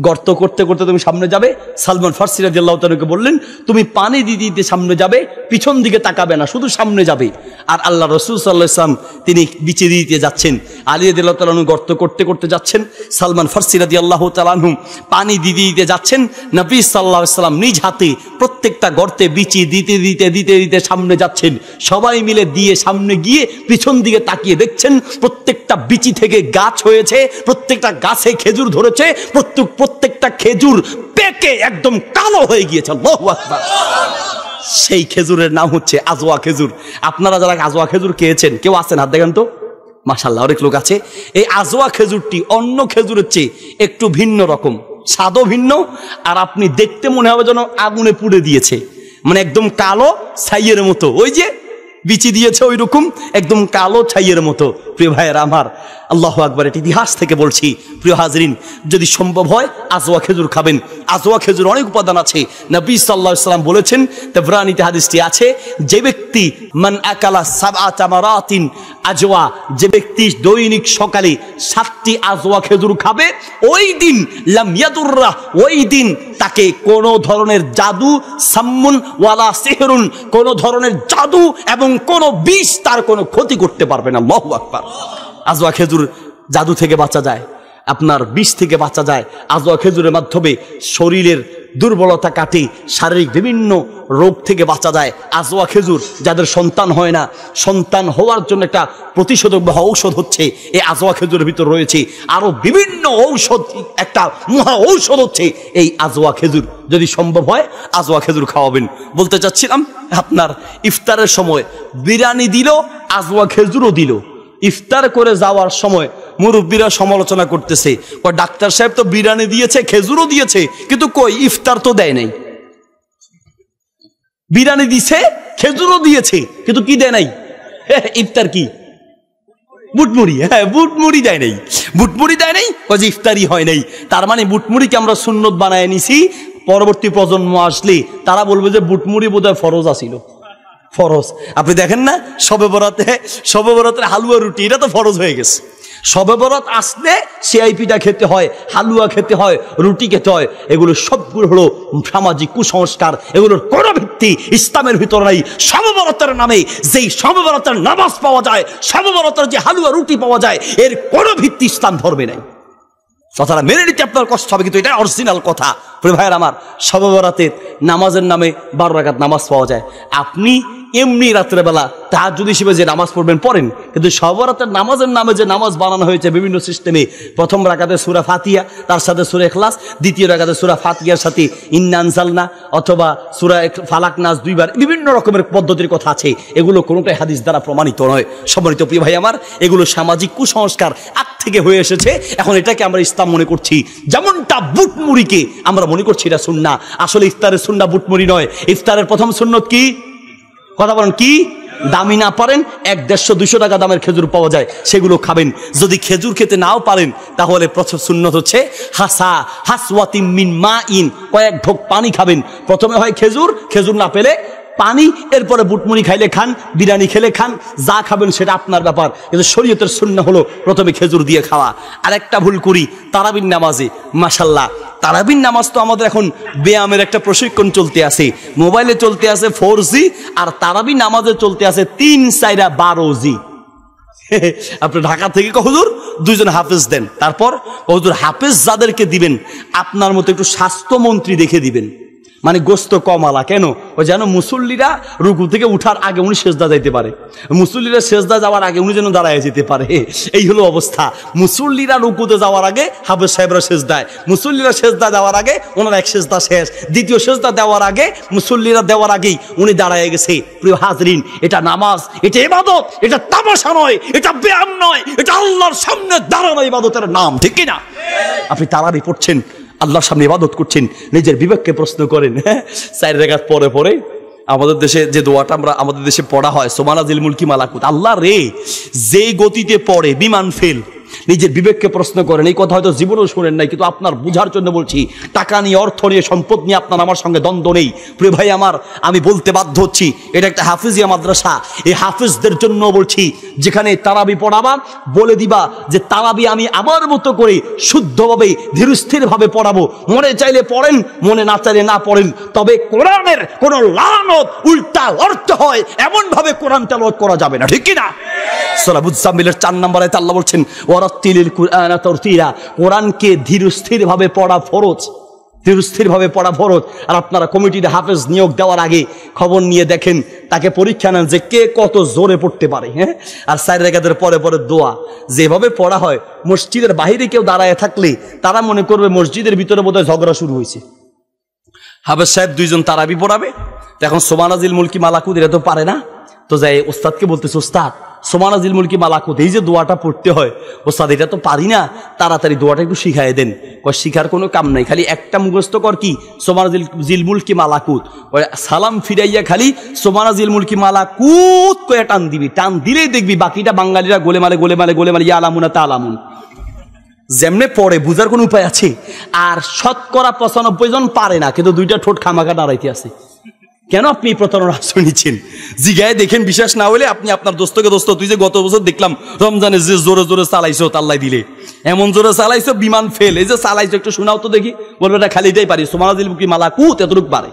গর্ত করতে করতে তুমি সামনে যাবে। সালমান ফারসি রাদিয়াল্লাহু তাআলাকে বললেন, তুমি পানি দিতে দিতে সামনে যাবে, পিছন দিকে তাকাবে না, শুধু সামনে যাবে। আর আল্লাহ রাসূল সাল্লাল্লাহু আলাইহি ওয়াসাল্লাম তিনি বিচি দিতে যাচ্ছেন, আলী রাদিয়াল্লাহু তাআলা গর্ত করতে করতে যাচ্ছেন, সালমান ফারসি রাদিয়াল্লাহু তাআলা পানি দিতে দিতে যাচ্ছেন। নবী সাল্লাল্লাহু আলাইহি ওয়াসাল্লাম নিজ হাতে প্রত্যেকটা গর্তে বিচি দিতে দিতে দিতে দিতে সামনে যাচ্ছেন। সবাই মিলে দিয়ে সামনে গিয়ে পিছন দিকে তাকিয়ে দেখছেন প্রত্যেকটা বিচি থেকে গাছ হয়েছে, প্রত্যেকটা গাছে খেজুর ধরেছে, প্রত্যেকটা খেজুর পেকে একদম কালো হয়ে গিয়েছে। আল্লাহু আকবার। সেই খেজুরের নাম হচ্ছে আজওয়া খেজুর। আপনারা যারা আজওয়া খেজুর খেয়েছেন, কেউ আছেন হাত দেখেন তো? মাশাআল্লাহ, অনেক লোক আছে। এই আজওয়া খেজুরটি অন্য খেজুরের চেয়ে একটু ভিন্ন রকম, স্বাদও ভিন্ন, আর আপনি দেখতে মনে হবে যেন আগুনে পুড়ে দিয়েছে, মানে একদম কালো ছাইয়ের মতো। ওই যে বিচি দিয়েছে ওই রকম একদম কালো ছাইয়ের মতো, প্রিয় ভাইয়েরা আমার, আল্লাহু আকবার, এটা ইতিহাস থেকে বলছি। প্রিয় হাজরিন, যদি সম্ভব হয় আজওয়া খেজুর খাবেন। আজওয়া খেজুর অনেক উপাদান আছে। নবী সাল্লাল্লাহু আলাইহি ওয়াসাল্লাম বলেছেন, তাবরানীতে হাদিসটি আছে, যে ব্যক্তি মান আকালা সাবআ তামারাতিন আজওয়া, যে ব্যক্তি দৈনিক সকালে 7টি আজওয়া খেজুর খাবে, ওই দিন লাম ইয়াদুররা, ওই দিন তাকে কোনো ধরনের জাদু, সাম্মুন ওয়ালা সিহরুন, কোনো ধরনের জাদু এবং কোনো বিষ তার কোনো ক্ষতি করতে পারবে না। আল্লাহু আকবার। আজওয়া খেজুর জাদু থেকে বাঁচা যায়, আপনার বিষ থেকে বাঁচা যায়। আজওয়া খেজুরের মাধ্যমে শরীরের দুর্বলতা কাটে, শারীরিক বিভিন্ন রোগ থেকে বাঁচা যায়। আজওয়া খেজুর, যাদের সন্তান হয় না, সন্তান হওয়ার জন্য একটা প্রতিষেধক বা ঔষধ হচ্ছে এই আজওয়া খেজুরের ভিতর রয়েছে। আরো বিভিন্ন ঔষধ, একটা মহা ঔষধ হচ্ছে এই আজওয়া খেজুর। যদি সম্ভব হয় আজওয়া খেজুর খাওয়াবেন। বলতে চাচ্ছিলাম, আপনার ইফতারের সময় বিরিয়ানি দিল, আজওয়া খেজুরও দিল। ইফতার করে যাওয়ার সময় মুরব্বীরা সমালোচনা করতেছে, ডাক্তার সাহেব তো বিরিয়ানি দিয়েছে, খেজুরও দিয়েছে, কিন্তু কই ইফতার তো দেয় নাই। বিরিয়ানি দিছে, খেজুরও দিয়েছে, কিন্তু কি দেয় নাই? ইফতার কি? বুটমুড়ি। হ্যাঁ, বুটমুড়ি দেয় নাই, বুটমুড়ি দেয় নাই, ওই যে ইফতারি হয় নাই। তার মানে বুটমুড়িকে আমরা সুন্নত বানায় নিছি। পরবর্তী প্রজন্ম আসলে তারা বলবে যে বুটমুড়ি বোধহয় ফরজ আসিল। ফরজ, আপনি দেখেন না শবে বরাতের হালুয়া রুটি, এটা তো ফরজ হয়ে গেছে। শবে বরাত আসলে সিআইপিটা খেতে হয়, হালুয়া খেতে হয়, রুটি খেতে হয়। এগুলো সবগুলো হলো সামাজিক কুসংস্কার, এগুলোর কোনো ভিত্তি ইসলামের ভিতর নাই। শবে বরাতের নামে যেই শবে বরাতের নামাজ পাওয়া যায়, শবে বরাতের যে হালুয়া রুটি পাওয়া যায়, এর কোনো ভিত্তি ইসলাম ধর্মে নাই। কথাটা মেনে নিতে আপনার কষ্ট হবে, কিন্তু এটা অরিজিনাল কথা। প্রিয় ভাইয়ের আমার, শবে বরাতের নামাজের নামে 12 রাকাত নামাজ পাওয়া যায়। আপনি এমনি রাত্রেবেলা তাহাজ্জুদ হিসেবে যে নামাজ পড়বেন পড়েন, কিন্তু শবে বরাতের নামাজের নামে যে নামাজ বানানো হয়েছে বিভিন্ন সিস্টেমে, প্রথম রাকাতে সূরা ফাতিহা, তার সাথে সূরা ইখলাস, দ্বিতীয় রাকাতে সূরা ফাতিহার সাথে ইন্না আনজালনা অথবা সূরা ফালাক নাস 2 বার, বিভিন্ন রকমের পদ্ধতির কথা আছে। এগুলো কোনোটাই হাদিস দ্বারা প্রমাণিত নয়। সম্মানিত প্রিয় ভাই আমার, এগুলো সামাজিক কুসংস্কার আগ থেকে হয়ে এসেছে। এখন এটাকে আমরা ইসলাম মনে করছি। যেমনটা বুটমুড়িকে আমরা মনে করছি এটা সুন্নাহ, আসলে ইফতারের সুন্নাহ বুটমুড়ি নয়। ইফতারের প্রথম সুন্নত কি? কথা বলেন কি? দামি না পারেন 100-150-200 টাকা দামের খেজুর পাওয়া যায়, সেগুলো খাবেন। যদি খেজুর খেতে নাও পারেন, তাহলে প্রথম সুন্নত হচ্ছে হাসওয়াতিম মিন মাইন, কয়েক ঢোক পানি খাবেন। প্রথমে হয় খেজুর, খেজুর না পেলে পানি, এরপরে বুটমুড়ি খাইলে খান, বিরিয়ানি খেলে খান, যা খাবেন সেটা আপনার ব্যাপার। কিন্তু শরীয়তের সুন্নাহ হলো প্রথমে খেজুর দিয়ে খাওয়া। আরেকটা ভুল করি তারাবির নামাজে, মাশাআল্লাহ তারাবির নামাজ তো আমাদের এখন ব্যায়ামের একটা প্রশিক্ষণ চলতে আছে, মোবাইলে চলতে আছে 4G, আর তারাবির নামাজে চলতে আছে 3-4-12G। আপনি ঢাকা থেকে হুজুর 2 জন হাফেজ দেন, তারপর হুজুর হাফেজ যাদেরকে দিবেন আপনার মতো একটু স্বাস্থ্যমন্ত্রী দেখে দিবেন, মানে গোস্ত কমালা। কেন? ও যেন মুসল্লিরা রুকু থেকে উঠার আগে উনি সেজদা যাইতে পারে, মুসল্লিরা সেজদা যাওয়ার আগে উনি যেন দাঁড়ায় যেতে পারে। এই হলো অবস্থা। মুসল্লিরা রুকুতে যাওয়ার আগে হাফেজ সাহেবরা সেজদায়, মুসল্লিরা সেজদা দেওয়ার আগে ওনার এক সেজদা শেষ, দ্বিতীয় সেজদা দেওয়ার আগে মুসল্লিরা দেওয়ার আগেই উনি দাঁড়ায় গেছে। প্রিয় হাজরিন, এটা নামাজ, এটা ইবাদত, এটা তামাশা নয়, এটা ব্যায়াম নয়, এটা আল্লাহর সামনে দাঁড়ানো ইবাদতের নাম, ঠিক কি না? আপনি তারাবি পড়ছেন, আল্লাহর সামনে ইবাদত করছেন, নিজের বিবেককে প্রশ্ন করেন। 4 রাকাত পরে পরে আমাদের দেশে যে দোয়াটা আমাদের দেশে পড়া হয়, সুবহানাজিল মুলকি মালাকুত, আল্লাহ রে যে গতিতে পড়ে বিমান ফেল। নিজের বিবেককে প্রশ্ন করেন। এই কথা হয়তো জীবনেও শোনেন নাই, কিন্তু আপনার বুঝার জন্য বলছি। টাকা নিয়ে, অর্থ নিয়ে, সম্পদ নিয়ে আপনার আমার সঙ্গে দ্বন্দ্ব নেই। প্রিয় ভাই আমার, আমি বলতে বাধ্য হচ্ছি, এটা একটা হাফিজিয়া মাদ্রাসা। এই হাফিজদের জন্য বলছি, যেখানে তারাবি পড়াবা বলে দিবা যে তারাবি আমি আমার মতো করে শুদ্ধভাবে ধীরস্থিরভাবে পড়াবো। মনে চাইলে পড়েন, মনে না চাইলে না পড়েন, তবে কোরআনের কোন লানত উল্টা অর্থ হয় এমন ভাবে কোরআন তেলাওয়াত করা যাবে না, ঠিক কি না? সূরা মুজাম্মিলের 4 নম্বর আয়াতে আল্লাহ বলছেন, ওয়ারাত্তিলিল কুরআনা তারতিলা, কোরআনকে ধীরস্থিরভাবে পড়া ফরজ, ধীরস্থিরভাবে পড়া ফরজ। আর আপনারা কমিটিতে হাফেজ নিয়োগ দেওয়ার আগে খবর নিয়ে দেখেন, তাকে পরীক্ষা নেন যে কে কত জোরে পড়তে পারে। হ্যাঁ, আর 4 রাকাতের পরে পরে দোয়া যেভাবে পড়া হয়, মসজিদের বাইরে কেউ দাঁড়ায় থাকলে তারা মনে করবে মসজিদের ভিতরে বোধহয় ঝগড়া শুরু হয়েছে। হাফেজ সাহেব 2 জন তারাবি পড়াবে, এখন সুবহানাজিল মুলকি মালাকুত এটা তো পারে না, তো যাই ওস্তাদকে বলতেছে, ওস্তাদ সুবহানা জিল মুলকি মালাকুত, এই যে দোয়াটা পড়তে হয়, ওস্তাদ এটা তো পারি না, তাড়াতাড়ি দোয়াটা একটু শিখাই দেন। কয় শিখার কোনো কাম নাই, খালি একটা মুখস্থ কর, কি সুবহানা জিল মুলকি মালাকুত, সালাম ফিরাইয়া খালি সুবহানা জিল মুলকি মালাকুত কয়ে টান দিবি, টান দিলেই দেখবি বাকিটা বাঙালিরা গোলেমালে গোলেমালে গোলেমালে ইয়া আলামুনা তা আলামুন যেমনে পড়ে, বুঝার কোনো উপায় আছে? আর শতকরা 95 জন পারে না, কিন্তু দুইটা ঠোঁট খামাখা দাঁড়াইতে আছে। কেন আপনি প্রতারণার আশ্রয় নিচ্ছেন? জিগায় দেখেন, বিশ্বাস না হলে আপনি আপনার দোস্তকে, দোস্ত তুই যে গত বছর দেখলাম রমজানে যে জোরে জোরে চালাইছো, আল্লাহ দিলে এমন জোরে চালাইছো বিমান ফেল, এই যে চালাইছো একটু শোনাও তো দেখি। বলবে এটা খালি এটাই পারি, সুবহানা জিল মুলকি মালাকুত এতটুকু পারে,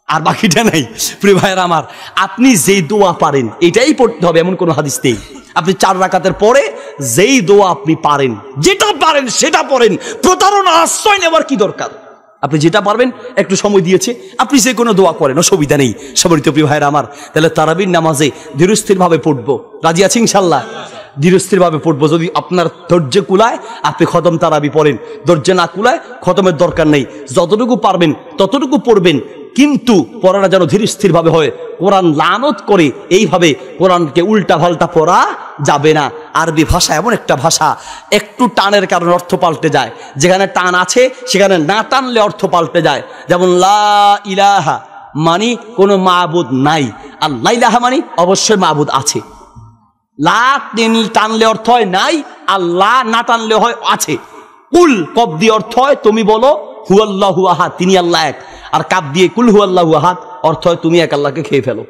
আর বাকিটা নাই। প্রিয় ভাইয়েরা আমার, আপনি যেই দোয়া পারেন এটাই পড়তে হবে, এমন কোনো হাদিস নেই। আপনি 4 রাকাতের পরে যেই দোয়া আপনি পারেন, যেটা পারেন সেটা পড়েন। প্রতারণা আশ্রয় নেওয়ার কি দরকার? আপনি যেটা পারবেন, একটু সময় দিয়েছে, আপনি যে কোনো দোয়া করেন, অসুবিধা নেই। সম্মানিত প্রিয় ভাইয়েরা আমার, তাহলে তারাবির নামাজে ধীরস্থির ভাবে পড়বো, রাজি আছি ইনশাল্লাহ? ধীরস্থির ভাবে পড়বো। যদি আপনার ধৈর্য কুলায় আপনি খতম তারাবি পড়েন, ধৈর্য না কুলায় খতমের দরকার নেই। যতটুকু পারবেন ততটুকু পড়বেন, কিন্তু পড়াটা যেন ধীর স্থির ভাবে হয়। কোরআন লানত করে এইভাবে কোরআনকে উল্টা পাল্টা পড়া যাবে না। আরবি ভাষা এমন একটা ভাষা, একটু টানের কারণে অর্থ পাল্টে যায়। যেখানে টান আছে সেখানে না টানলে অর্থ পাল্টে যায়। যেমন লা ইলাহা মানে কোনো মাবুদ নাই, আর লা ইলাহা মানে অবশ্যই মাবুদ আছে। লা টানলে অর্থ হয় নাই, আর লা না টানলে হয় আছে। কুল কব দিয়ে অর্থ হয় তুমি বলো হুয়াল্লাহু আহাদ, তিনি আল্লাহ এক। আর কাব দিয়ে কুল হুয়াল্লাহু আহাদ অর্থ হয় তুমি এক আল্লাহকে খেয়ে ফেলো।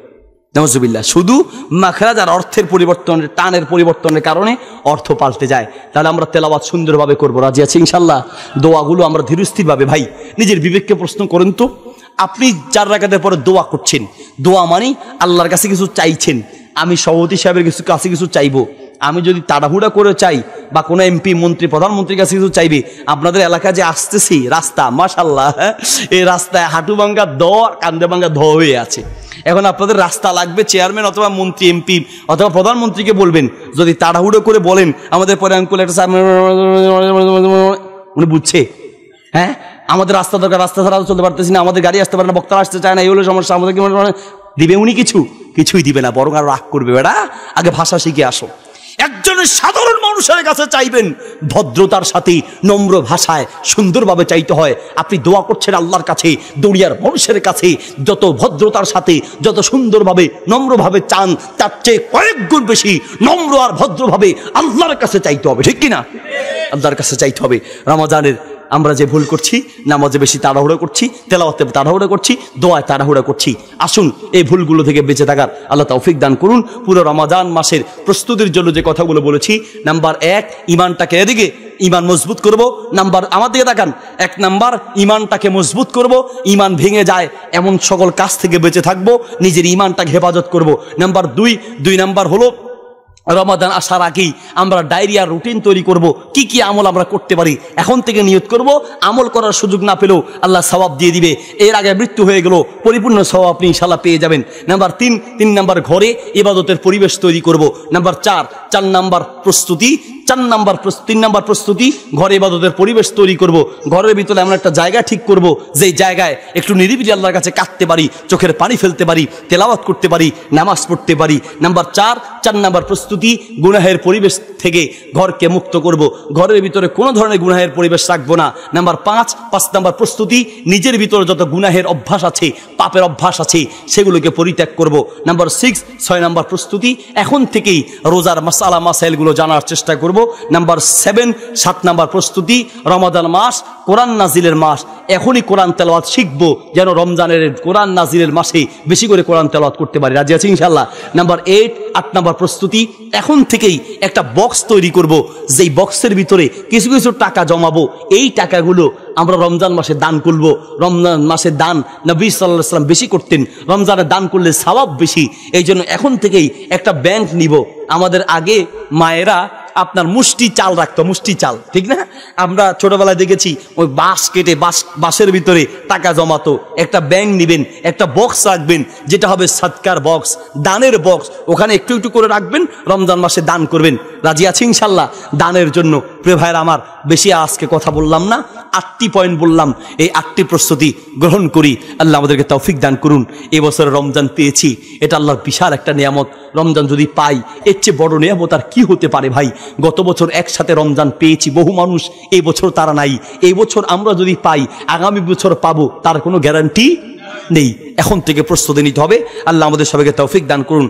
নাউজুবিল্লাহ। শুধু মাখরাজ আর অর্থের পরিবর্তনের, টানের পরিবর্তনের কারণে অর্থ পাল্টে যায়। তাহলে আমরা তেলাওয়াত সুন্দরভাবে করবো, রাজি আছি ইনশাল্লাহ? দোয়াগুলো আমরা ধীরস্থিরভাবে, ভাই নিজের বিবেককে প্রশ্ন করেন তো, আপনি 4 রাকাতের পরে দোয়া করছেন, দোয়া মানে আল্লাহর কাছে কিছু চাইছেন। আমি সভাপতি সাহেবের কাছে কিছু চাইবো, আমি যদি তাড়াহুড়া করে চাই, বা কোনো এমপি মন্ত্রী প্রধানমন্ত্রীর কাছে কিছু চাইবে, আপনাদের এলাকায় যে আসতেছি রাস্তা, মাশাআল্লাহ এই রাস্তায় হাঁটু ভাঙ্গা দ, কান্দে ভাঙ্গা ধ হয়ে আছে। এখন আপনাদের রাস্তা লাগবে, চেয়ারম্যান অথবা মন্ত্রী, এমপি অথবা প্রধানমন্ত্রীকে বলবেন, যদি তাড়াহুড়ো করে বলেন আমাদের পরে আঙ্কুল একটা, উনি বুঝছে, হ্যাঁ আমাদের রাস্তা দরকার, রাস্তা ছাড়া চলতে পারতেছি না, আমাদের গাড়ি আসতে পারে না, বক্তারা আসতে চায় না, এই হলো সমস্যা, আমাদের দিবে উনি কিছুই দিবে না, বরং আর রাগ করবে। বেটা আগে ভাষা শিখে আসো। একজনের সাধারণ মানুষের কাছে চাইবেন, ভদ্রতার সাথে নম্র ভাষায় সুন্দরভাবে চাইতে হয়। আপনি দোয়া করছেন আল্লাহর কাছে, দুনিয়ার মানুষের কাছে যত ভদ্রতার সাথে, যত সুন্দরভাবে নম্রভাবে চান, তার চেয়ে কয়েক গুণ বেশি নম্র আর ভদ্রভাবে আল্লাহর কাছে চাইতে হবে, ঠিক কিনা? আল্লাহর কাছে চাইতে হবে। রমজানের আমরা যে ভুল করছি, নামাজে বেশি তাড়াহুড়া করছি, তেলাওয়াতে তাড়াহুড়া করছি, দোয়ায় তাড়াহুড়া করছি। আসুন এই ভুলগুলো থেকে বেঁচে থাকার আল্লাহ তৌফিক দান করুন। পুরো রমাদান মাসের প্রস্তুতির জন্য যে কথাগুলো বলেছি, নাম্বার 1 ইমানটাকে এদিকে ইমান মজবুত করব। নাম্বার, আমার দিকে তাকান, 1 নাম্বার ইমানটাকে মজবুত করব। ইমান ভেঙে যায় এমন সকল কাজ থেকে বেঁচে থাকবো, নিজের ইমানটাকে হেফাজত করব। নাম্বার 2 নাম্বার হলো রমাদান আসার আগেই আমরা ডায়রিয়ার রুটিন তৈরি করব, কি কি আমল আমরা করতে পারি। এখন থেকে নিয়ত করব, আমল করার সুযোগ না পেলেও আল্লাহ সওয়াব দিয়ে দিবে। এর আগে মৃত্যু হয়ে গেল, পরিপূর্ণ সওয়াব আপনি ইনশাআল্লাহ পেয়ে যাবেন। নাম্বার 3 নাম্বার ঘরে ইবাদতের পরিবেশ তৈরি করব। নাম্বার 4 নাম্বার প্রস্তুতি, 3 নাম্বার প্রস্তুতি, ঘরে ইবাদতের পরিবেশ তৈরি করব। ঘরের ভিতরে এমন একটা জায়গা ঠিক করব, যেই জায়গায় একটু নিরিবিলি আল্লাহর কাছে কাঁদতে পারি, চোখের পানি ফেলতে পারি, তেলাওয়াত করতে পারি, নামাজ পড়তে পারি। নাম্বার 4 নাম্বার প্রস্তুতি, গুনাহের পরিবেশ থেকে ঘরকে মুক্ত করব, ঘরের ভিতরে কোনো ধরনের গুনাহের পরিবেশ রাখবো না। নাম্বার 5 নাম্বার প্রস্তুতি, নিজের ভিতরে যত গুনাহের অভ্যাস আছে, পাপের অভ্যাস আছে, সেগুলোকে পরিত্যাগ করব। নাম্বার 6 নাম্বার প্রস্তুতি, এখন থেকেই রোজার মাসালা মাসাইলগুলো জানার চেষ্টা করব। নাম্বার 7 নাম্বার প্রস্তুতি, রমাদান মাস কোরআন নাজিলের মাস, এখনই কোরআন তেলাওয়াত শিখবো, যেন রমজানের কোরআন নাজিলের মাসে বেশি করে কোরআন তেলাওয়াত করতে পারি, রাজি আছি ইনশাআল্লাহ? নাম্বার 8 নাম্বার প্রস্তুতি, এখন থেকেই একটা বক্স তৈরি করব, যেই বক্সের ভিতরে কিছু কিছু টাকা জমাবো। এই টাকাগুলো আমরা রমজান মাসে দান করব। রমজান মাসে দান নবী সাল্লাল্লাহু আলাইহি ওয়াসাল্লাম বেশি করতেন, রমজানে দান করলে সওয়াব বেশি। এই জন্য এখন থেকেই একটা ব্যাংক নিব। আমাদের আগে মায়েরা আপনার মুষ্টি চাল রাখতো, মুষ্টি চাল, ঠিক না? আমরা ছোটবেলায় দেখেছি ওই বাঁশ কেটে বাঁশের ভিতরে টাকা জমাতো। একটা ব্যাংক নিবেন, একটা বক্স রাখবেন, যেটা হবে সদকার বক্স, দানের বক্স। ওখানে একটু একটু করে রাখবেন, রমজান মাসে দান করবেন। রাজি আছি ইনশাল্লাহ দানের জন্য? প্রিয় ভাইয়েরা আমার, বেশি আজকে কথা বললাম না, 8টি পয়েন্ট বললাম। এই 8টি প্রস্তুতি গ্রহণ করি। আল্লাহ আমাদেরকে তৌফিক দান করুন। এবছর রমজান পেয়েছি, এটা আল্লাহর বিশাল একটা নিয়ামত। রমজান যদি পাই, এর চেয়ে বড় নিয়ামত আর কি হতে পারে ভাই? গত বছর একসাথে রমজান পেয়েছি বহু মানুষ, এই বছর তারা নাই। এই বছর আমরা যদি পাই, আগামী বছর পাবো, তার কোনো গ্যারান্টি নেই। এখন থেকে প্রস্তুতি নিতে হবে। আল্লাহ আমাদের সবাইকে তৌফিক দান করুন।